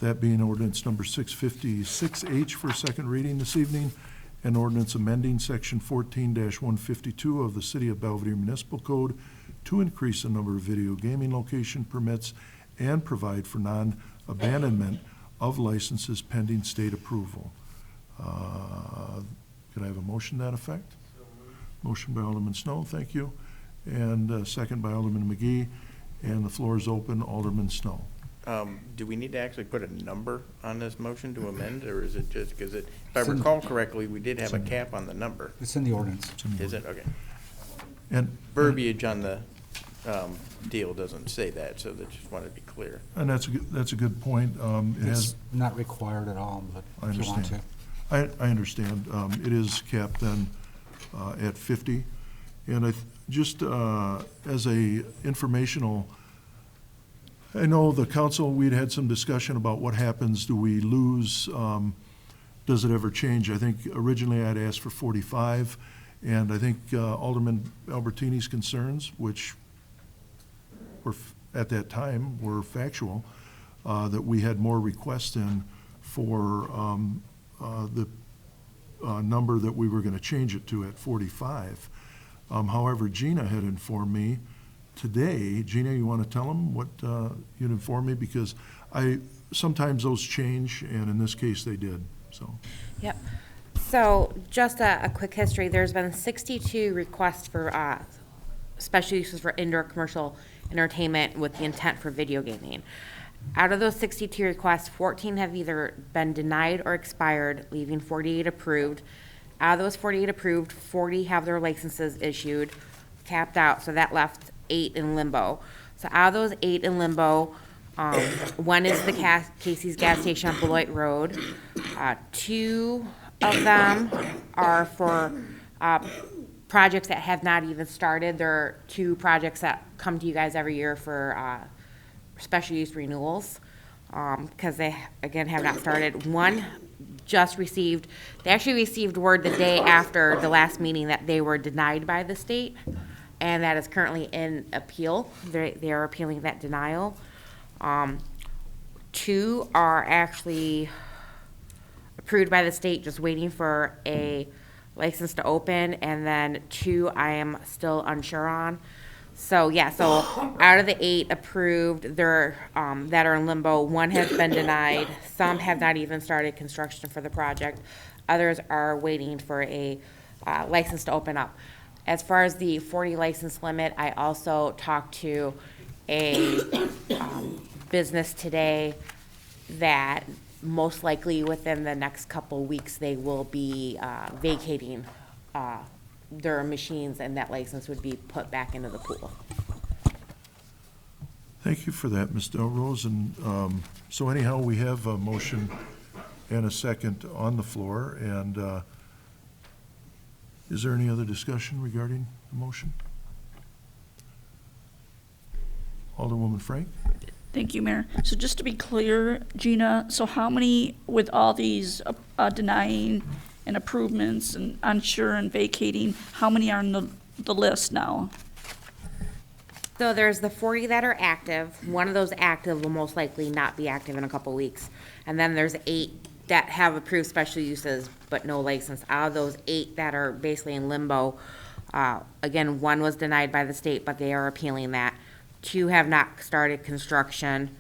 that being ordinance number 656H for second reading this evening, an ordinance amending section 14-152 of the City of Belvedere Municipal Code to increase the number of video gaming location permits and provide for non-abandonment of licenses pending state approval. Could I have a motion to that effect? Motion by Alderman Snow, thank you. And second by Alderman McGee. And the floor is open, Alderman Snow. Do we need to actually put a number on this motion to amend, or is it just, because if I recall correctly, we did have a cap on the number. It's in the ordinance. Is it? Okay. And Verbiage on the deal doesn't say that, so that just wanted to be clear. And that's a good point. It has, It's not required at all, but I if you want understand. to. I understand. It is capped then at 50. And just as a informational, I know the council, we'd had some discussion about what happens, do we lose, does it ever change? I think originally I'd asked for 45, And I think Alderman Albertini's concerns, which were, at that time, were factual, that we had more requests in for the number that we were going to change it to at 45. However, Gina had informed me today, Gina, you want to tell them what you'd informed me? Because sometimes those change, and in this case, they did, so. Yep. So just a quick history, there's been 62 requests for special uses for indoor commercial entertainment with the intent for video gaming. Out of those 62 requests, 14 have either been denied or expired, leaving 48 approved. Out of those 48 approved, 40 have their licenses issued, capped out, so that left 8 in limbo. So out of those 8 in limbo, one is the Casey's gas station on Beloit Road. 2 of them are for projects that have not even started. There are 2 projects that come to you guys every year for special use renewals, because they, again, have not started. One just received, they actually received word the day after the last meeting that they were denied by the state, and that is currently in appeal. They are appealing that denial. 2 are actually approved by the state, just waiting for a license to open, and then 2 I am still unsure on. So yeah, so out of the 8 approved, that are in limbo, 1 has been denied. Some have not even started construction for the project. Others are waiting for a license to open up. As far as the 40 license limit, I also talked to a business today that most likely within the next couple weeks they will be vacating their machines, and that license would be put back into the pool. Thank you for that, Ms. Delrose. And so anyhow, we have a motion and a second on the floor. And is there any other discussion regarding the motion? Alderwoman Frank? Thank you, Mayor. So just to be clear, Gina, so how many, with all these denying and improvements and unsure and vacating, how many are on the list now? So there's the 40 that are active. One of those active will most likely not be active in a couple weeks. And then there's 8 that have approved special uses but no license. Out of those 8 that are basically in limbo, again, 1 was denied by the state, but they are appealing that. 2 have not started construction.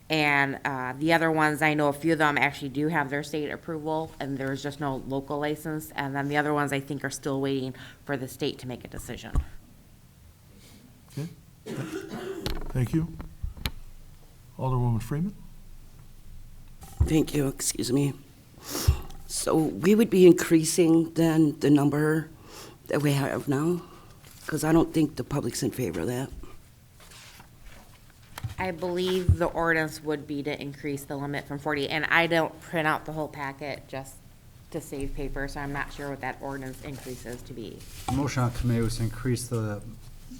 And the other ones, I know a few of them actually do have their state approval, and there's just no local license. And then the other ones, I think, are still waiting for the state to make a decision. Okay. Thank you. Alderwoman Freeman? Thank you, excuse me. So we would be increasing then the number that we have now? Because I don't think the public's in favor of that. I believe the ordinance would be to increase the limit from 40, and I don't print out the whole packet just to save paper, so I'm not sure what that ordinance increase is to be. The motion on committee was to increase the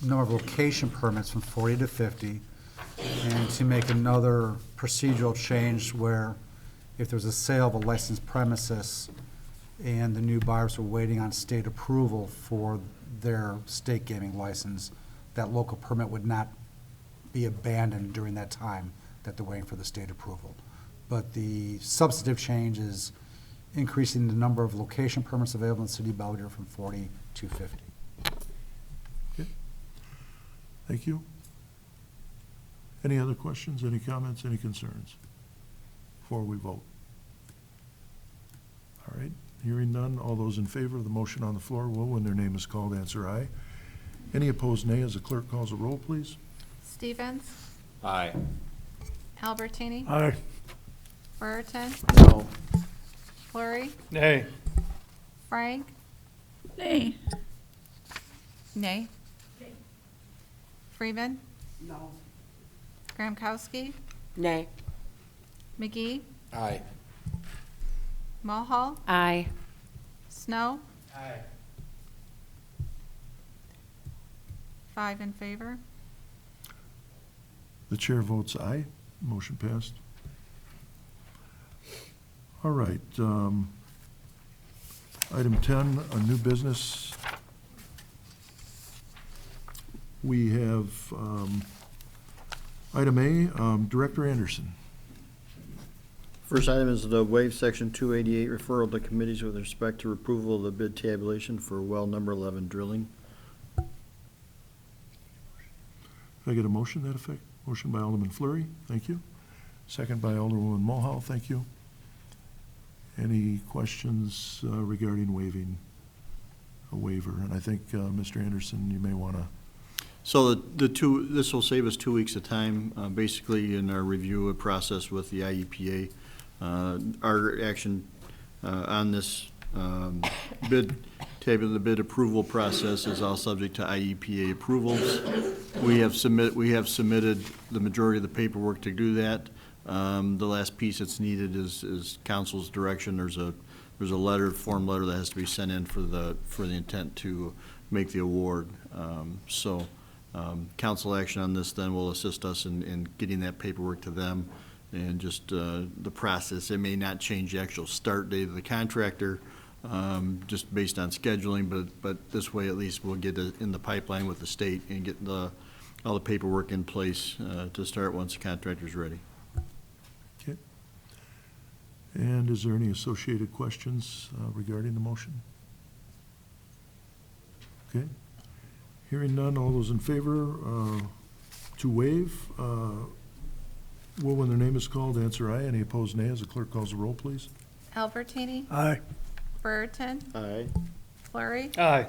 number of location permits from 40 to 50, and to make another procedural change where if there's a sale of a licensed premises and the new buyers are waiting on state approval for their state gaming license, that local permit would not be abandoned during that time that they're waiting for the state approval. But the substantive change is increasing the number of location permits available in the city of Belvedere from 40 to 50. Okay. Thank you. Any other questions, any comments, any concerns before we vote? All right, hearing none, all those in favor of the motion on the floor will, when their name is called, answer aye. Any opposed, nay, as the clerk calls a roll, please. Stevens? Aye. Albertini? Aye. Brereton? No. Flurry? Nay. Frank? Nay. Nay. Freeman? No. Gramkowski? Nay. McGee? Aye. Mulhall? Aye. Snow? 5 in favor. The chair votes aye. Motion passed. All right. Item 10, a new business We have item A, Director Anderson. First item is the waive section 288 referral to committees with respect to approval of the bid tabulation for well number 11 drilling. Can I get a motion to that effect? Motion by Alderman Fleury, thank you. Second by Alderwoman Mulhall, thank you. Any questions regarding waiving a waiver? And I think, Mr. Anderson, you may want to. So this will save us 2 weeks of time, basically in our review process with the IEPA. Our action on this bid table, the bid approval process is all subject to IEPA approvals. We have submitted the majority of the paperwork to do that. The last piece that's needed is council's direction. There's a form letter that has to be sent in for the intent to make the award. Council action on this then will assist us in getting that paperwork to them and just the process. It may not change the actual start date of the contractor, just based on scheduling, but this way at least we'll get it in the pipeline with the state and get all the paperwork in place to start once the contractor's ready. Okay. And is there any associated questions regarding the motion? Okay. Hearing none, all those in favor to waive, will, when their name is called, answer aye. Any opposed, nay. As the clerk calls the roll, please. Albertini? Aye. Brereton? Aye. Fleury? Aye.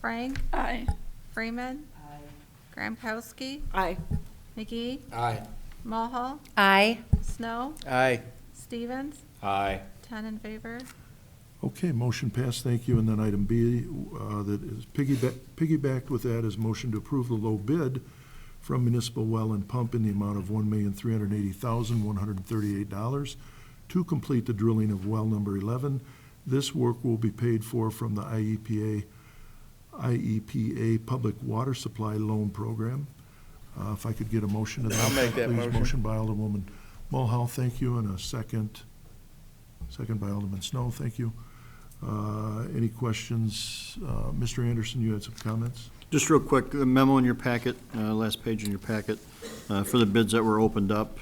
Frank? Aye. Freeman? Gramkowski? Aye. McGee? Aye. Mulhall? Aye. Snow? Aye. Stevens? Aye. 10 in favor. Okay, motion passed, thank you. And then item B, that is piggybacked with that, is motion to approve the low bid from Municipal Well and Pump in the amount of $1,380,138 to complete the drilling of well number 11. This work will be paid for from the IEPA Public Water Supply Loan Program. If I could get a motion to that. I'll make that please. motion. Motion by Alderwoman Mulhall, thank you, and a second by Alderman Snow, thank you. Any questions? Mr. Anderson, you had some comments? Just real quick, the memo in your packet, last page in your packet, for the bids that were opened up.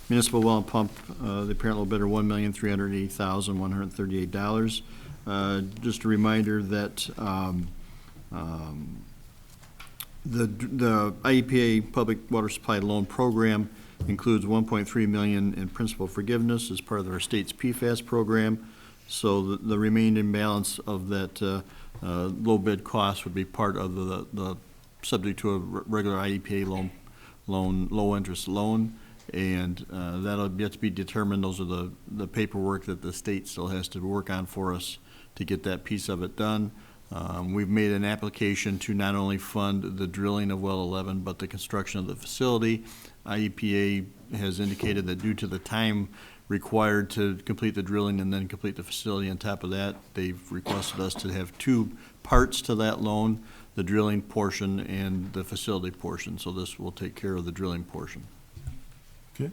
Municipal Well and Pump, the apparent low bidder, $1,380,138. Just a reminder that the IEPA Public Water Supply Loan Program includes $1.3 million in principal forgiveness as part of our state's PFAS program. So the remaining balance of that low bid cost would be part of the subject to a regular IEPA low interest loan, and that'll yet to be determined. Those are the paperwork that the state still has to work on for us to get that piece of it done. We've made an application to not only fund the drilling of well 11, but the construction of the facility. IEPA has indicated that due to the time required to complete the drilling and then complete the facility on top of that, they've requested us to have two parts to that loan, the drilling portion and the facility portion. So this will take care of the drilling portion. Okay.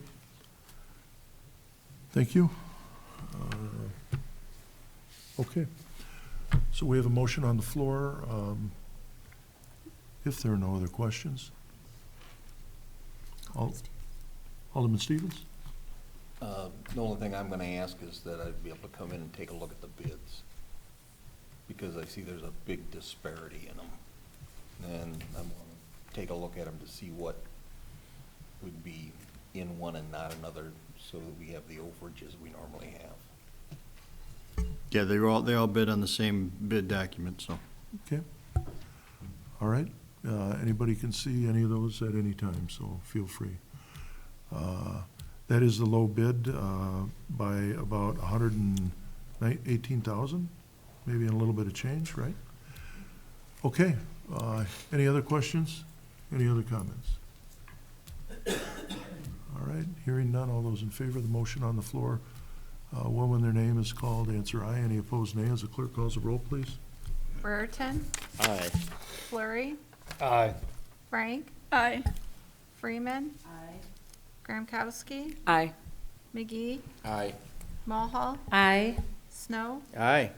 Thank you. Okay. So we have a motion on the floor. If there are no other questions. Alderman Stevens? The only thing I'm gonna ask is that I'd be able to come in and take a look at the bids, because I see there's a big disparity in them. And I'm gonna take a look at them to see what would be in one and not another, so that we have the overages we normally have. Yeah, they all bid on the same bid document, so. Okay. All right. Anybody can see any of those at any time, so feel free. That is the low bid by about $118,000, maybe in a little bit of change, right? Okay. Any other questions? Any other comments? All right. Hearing none, all those in favor of the motion on the floor, when their name is called, answer aye. Any opposed, nay. As the clerk calls the roll, please. Brereton? Aye. Fleury? Aye. Frank? Aye. Freeman? Gramkowski? Aye. McGee? Aye. Mulhall? Aye. Snow? Aye.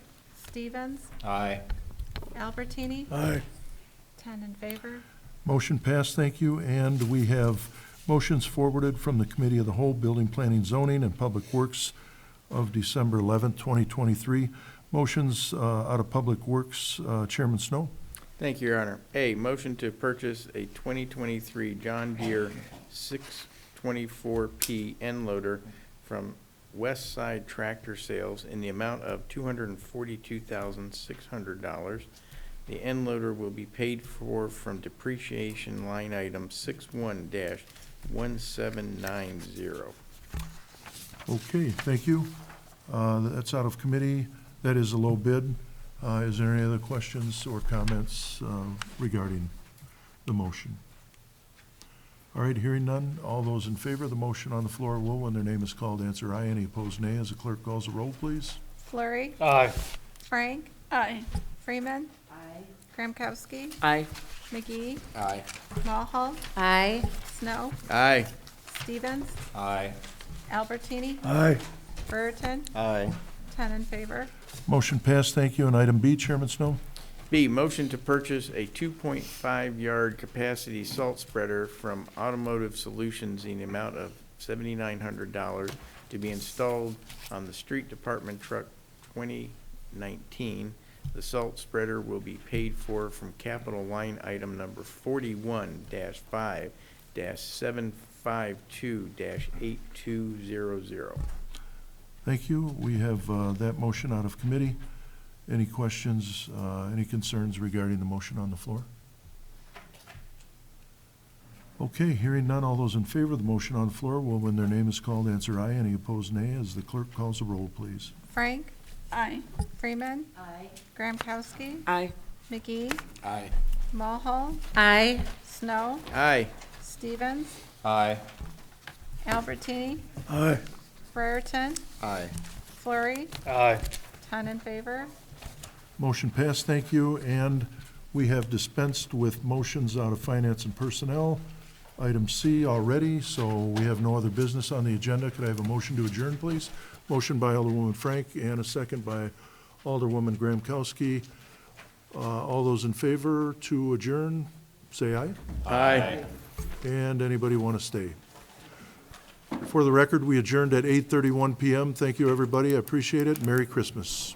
Stevens? Aye. Albertini? Aye. 10 in favor. Motion passed, thank you. And we have motions forwarded from the Committee of the Whole, Building, Planning, Zoning, and Public Works of December 11th, 2023. Motions out of Public Works, Chairman Snow. Thank you, Your Honor. A, motion to purchase a 2023 John Deere 624P end loader from West Side Tractor Sales in the amount of $242,600. The end loader will be paid for from depreciation line item 61-1790. Okay, thank you. That's out of committee. That is a low bid. Is there any other questions or comments regarding the motion? All right, hearing none. All those in favor of the motion on the floor will, when their name is called, answer aye. Any opposed, nay. As the clerk calls the roll, please. Flurry. Aye. Frank. Aye. Freeman. Aye. Gramkowski. Aye. McGee. Aye. Mulhall. Aye. Snow. Aye. Stevens. Aye. Albertini. Aye. Brereton. Aye. 10 in favor. Motion passed, thank you. And item B, Chairman Snow. B, motion to purchase a 2.5 yard capacity salt spreader from Automotive Solutions in the amount of $7,900 to be installed on the Street Department Truck 2019. The salt spreader will be paid for from capital line item number 41-5-752-8200. Thank you. We have that motion out of committee. Any questions, any concerns regarding the motion on the floor? Okay, hearing none. All those in favor of the motion on the floor will, when their name is called, answer aye. Any opposed, nay. As the clerk calls the roll, please. Frank. Aye. Freeman. Aye. Gramkowski. Aye. McGee. Aye. Mulhall. Aye. Snow. Aye. Stevens. Aye. Albertini. Aye. Brereton. Aye. Flurry. Aye. 10 in favor. Motion passed, thank you. And we have dispensed with motions out of Finance and Personnel. Item C already, so we have no other business on the agenda. Could I have a motion to adjourn, please? Motion by Alderwoman Frank and a second by Alderwoman Gramkowski. All those in favor to adjourn, say aye. Aye. And anybody want to stay? For the record, we adjourned at 8:31 PM. Thank you, everybody. I appreciate it. Merry Christmas.